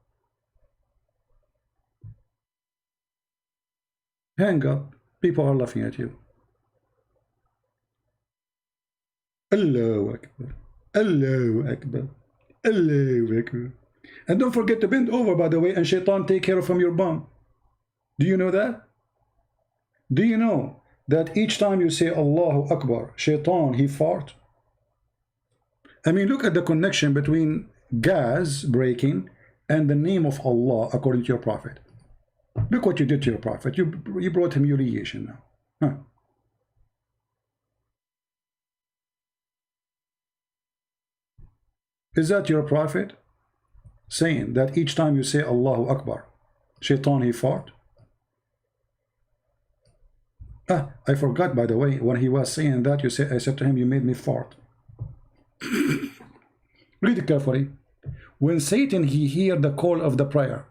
Hang up. People are laughing at you. Allahu Akbar. Allahu Akbar. Allahu Akbar. And don't forget to bend over, by the way, and shaitan take care from your bum. Do you know that? Do you know that each time you say Allahu Akbar, shaitan, he fart? I mean, look at the connection between gas breaking and the name of Allah according to your prophet. Look what you did to your prophet. You brought him humiliation now. Huh. Is that your prophet saying that each time you say Allahu Akbar, shaitan, he fart? I forgot, by the way, when he was saying that, I said to him, you made me fart. Read it carefully. When Satan, he heard the call of the prayer,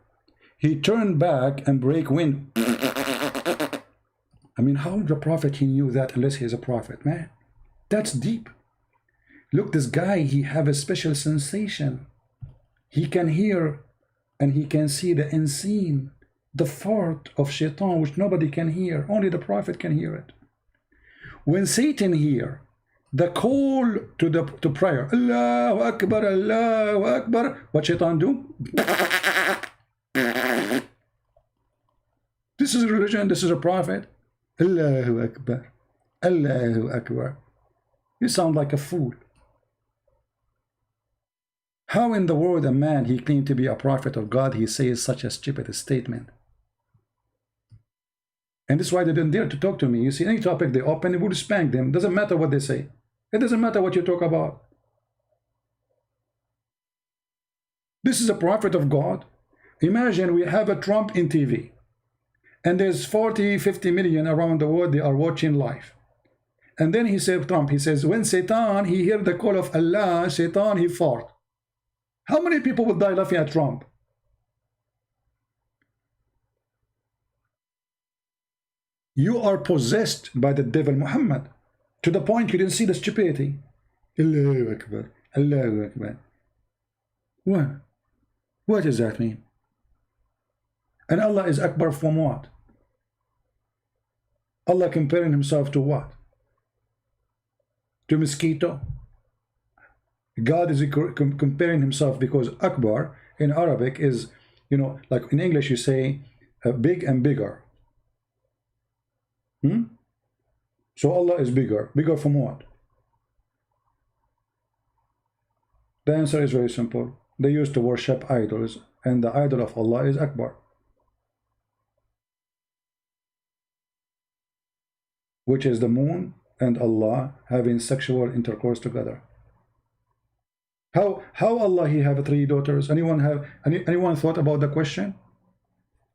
he turned back and break wind. I mean, how the prophet, he knew that unless he is a prophet, man? That's deep. Look, this guy, he have a special sensation. He can hear and he can see the unseen, the fart of shaitan, which nobody can hear. Only the prophet can hear it. When Satan hear the call to prayer, Allahu Akbar, Allahu Akbar, what shaitan do? This is religion, this is a prophet. Allahu Akbar, Allahu Akbar. You sound like a fool. How in the world a man, he claimed to be a prophet of God, he says such a stupid statement? And this is why they didn't dare to talk to me. You see, any topic they open, it would spank them. Doesn't matter what they say. It doesn't matter what you talk about. This is a prophet of God. Imagine we have a Trump in TV. And there's 40, 50 million around the world, they are watching live. And then he said, Trump, he says, when Satan, he heard the call of Allah, Satan, he fart. How many people will die laughing at Trump? You are possessed by the devil Muhammad to the point you didn't see the stupidity. Allahu Akbar, Allahu Akbar. What does that mean? And Allah is Akbar from what? Allah comparing himself to what? To mosquito? God is comparing himself because Akbar in Arabic is, you know, like in English you say big and bigger. So Allah is bigger. Bigger from what? The answer is very simple. They used to worship idols, and the idol of Allah is Akbar, which is the moon and Allah having sexual intercourse together. How Allah he have 3 daughters? Anyone thought about the question?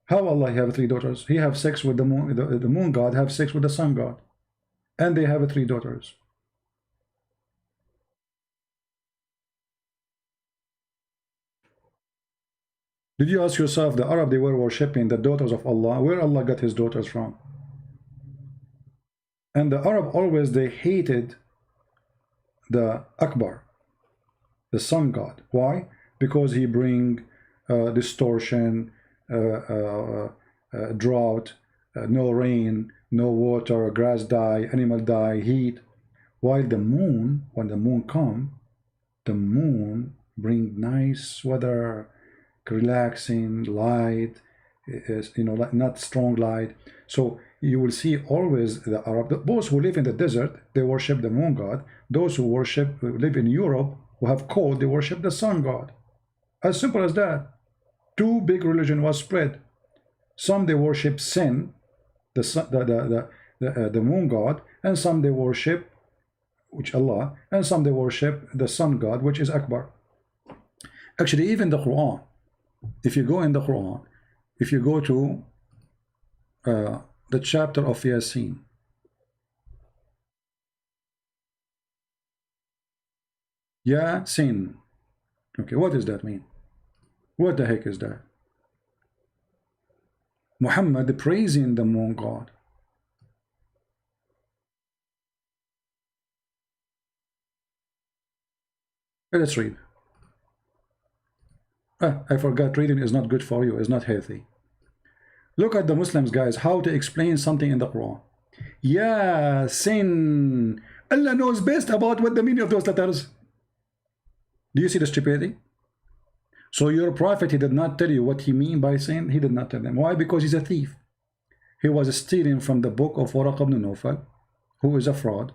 How Allah he have 3 daughters? He have sex with the moon. The moon god have sex with the sun god, and they have 3 daughters. Did you ask yourself, the Arab, they were worshipping the daughters of Allah? Where Allah got his daughters from? And the Arab always, they hated the Akbar, the sun god. Why? Because he bring distortion, drought, no rain, no water, grass die, animal die, heat. While the moon, when the moon come, the moon bring nice weather, relaxing light, you know, like not strong light. So you will see always the Arab, those who live in the desert, they worship the moon god. Those who live in Europe, who have cold, they worship the sun god. As simple as that. 2 big religion was spread. Some they worship Sin, the moon god, and some they worship, which Allah, and some they worship the sun god, which is Akbar. Actually, even the Quran, if you go in the Quran, if you go to the chapter of Yasin, Yasin. Okay, what does that mean? What the heck is that? Muhammad praising the moon god. Let's read. I forgot, reading is not good for you, it's not healthy. Look at the Muslims, guys, how to explain something in the Quran. Yasin. Allah knows best about what the meaning of those letters. Do you see the stupidity? So your prophet, he did not tell you what he mean by sin. He did not tell them. Why? Because he's a thief. He was stealing from the book of Waraq ibn Nawfal, who is a fraud.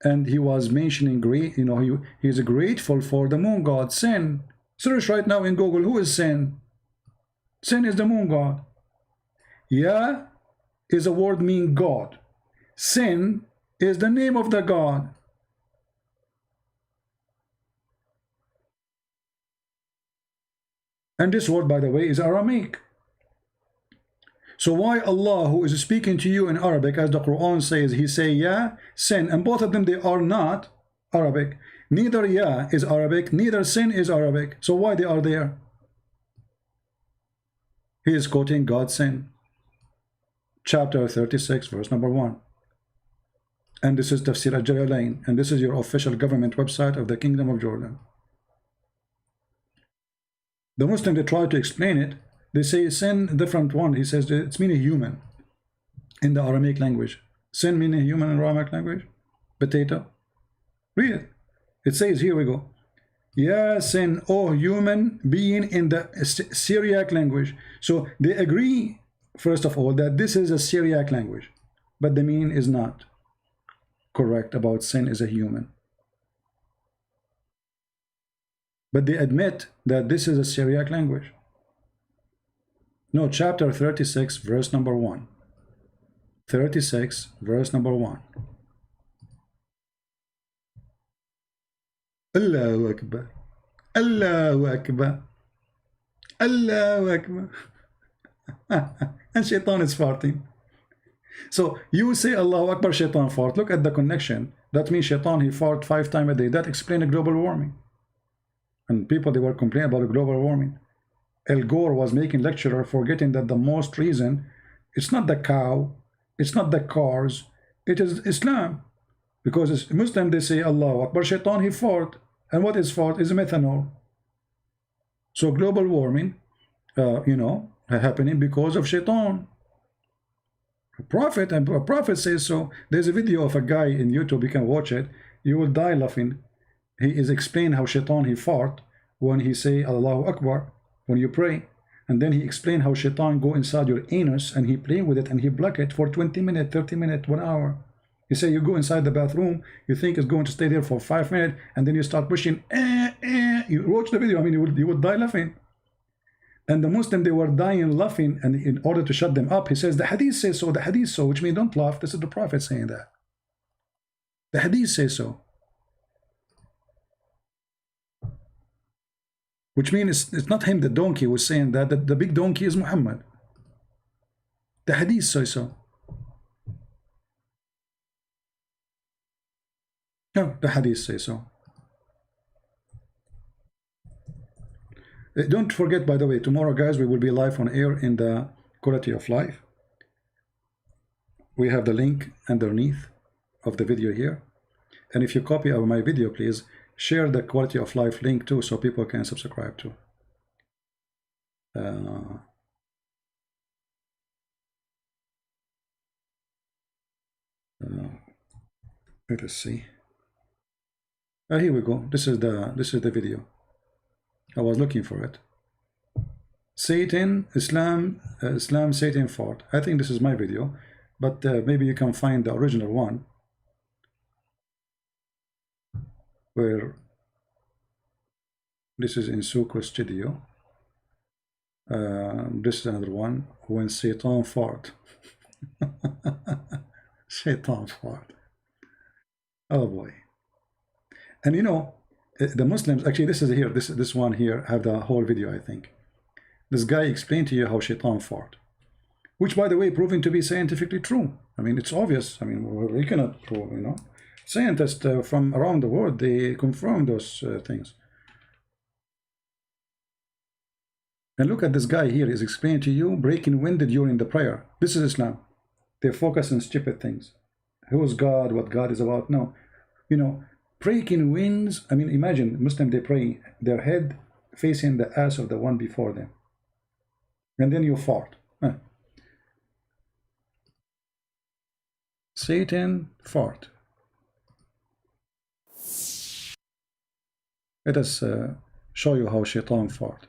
And he was mentioning great, you know, he is grateful for the moon god. Sin. Search right now in Google, who is Sin? Sin is the moon god. Ya is a word mean God. Sin is the name of the god. And this word, by the way, is Aramaic. So why Allah, who is speaking to you in Arabic, as the Quran says, he say Ya, Sin, and both of them, they are not Arabic. Neither Ya is Arabic, neither Sin is Arabic. So why they are there? He is quoting God's Sin. Chapter 36, verse number 1. And this is Tafsir al-Jalalain, and this is your official government website of the Kingdom of Jordan. The Muslim, they try to explain it. They say sin, different one. He says it's meaning human in the Aramaic language. Sin meaning human in Aramaic language. Potato. Read it. It says, here we go. Ya sin, oh human being in the Syriac language. So they agree, first of all, that this is a Syriac language, but the meaning is not correct about sin is a human. But they admit that this is a Syriac language. No, chapter 36, verse number 1. 36, verse number 1. Allahu Akbar. Allahu Akbar. Allahu Akbar. And Shaitan is farting. So you say Allahu Akbar, Shaitan fart. Look at the connection. That means Shaitan, he fart 5 times a day. That explains global warming. And people, they were complaining about global warming. Al Gore was making lecturer, forgetting that the most reason, it's not the cow, it's not the cars, it is Islam. Because as Muslim, they say Allahu Akbar, Shaitan, he fart. And what is fart? Is methanol. So global warming, you know, happening because of Shaitan. A prophet says so. There's a video of a guy in YouTube, you can watch it. You will die laughing. He is explaining how Shaitan, he fart when he say Allahu Akbar, when you pray. And then he explained how Shaitan go inside your anus and he play with it and he block it for 20 minutes, 30 minutes, 1 hour. You say you go inside the bathroom, you think it's going to stay there for 5 minutes, and then you start pushing, You watch the video, I mean, you would die laughing. And the Muslim, they were dying laughing, and in order to shut them up, he says, the hadith says so, the hadith so, which means don't laugh. This is the Prophet saying that. The hadith says so. Which means it's not him, the donkey, was saying that, the big donkey is Muhammad. The hadith says so. No, the hadith says so. Don't forget, by the way, tomorrow, guys, we will be live on air in the Quality of Life. We have the link underneath of the video here. And if you copy my video, please share the Quality of Life link too, so people can subscribe to. Let us see. Here we go. This is the video. I was looking for it. Satan, Islam, Satan fart. I think this is my video, but maybe you can find the original one, where this is in Sucre Studio. This is another one, when Satan fart. Satan fart. Oh boy. And you know, the Muslims, actually this is here, this one here, have the whole video, I think. This guy explained to you how shaitan fart, which, by the way, proven to be scientifically true. I mean, it's obvious. I mean, we cannot prove, you know. Scientists from around the world, they confirm those things. And look at this guy here. He's explaining to you breaking wind during the prayer. This is Islam. They focus on stupid things. Who is God? What God is about? No. You know, breaking winds. I mean, imagine Muslim, they pray their head facing the ass of the one before them. And then you fart. Satan fart. Let us show you how shaitan fart.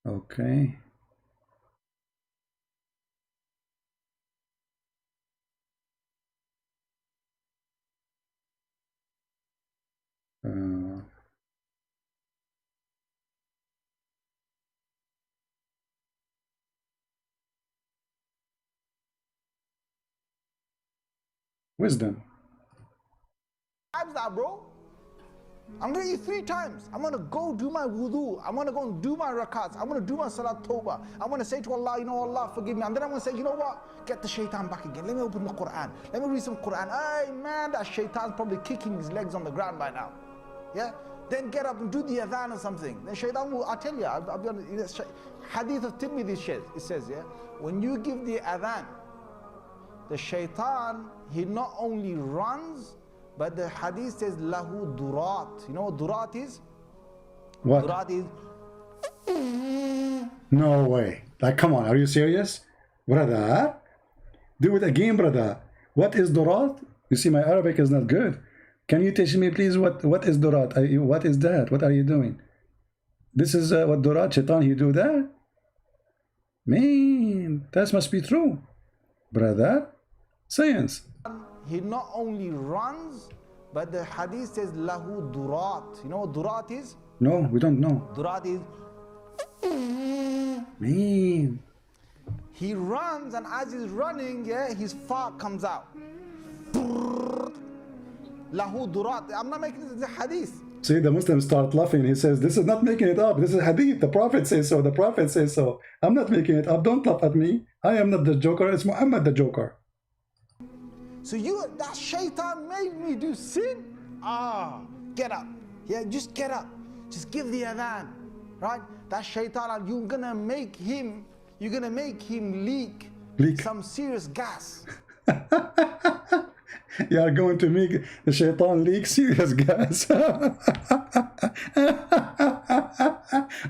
Okay. Wisdom. Times that, bro. I'm gonna eat 3 times. I'm gonna go do my wudu. I'm gonna go and do my rakats. I'm gonna do my salat tawbah. I'm gonna say to Allah, you know, Allah forgive me. And then I'm gonna say, you know what? Get the shaitan back again. Let me open the Quran. Let me read some Quran. Hey man, that shaitan's probably kicking his legs on the ground by now. Yeah? Then get up and do the adhan or something. Then shaitan will, I tell you, I'll be honest, hadith of Tirmidhi it says, yeah, when you give the adhan, the shaitan, he not only runs, but the hadith says lahu durat. You know what durat is? What? Durat is. No way. Like, come on, are you serious? Brother? Do it again, brother. What is durat? You see, my Arabic is not good. Can you teach me, please, what is durat? What is that? What are you doing? This is what durat, shaitan, he do that? Man, that must be true. Brother? Science. He not only runs, but the hadith says lahu durat. You know what durat is? No, we don't know. Durat is. Man. He runs, and as he's running, yeah, his fart comes out. Lahu durat. I'm not making this a hadith. See, the Muslims start laughing. He says, this is not making it up. This is hadith. The Prophet says so. The Prophet says so. I'm not making it up. Don't laugh at me. I am not the joker. It's Muhammad the joker. So that shaitan made me do sin? Get up. Yeah, just get up. Just give the adhan. Right? That shaitan, you're gonna make him leak some serious gas. You are going to make the shaitan leak serious gas.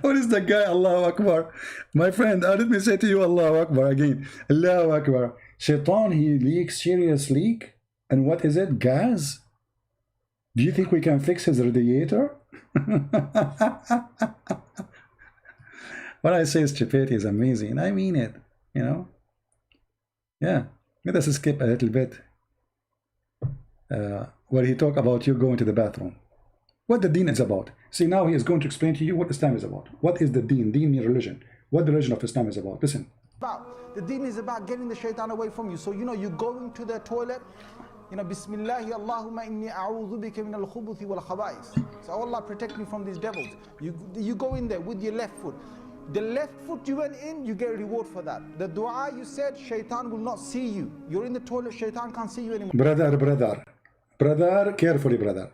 What is the guy? Allahu Akbar. My friend, let me say to you, Allahu Akbar again. Allahu Akbar. Shaitan, he leaks serious leak. And what is it? Gas? Do you think we can fix his radiator? What I say, stupidity is amazing. I mean it, you know. Yeah. Let us skip a little bit. Where he talk about you going to the bathroom. What the deen is about. See, now he is going to explain to you what Islam is about. What is the deen? Deen means religion. What the religion of Islam is about. Listen. The deen is about getting the shaitan away from you. So, you know, you go into the toilet, you know, Bismillahi Allahumma inni a'udhu bika min al-khubuthi wal khaba'is. So, Allah protect me from these devils. You go in there with your left foot. The left foot you went in, you get a reward for that. The dua you said, shaitan will not see you. You're in the toilet, shaitan can't see you anymore. Brother, carefully, brother.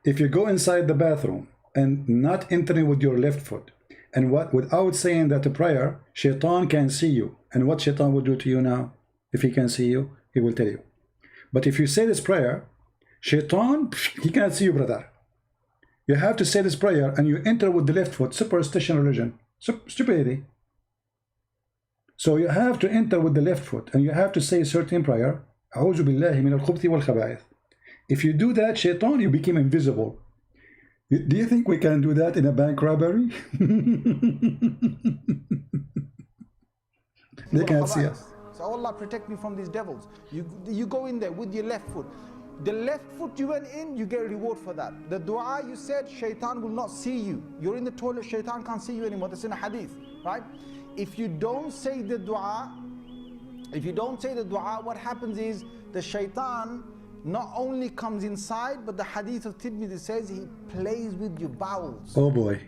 If you go inside the bathroom and not entering with your left foot, and without saying that prayer, shaitan can see you. And what shaitan will do to you now? If he can see you, he will tell you. But if you say this prayer, shaitan, he cannot see you, brother. You have to say this prayer and you enter with the left foot. Superstition religion. Stupidity. So you have to enter with the left foot and you have to say a certain prayer. أعوذ بالله من الخبث والخبائث. If you do that, shaitan, you become invisible. Do you think we can do that in a bank robbery? They can't see us. So Allah protect me from these devils. You go in there with your left foot. The left foot you went in, you get a reward for that. The dua you said, shaitan will not see you. You're in the toilet, shaitan can't see you anymore. That's in a hadith, right? If you don't say the dua, If you don't say the dua, what happens is the shaitan not only comes inside, but the hadith of Tirmidhi says he plays with your bowels. Oh boy.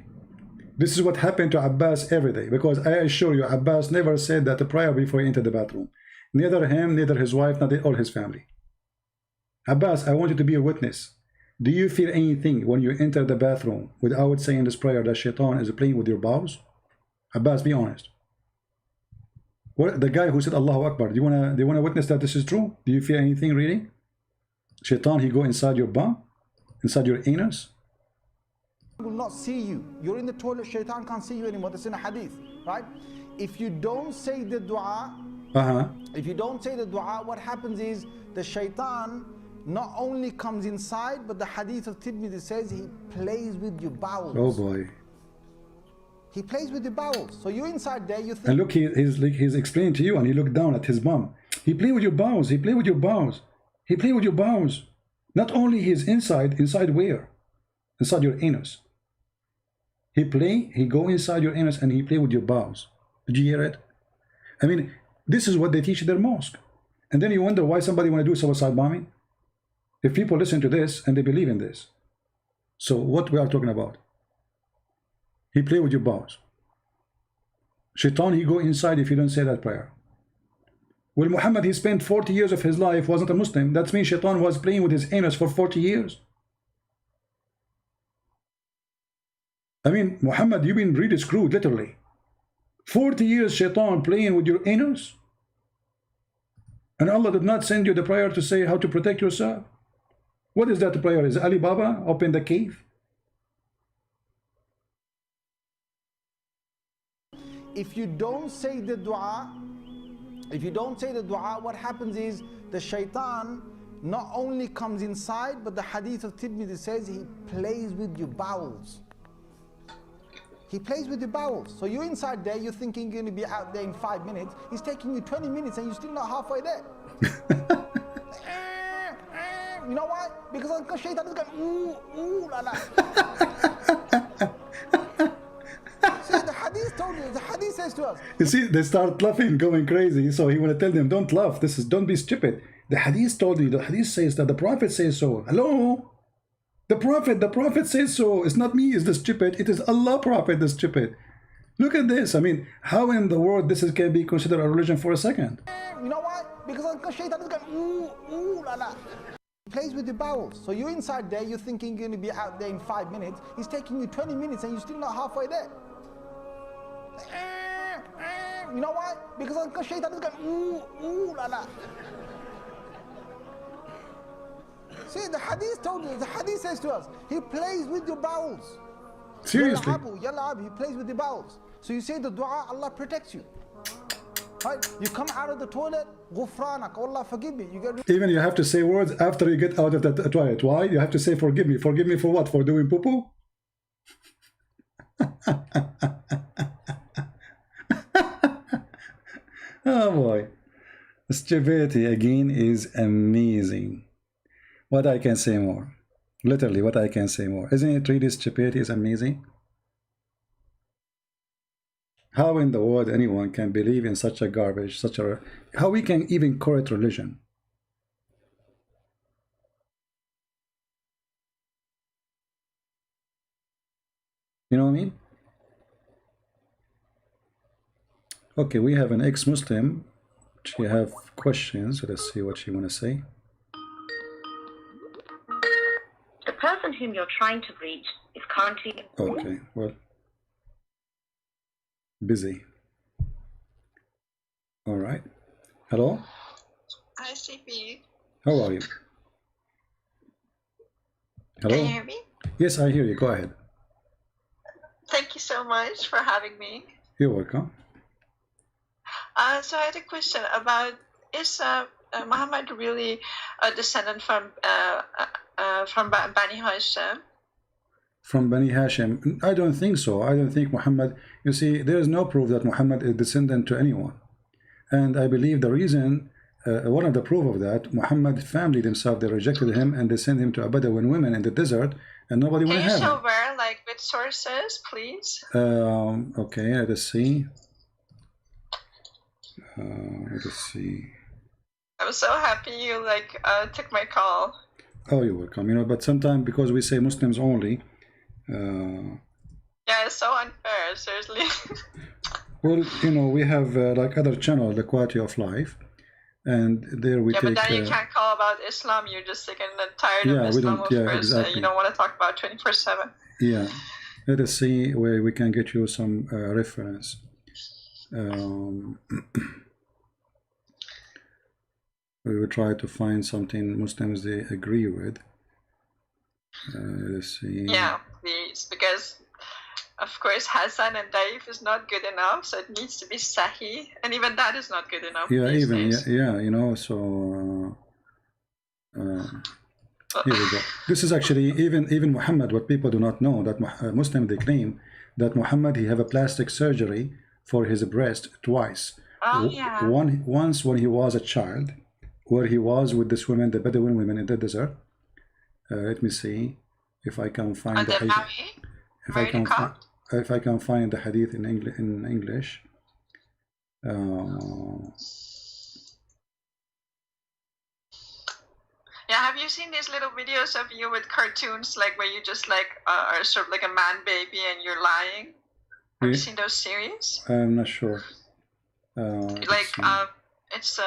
This is what happened to Abbas every day, because I assure you, Abbas never said that a prayer before he entered the bathroom. Neither him, neither his wife, neither all his family. Abbas, I want you to be a witness. Do you feel anything when you enter the bathroom without saying this prayer that shaitan is playing with your bowels? Abbas, be honest. What, the guy who said Allahu Akbar, do you wanna witness that this is true? Do you feel anything really? Shaitan, he go inside your bum, inside your anus. Will not see you. You're in the toilet, shaitan can't see you anymore. That's in a hadith, right? If you don't say the dua, if you don't say the dua, what happens is the shaitan not only comes inside, but the hadith of Tirmidhi says he plays with your bowels. Oh boy. He plays with your bowels. So you're inside there, you think. And look, he's explaining to you, and he looked down at his bum. He play with your bowels. He play with your bowels. He play with your bowels. Not only his inside where? Inside your anus. He go inside your anus and he play with your bowels. Did you hear it? I mean, this is what they teach in their mosque. And then you wonder why somebody want to do suicide bombing? If people listen to this and they believe in this. So what we are talking about? He play with your bowels. Shaitan, he go inside if you don't say that prayer. Well, Muhammad, he spent 40 years of his life, wasn't a Muslim. That means Shaitan was playing with his anus for 40 years. I mean, Muhammad, you've been really screwed, literally. 40 years Shaitan playing with your anus. And Allah did not send you the prayer to say how to protect yourself. What is that prayer? Is Ali Baba open the cave? If you don't say the dua, what happens is the shaitan not only comes inside, but the hadith of Tirmidhi says he plays with your bowels. He plays with your bowels. So you're inside there, you're thinking you're going to be out there in 5 minutes. He's taking you 20 minutes and you're still not halfway there. You know why? Because shaitan is going, ooh, la la. See, the hadith told you, the hadith says to us. You see, they start laughing, going crazy. So he want to tell them, don't laugh. Don't be stupid. The hadith told you, the hadith says that, the Prophet says so. Hello? The Prophet says so. It's not me, it's the stupid. It is Allah, Prophet, the stupid. Look at this. I mean, how in the world this can be considered a religion for a second? You know why? Because shaitan is going, ooh, la la. He plays with your bowels. So you're inside there, you're thinking you're going to be out there in 5 minutes. He's taking you 20 minutes and you're still not halfway there. You know why? Because shaitan is going, ooh, la la. See, the hadith told you, the hadith says to us, he plays with your bowels. Seriously? Yalla, he plays with your bowels. So you say the dua, Allah protects you. Right? You come out of the toilet, ghufranak, Allah forgive me. Even you have to say words after you get out of the toilet. Why? You have to say forgive me. Forgive me for what? For doing poo-poo? Oh boy. Stupidity again is amazing. What I can say more? Literally, what I can say more? Isn't it really stupidity is amazing? How in the world anyone can believe in such a garbage, how we can even call it religion? You know what I mean? Okay, we have an ex-Muslim. She have questions. Let's see what she want to say. The person whom you're trying to reach is currently... Okay, well, busy. All right. Hello? Hi, CP. How are you? Hello? Can you hear me? Yes, I hear you. Go ahead. Thank you so much for having me. You're welcome. So I had a question about, is Muhammad really a descendant from Bani Hashim? From Bani Hashim? I don't think so. I don't think Muhammad, you see, there is no proof that Muhammad is descendant to anyone. And I believe the reason, one of the proof of that, Muhammad's family themselves, they rejected him and they sent him to a Bedouin women in the desert and nobody wanted to have him. Can you show where, like with sources, please? Okay, let us see. Let us see. I was so happy you like took my call. Oh, you're welcome. You know, but sometimes because we say Muslims only. Yeah, it's so unfair, seriously. Well, you know, we have like other channel, the Quality of Life, and there we Yeah, take. but then you can't call about Islam. You're just sick and tired Yeah, of we Islam, don't- of yeah, course. exactly. You don't want to talk about 24/7. Yeah, let us see where we can get you some reference. We will try to find something Muslims they agree with. Let's see. Yeah, please, because of course Hassan and Daif is not good enough, so it needs to be Sahih, and even that is not good enough. Yeah, these even days. yeah, you know. So here we go. This is actually even Muhammad. What people do not know that Muslim they claim that Muhammad he have a plastic surgery for his breast twice. Oh yeah. Once when he was a child, where he was with this women, the Bedouin women in the desert. Let me see if I can find the hadith. If I can find the hadith in English. Yeah, have you seen these little videos of you with cartoons, like where you just like are sort of like a man baby and you're lying? Have you seen those series? I'm not sure. It's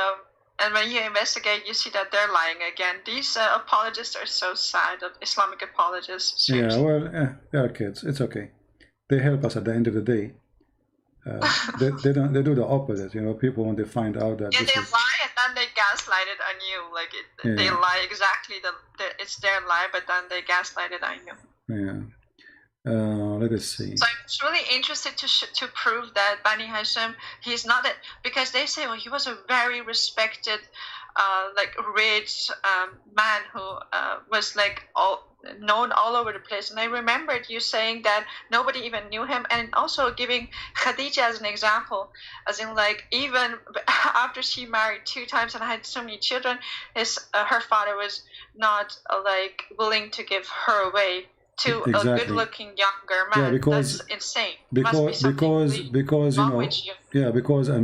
and when you investigate, you see that they're lying again. These apologists are so sad, Islamic apologists. Seriously. Yeah, well, they are kids. It's okay. They help us at the end of the day. They don't. They do the opposite. You know, people when they find out that Yeah, this they is, lie and then they gaslight it on you. Like they Yeah. lie exactly. It's their lie, but then they gaslight it on you. yeah. Let us see. So I'm really interested to prove that Bani Hashim, he's not a, because they say, well, he was a very respected, like rich man who was like known all over the place. And I remembered you saying that nobody even knew him, and also giving Khadija as an example, as in like even after she married 2 times and had so many children, her father was not like willing to give her away to Exactly. a good-looking younger man. Yeah, because- that's insane. because you know, yeah, because a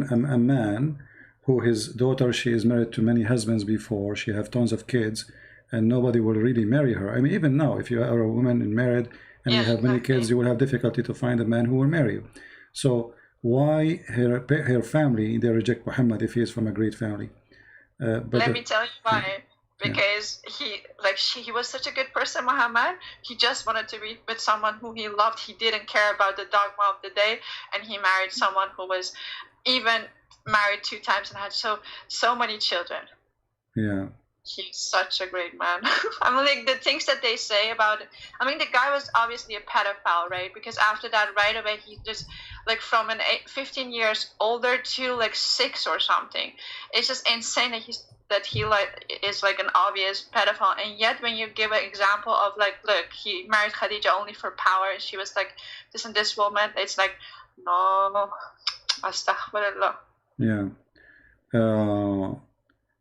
man who his daughter, she is married to many husbands before, she have tons of kids, and nobody will really marry her. I mean, even now, if you are a woman and married and you have many kids, you will have difficulty to find a man who will marry you. So why her family they reject Muhammad if he is from a great family? Let me tell you why. Because he was such a good person, Muhammad. He just wanted to be with someone who he loved. He didn't care about the dogma of the day, and he married someone who was even married 2 times and had so many children. Yeah. He's such a great man. I mean, like the things that they say about it. I mean, the guy was obviously a pedophile, right? Because after that, right away, he just like from 15 years older to like 6 or something. It's just insane that he is like an obvious pedophile, and yet when you give an example of like, look, he married Khadija only for power, and she was like this and this woman, it's like, no, astaghfirullah. Yeah.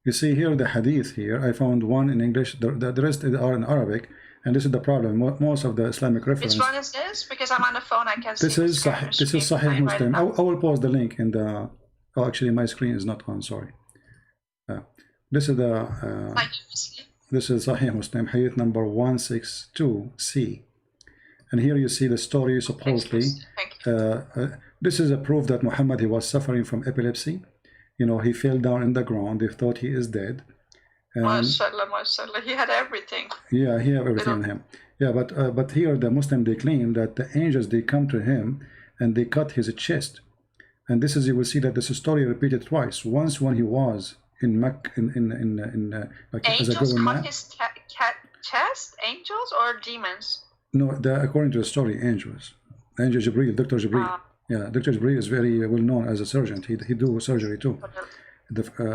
You see here the hadith here, I found one in English, the rest are in Arabic, and this is the problem. Most of the Islamic reference. Which one is this? Because I'm on the phone, I can't see. This is Sahih Muslim. I will post the link in the. Oh, actually, my screen is not on. Sorry. This is this is Sahih Muslim, hadith number 162C, and here you see the story supposedly. This is a proof that Muhammad he was suffering from epilepsy. You know, he fell down in the ground. They thought he is dead. MashaAllah, MashaAllah. He had everything. Yeah, he had everything in him. Yeah, but here the Muslim they claim that the angels they come to him and they cut his chest, and this is you will see that this story repeated twice. Once when he was in Mecca, like angels as a grown man. Cut his chest? Angels or demons? No, according to the story, angels. Angel Jibreel, Dr. Jibreel. Yeah, Dr. Jibreel is very well known as a surgeon. He do surgery too.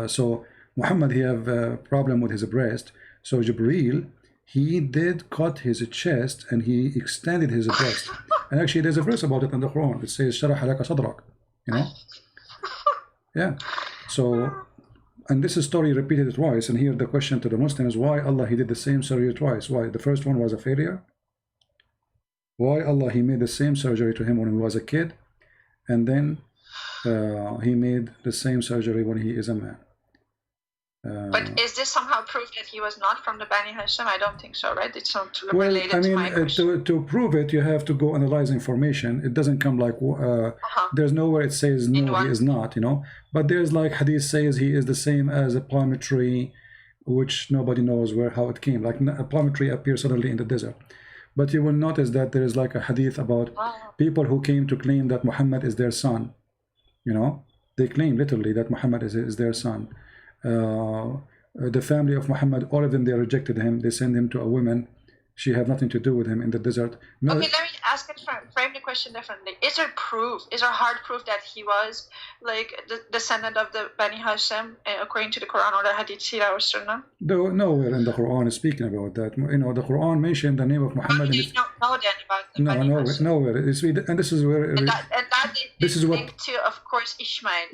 So Muhammad he have a problem with his breast. So Jibreel he did cut his chest and he extended his breast. And actually, there's a verse about it in the Quran. It says "Sharah laka sadrak." You know. Yeah. So. And this story repeated twice, and here the question to the Muslim is why Allah he did the same surgery twice. Why? The first one was a failure. Why Allah he made the same surgery to him when he was a kid, and then he made the same surgery when he is a man. But is this somehow proof that he was not from the Bani Hashim? I don't think so, right? It's not well, related I mean, to my question. to prove it, you have to go analyze information. It doesn't come like there's nowhere it says no, he is not, you know. But there's like hadith says he is the same as a palm tree, which nobody knows how it came. Like a palm tree appears suddenly in the desert. But you will notice that there is like a hadith about people who came to claim that Muhammad is their son. You know, they claim literally that Muhammad is their son. The family of Muhammad, all of them, they rejected him. They sent him to a woman. She had nothing to do with him in the desert. No, okay, let me ask it, frame the question differently. Is there proof, is there hard proof that he was like the descendant of the Bani Hashim according to the Quran or the Hadith, Sirah or Sunnah? Though nowhere in the Quran is speaking about that. You know, the Quran mentioned the name of Muhammad. How do you know then about the Bani Hashim? Nowhere. And this is where. And that this is what linked to, of course, Ishmael.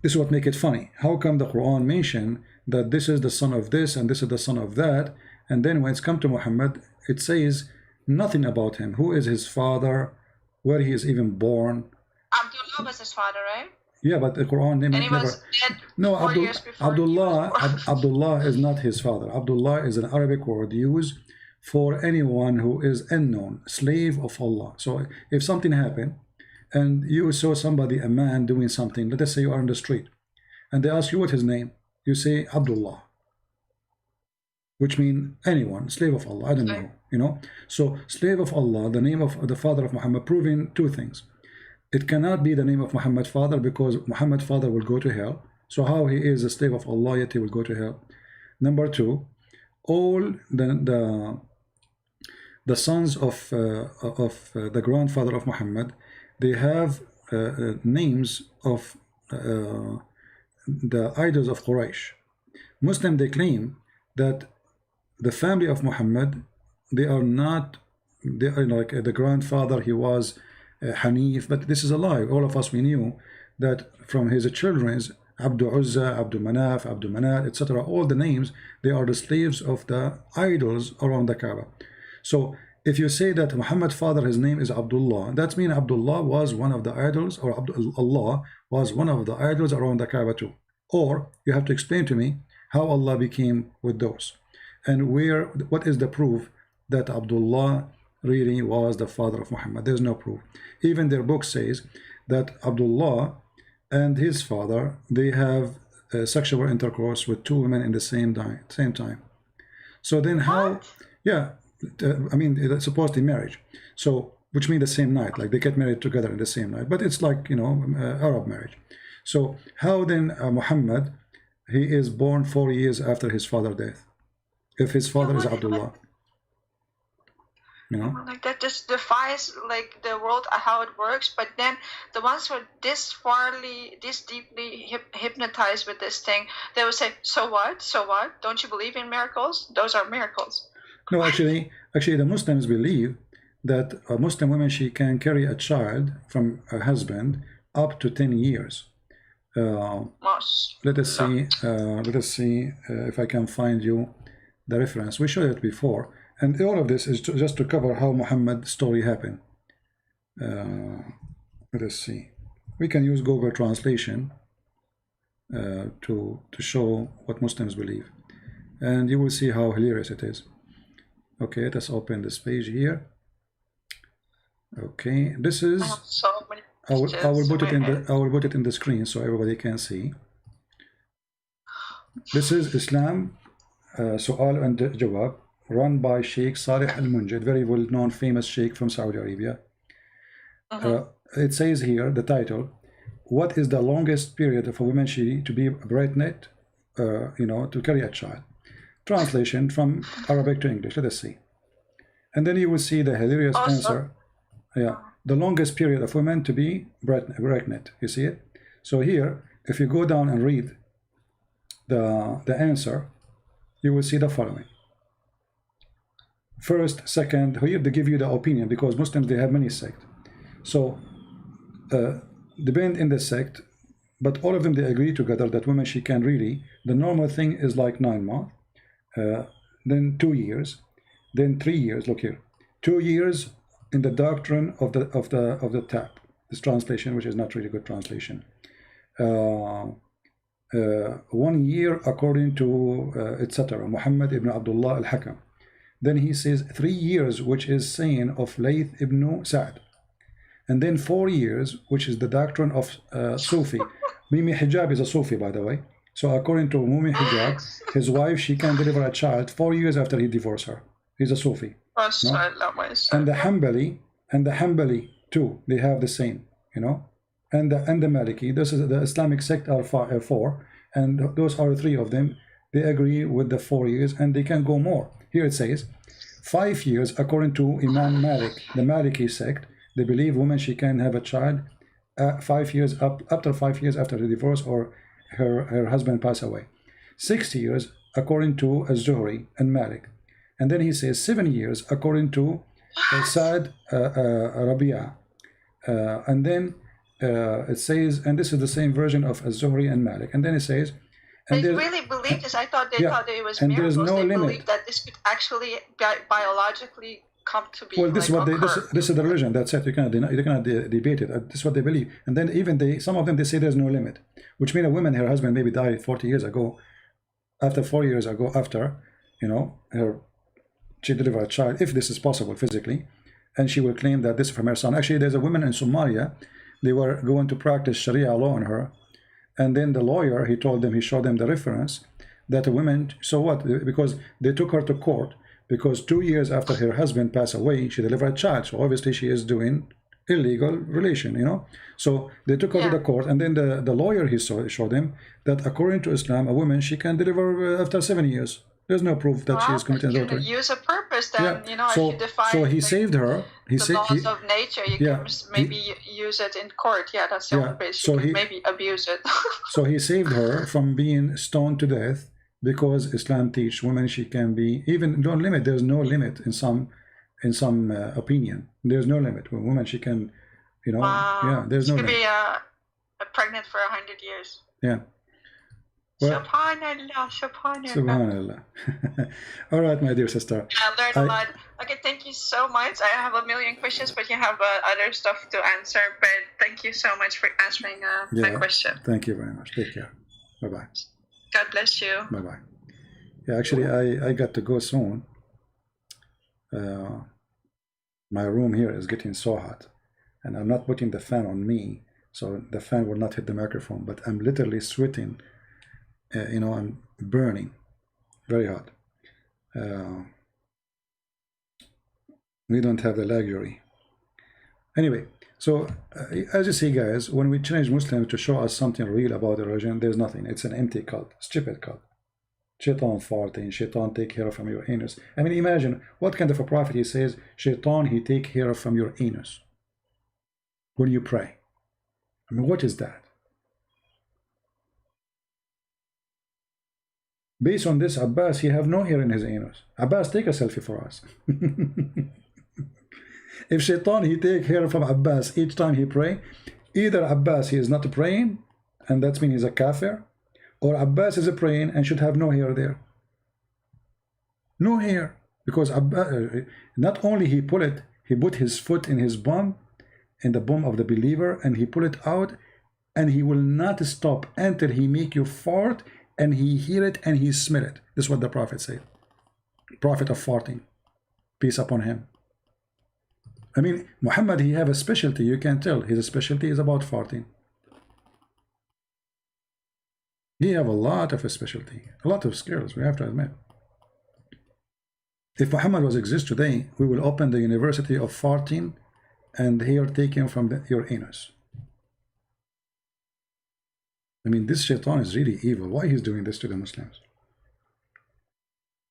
This is what makes it funny. How come the Quran mentioned that this is the son of this and this is the son of that, and then when it's come to Muhammad, it says nothing about him. Who is his father? Where he is even born? Abdullah was his father, right? Yeah, but the Quran and he was dead 4 years before Abdullah is not his father. Abdullah is an Arabic word used for anyone who is unknown, slave of Allah. So if something happened and you saw somebody, a man doing something, let us say you are on the street and they ask you what his name, you say Abdullah, which means anyone, slave of Allah. I don't know, you know. So slave of Allah, the name of the father of Muhammad, proving two things. It cannot be the name of Muhammad's father because Muhammad's father will go to hell. So how he is a slave of Allah yet he will go to hell? Number two, all the sons of the grandfather of Muhammad, they have names of the idols of Quraysh. Muslim, they claim that the family of Muhammad, they are like the grandfather, he was Hanif, but this is a lie. All of us, we knew that from his children's Abdul Uzza, Abdul Manaf, Abdul Manat, etc., all the names, they are the slaves of the idols around the Kaaba. So if you say that Muhammad's father, his name is Abdullah, that means Abdullah was one of the idols, or Allah was one of the idols around the Kaaba too. Or you have to explain to me how Allah became with those. And what is the proof that Abdullah really was the father of Muhammad? There's no proof. Even their book says that Abdullah and his father, they have sexual intercourse with two women in the same time. So then how? Yeah, I mean, it's supposedly marriage. So, which means the same night, like they get married together in the same night. But it's like, you know, Arab marriage. So how then Muhammad, he is born 4 years after his father's death, if his father is Abdullah? You know? Like that just defies like the world how it works. But then the ones who are this deeply hypnotized with this thing, they will say, so what? So what? Don't you believe in miracles? Those are miracles. No, actually the Muslims believe that a Muslim woman, she can carry a child from a husband up to 10 years. Let us see if I can find you the reference. We showed it before. And all of this is just to cover how Muhammad's story happened. Let us see. We can use Google Translation to show what Muslims believe. And you will see how hilarious it is. Okay, let us open this page here. Okay, this is... I will put it in the screen so everybody can see. This is Islam Su'al and Jawab, run by Sheikh Saleh Al-Munjid, very well-known famous sheikh from Saudi Arabia. It says here, the title, what is the longest period of a woman to be pregnant, you know, to carry a child? Translation from Arabic to English. Let us see. And then you will see the hilarious answer. Yeah, the longest period of women to be pregnant. You see it? So here, if you go down and read the answer, you will see the following. First, second, here they give you the opinion, because Muslims, they have many sects. So depend in the sect, but all of them, they agree together that women, she can really, the normal thing is like 9 months, then 2 years, then 3 years. Look here, 2 years in the doctrine of the tap, this translation, which is not really good translation. 1 year according to etc. Muhammad ibn Abdullah al-Hakam. Then he says 3 years, which is saying of Layth ibn Sa'd. And then 4 years, which is the doctrine of Sufi. Mimi Hijab is a Sufi, by the way. So according to Mumi Hijab, his wife, she can deliver a child 4 years after he divorced her. He's a Sufi. No? And the Hanbali too, they have the same, you know. And the Maliki, this is the Islamic sect are four, and those are 3 of them. They agree with the 4 years, and they can go more. Here it says 5 years according to Imam Malik, the Maliki sect. They believe woman, she can have a child 5 years after 5 years after the divorce or her husband pass away. 6 years according to Az-Zuhri and Malik. And then he says 7 years according to Sa'd Rabia. And then it says, and this is the same version of Az-Zuhri and Malik. And then it says, and they really believe this. I thought they thought it was and miracles. There's no they limit. believe that this could actually biologically come to be. Well, this is what this is the religion. That's it. You cannot debate it. This is what they believe. And then even some of them, they say there's no limit, which means a woman, her husband maybe died 40 years ago. After 4 years ago, you know, she delivered a child, if this is possible physically, and she will claim that this is from her son. Actually, there's a woman in Somalia. They were going to practice Sharia law on her, and then the lawyer, he showed them the reference that a woman. So what? Because they took her to court. Because 2 years after her husband passed away, she delivered a child. So obviously she is doing illegal relation, you know. So they took her to the court, and then the lawyer, he showed them that according to Islam, a woman, she can deliver after 7 years. There's no proof that she is committing adultery. Use a purpose, then you know. So, if you define so he saved her. The laws of nature. You can maybe use it in court. Yeah, that's the only place you can maybe abuse it. So he saved her from being stoned to death. Because Islam teaches women she can be even don't limit. There's no limit in some opinion. There's no limit. When woman she can, you know, there's no limit. She could be pregnant for 100 years. Yeah. Well, Subhanallah. All right, my dear sister. I learned a lot. Okay, thank you so much. I have a million questions, but you have other stuff to answer. But thank you so much for answering my question. Thank you very much. Take care. Bye bye. God bless you. Bye-bye. Yeah, actually, I got to go soon. My room here is getting so hot. And I'm not putting the fan on me, so the fan will not hit the microphone. But I'm literally sweating. You know, I'm burning. Very hot. We don't have the luxury. Anyway, so as you see, guys, when we change Muslims to show us something real about the religion, there's nothing. It's an empty cult, stupid cult. Shaitan farting, Shaitan take care from your anus. I mean, imagine what kind of a prophet he says, Shaitan, he take care from your anus when you pray. I mean, what is that? Based on this, Abbas, he have no hair in his anus. Abbas, take a selfie for us. If Shaitan, he take hair from Abbas each time he pray, either Abbas, he is not praying, and that means he's a kafir, or Abbas is praying and should have no hair there. No hair. Because Abbas, not only he put his foot in his bum, in the bum of the believer, and he pull it out, and he will not stop until he make you fart, and he hear it and he smell it. This is what the Prophet said. Prophet of farting. Peace upon him. I mean, Muhammad, he have a specialty. You can tell his specialty is about farting. He have a lot of a specialty, a lot of skills, we have to admit. If Muhammad was exist today, we will open the university of farting and hair taken from your anus. I mean, this Shaitan is really evil. Why he's doing this to the Muslims?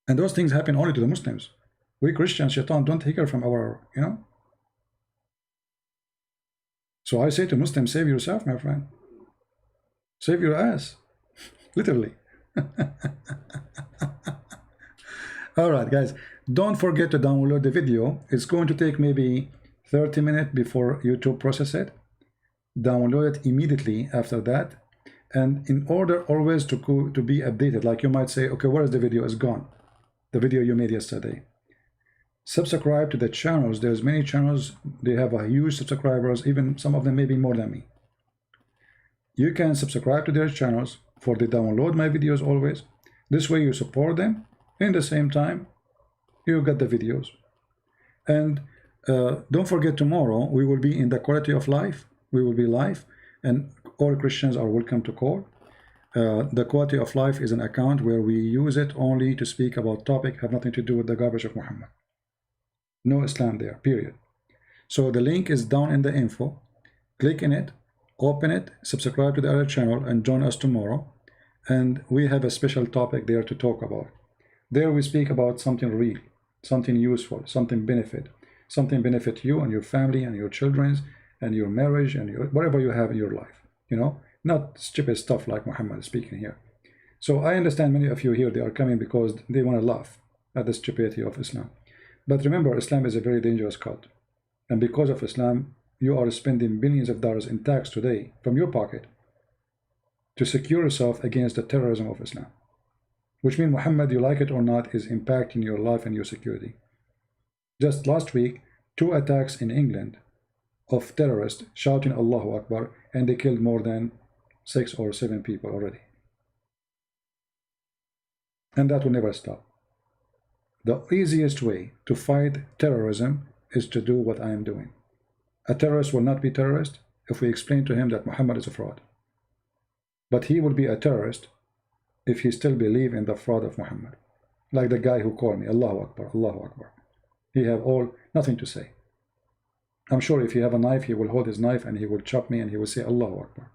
And those things happen only to the Muslims. We Christians, Shaitan don't take care from our, you know. So I say to Muslims, save yourself, my friend. Save your ass. Literally. All right, guys. Don't forget to download the video. It's going to take maybe 30 minutes before YouTube process it. Download it immediately after that. And in order always to be updated, like you might say, okay, where is the video? It's gone. The video you made yesterday. Subscribe to the channels. There's many channels. They have a huge subscribers. Even some of them maybe more than me. You can subscribe to their channels for they download my videos always. This way you support them. In the same time, you get the videos. And don't forget, tomorrow we will be in the quality of life. We will be live, and all Christians are welcome to call. The quality of life is an account where we use it only to speak about topic have nothing to do with the garbage of Muhammad. No Islam there, period. So the link is down in the info. Click in it, open it, subscribe to the other channel, and join us tomorrow. And we have a special topic there to talk about. There we speak about something real, something useful, something benefit you and your family and your children and your marriage and your whatever you have in your life, you know, not stupid stuff like Muhammad is speaking here. So I understand many of you here, they are coming because they want to laugh at the stupidity of Islam. But remember, Islam is a very dangerous cult. And because of Islam, you are spending billions of dollars in tax today from your pocket to secure yourself against the terrorism of Islam. Which means Muhammad, you like it or not, is impacting your life and your security. Just last week, 2 attacks in England of terrorists shouting Allahu Akbar, and they killed more than 6 or 7 people already. And that will never stop. The easiest way to fight terrorism is to do what I am doing. A terrorist will not be terrorist if we explain to him that Muhammad is a fraud. But he will be a terrorist if he still believes in the fraud of Muhammad. Like the guy who called me, Allahu Akbar, Allahu Akbar. He have nothing to say. I'm sure if he have a knife, he will hold his knife and he will chop me and he will say Allahu Akbar.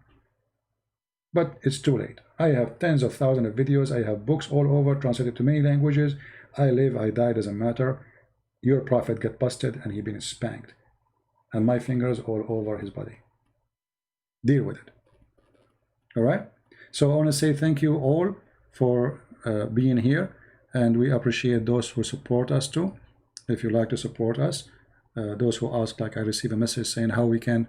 But it's too late. I have tens of thousands of videos. I have books all over, translated to many languages. I live, I die, doesn't matter. Your prophet got busted and he been spanked. And my fingers all over his body. Deal with it. All right? So I want to say thank you all for being here. And we appreciate those who support us too. If you like to support us. Those who ask, like I received a message saying how we can.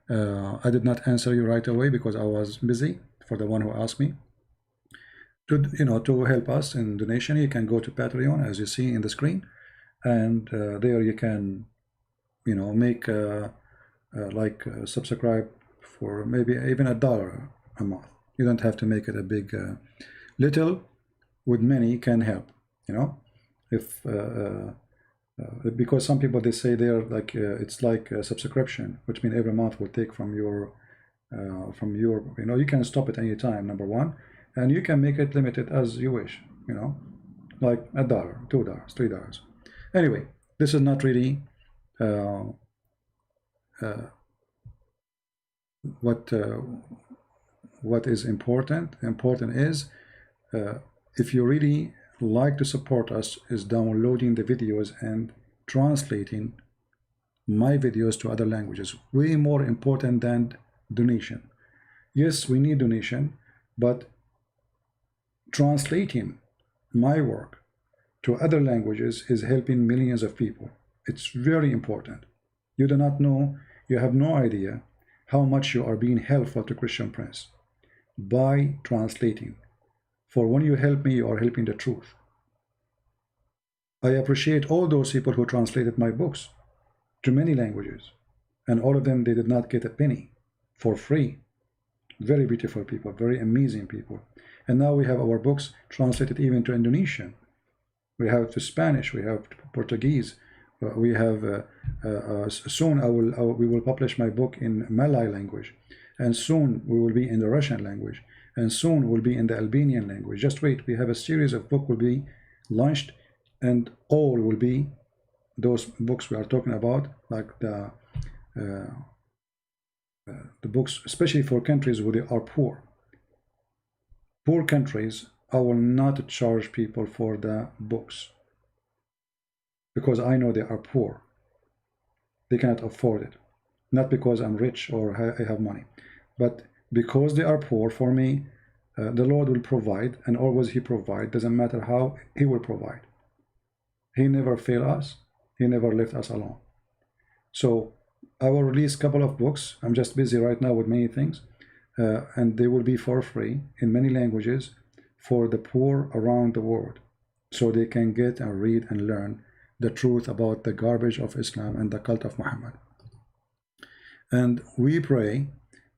I did not answer you right away because I was busy, for the one who asked me. To help us in donation, you can go to Patreon, as you see in the screen, and there you can, make subscribe for maybe even $1 a month. You don't have to make it a big. Little with many can help. If because some people, they say they're like it's like a subscription, which means every month will take from your you can stop it anytime, number one, and you can make it limited as you wish, like $1, $2, $3. Anyway, this is not really what is important. Important is if you really like to support us, is downloading the videos and translating my videos to other languages. Way more important than donation. Yes, we need donation, but translating my work to other languages is helping millions of people. It's very important. You do not know, you have no idea how much you are being helpful to Christian Prince by translating. For when you help me, you are helping the truth. I appreciate all those people who translated my books to many languages, and all of them, they did not get a penny, for free. Very beautiful people, very amazing people. And now we have our books translated even to Indonesian. We have to Spanish, we have to Portuguese, we have soon we will publish my book in Malay language, and soon we will be in the Russian language, and soon we'll be in the Albanian language. Just wait, we have a series of books will be launched, and all will be those books we are talking about, like the books, especially for countries where they are poor. Poor countries, I will not charge people for the books, because I know they are poor. They cannot afford it. Not because I'm rich or I have money, but because they are poor. For me, the Lord will provide, and always He provide. Doesn't matter how, He will provide. He never fail us. He never left us alone. So I will release a couple of books. I'm just busy right now with many things, and they will be for free in many languages for the poor around the world, so they can get and read and learn the truth about the garbage of Islam and the cult of Muhammad. And we pray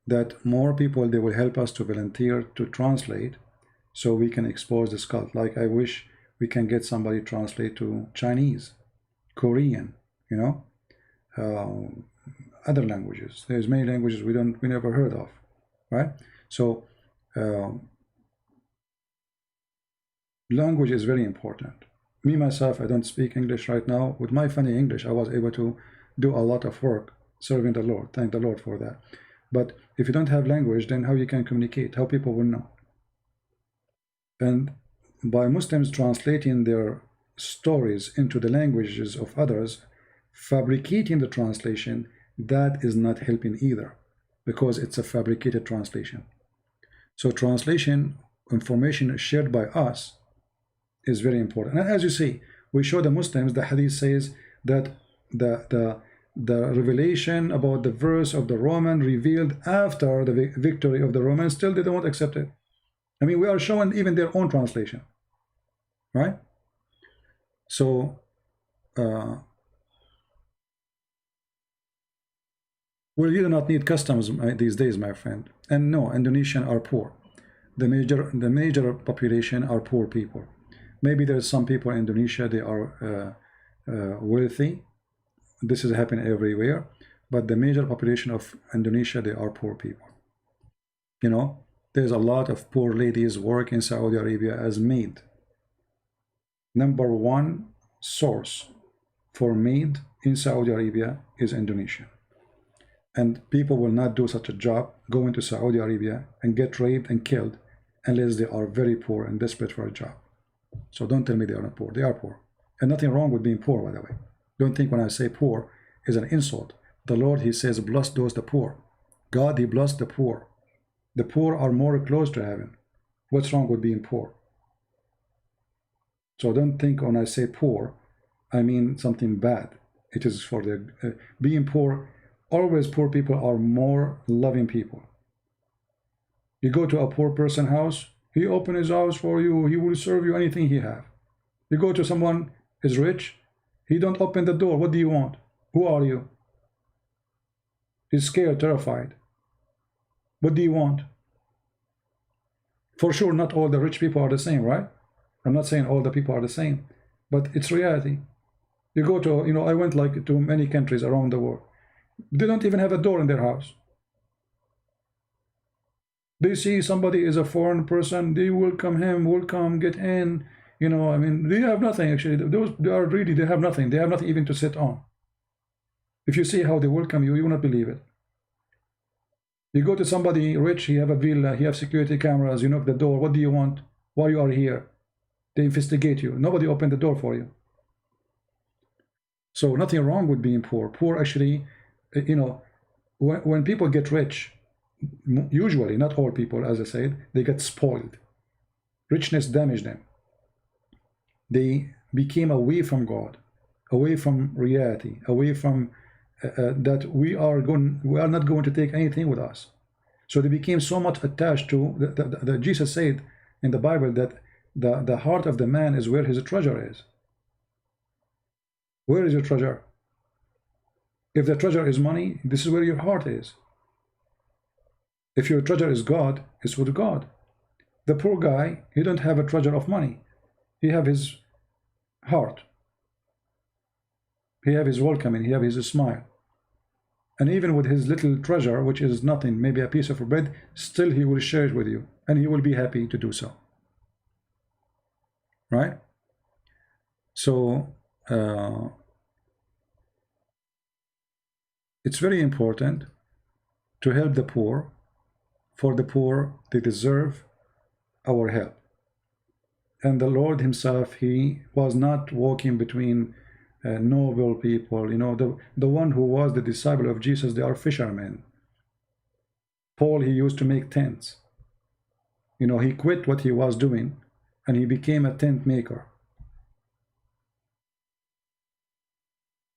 that more people, they will help us to volunteer to translate so we can expose this cult. Like I wish we can get somebody translate to Chinese, Korean, you know, other languages. There's many languages we never heard of, right? So language is very important. Me myself, I don't speak English right now. With my funny English, I was able to do a lot of work serving the Lord. Thank the Lord for that. But if you don't have language, then how you can communicate? How people will know? And by Muslims translating their stories into the languages of others, fabricating the translation, that is not helping either, because it's a fabricated translation. So translation information shared by us is very important. And as you see, we show the Muslims, the hadith says that the revelation about the verse of the Roman revealed after the victory of the Romans, still they don't accept it. I mean, we are showing even their own translation, right? So we do not need customs these days, my friend. And no, Indonesians are poor. The major population are poor people. Maybe there's some people in Indonesia, they are wealthy. This is happening everywhere, but the major population of Indonesia, they are poor people. You know, there's a lot of poor ladies work in Saudi Arabia as maid. Number one source for maid in Saudi Arabia is Indonesia. And people will not do such a job, go into Saudi Arabia and get raped and killed unless they are very poor and desperate for a job. So don't tell me they are not poor. They are poor. And nothing wrong with being poor, by the way. Don't think when I say poor is an insult. The Lord, he says, bless those the poor. God, he blessed the poor. The poor are more close to heaven. What's wrong with being poor? So don't think when I say poor, I mean something bad. It is for the being poor. Always poor people are more loving people. You go to a poor person's house, he open his house for you, he will serve you anything he have. You go to someone is rich, he don't open the door. What do you want? Who are you? He's scared, terrified. What do you want? For sure, not all the rich people are the same, right? I'm not saying all the people are the same, but it's reality. You go to, you know, I went like to many countries around the world. They don't even have a door in their house. They see somebody is a foreign person, they welcome him, welcome, get in. You know, I mean, they have nothing actually. Those they are really, they have nothing. They have nothing even to sit on. If you see how they welcome you, you will not believe it. You go to somebody rich, he have a villa, he have security cameras, you knock the door, what do you want? Why you are here? They investigate you. Nobody opened the door for you. So nothing wrong with being poor. Poor actually, you know, when people get rich, usually, not all people, as I said, they get spoiled. Richness damaged them. They became away from God, away from reality, away from that we are not going to take anything with us. So they became so much attached to that Jesus said in the Bible that the heart of the man is where his treasure is. Where is your treasure? If the treasure is money, this is where your heart is. If your treasure is God, it's with God. The poor guy, he don't have a treasure of money. He have his heart. He have his welcoming. He have his smile. And even with his little treasure, which is nothing, maybe a piece of bread, still he will share it with you. And he will be happy to do so. Right? So, it's very important to help the poor. For the poor, they deserve our help. And the Lord himself, he was not walking between noble people. You know, the one who was the disciple of Jesus, they are fishermen. Paul, he used to make tents. You know, he quit what he was doing and he became a tent maker.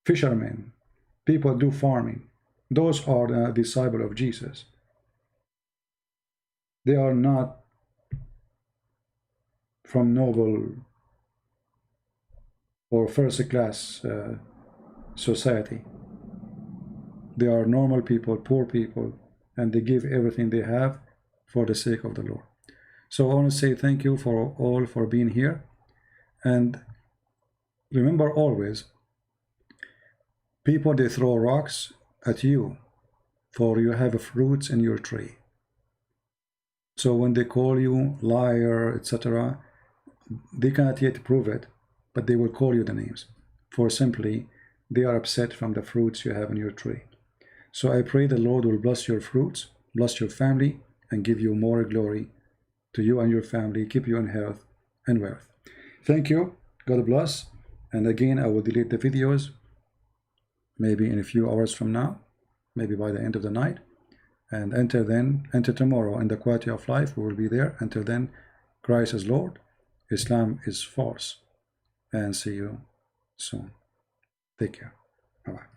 Fishermen, people do farming. Those are the disciple of Jesus. They are not from noble or first class society. They are normal people, poor people, and they give everything they have for the sake of the Lord. So I want to say thank you for all for being here. And remember always, people, they throw rocks at you for you have fruits in your tree. So when they call you liar, etc., they cannot yet prove it, but they will call you the names, for simply they are upset from the fruits you have in your tree. So I pray the Lord will bless your fruits, bless your family, and give you more glory to you and your family, keep you in health and wealth. Thank you. God bless. And again, I will delete the videos maybe in a few hours from now, maybe by the end of the night. And enter tomorrow in the quality of life. We will be there. Until then, Christ is Lord, Islam is false. And see you soon. Take care. Bye-bye.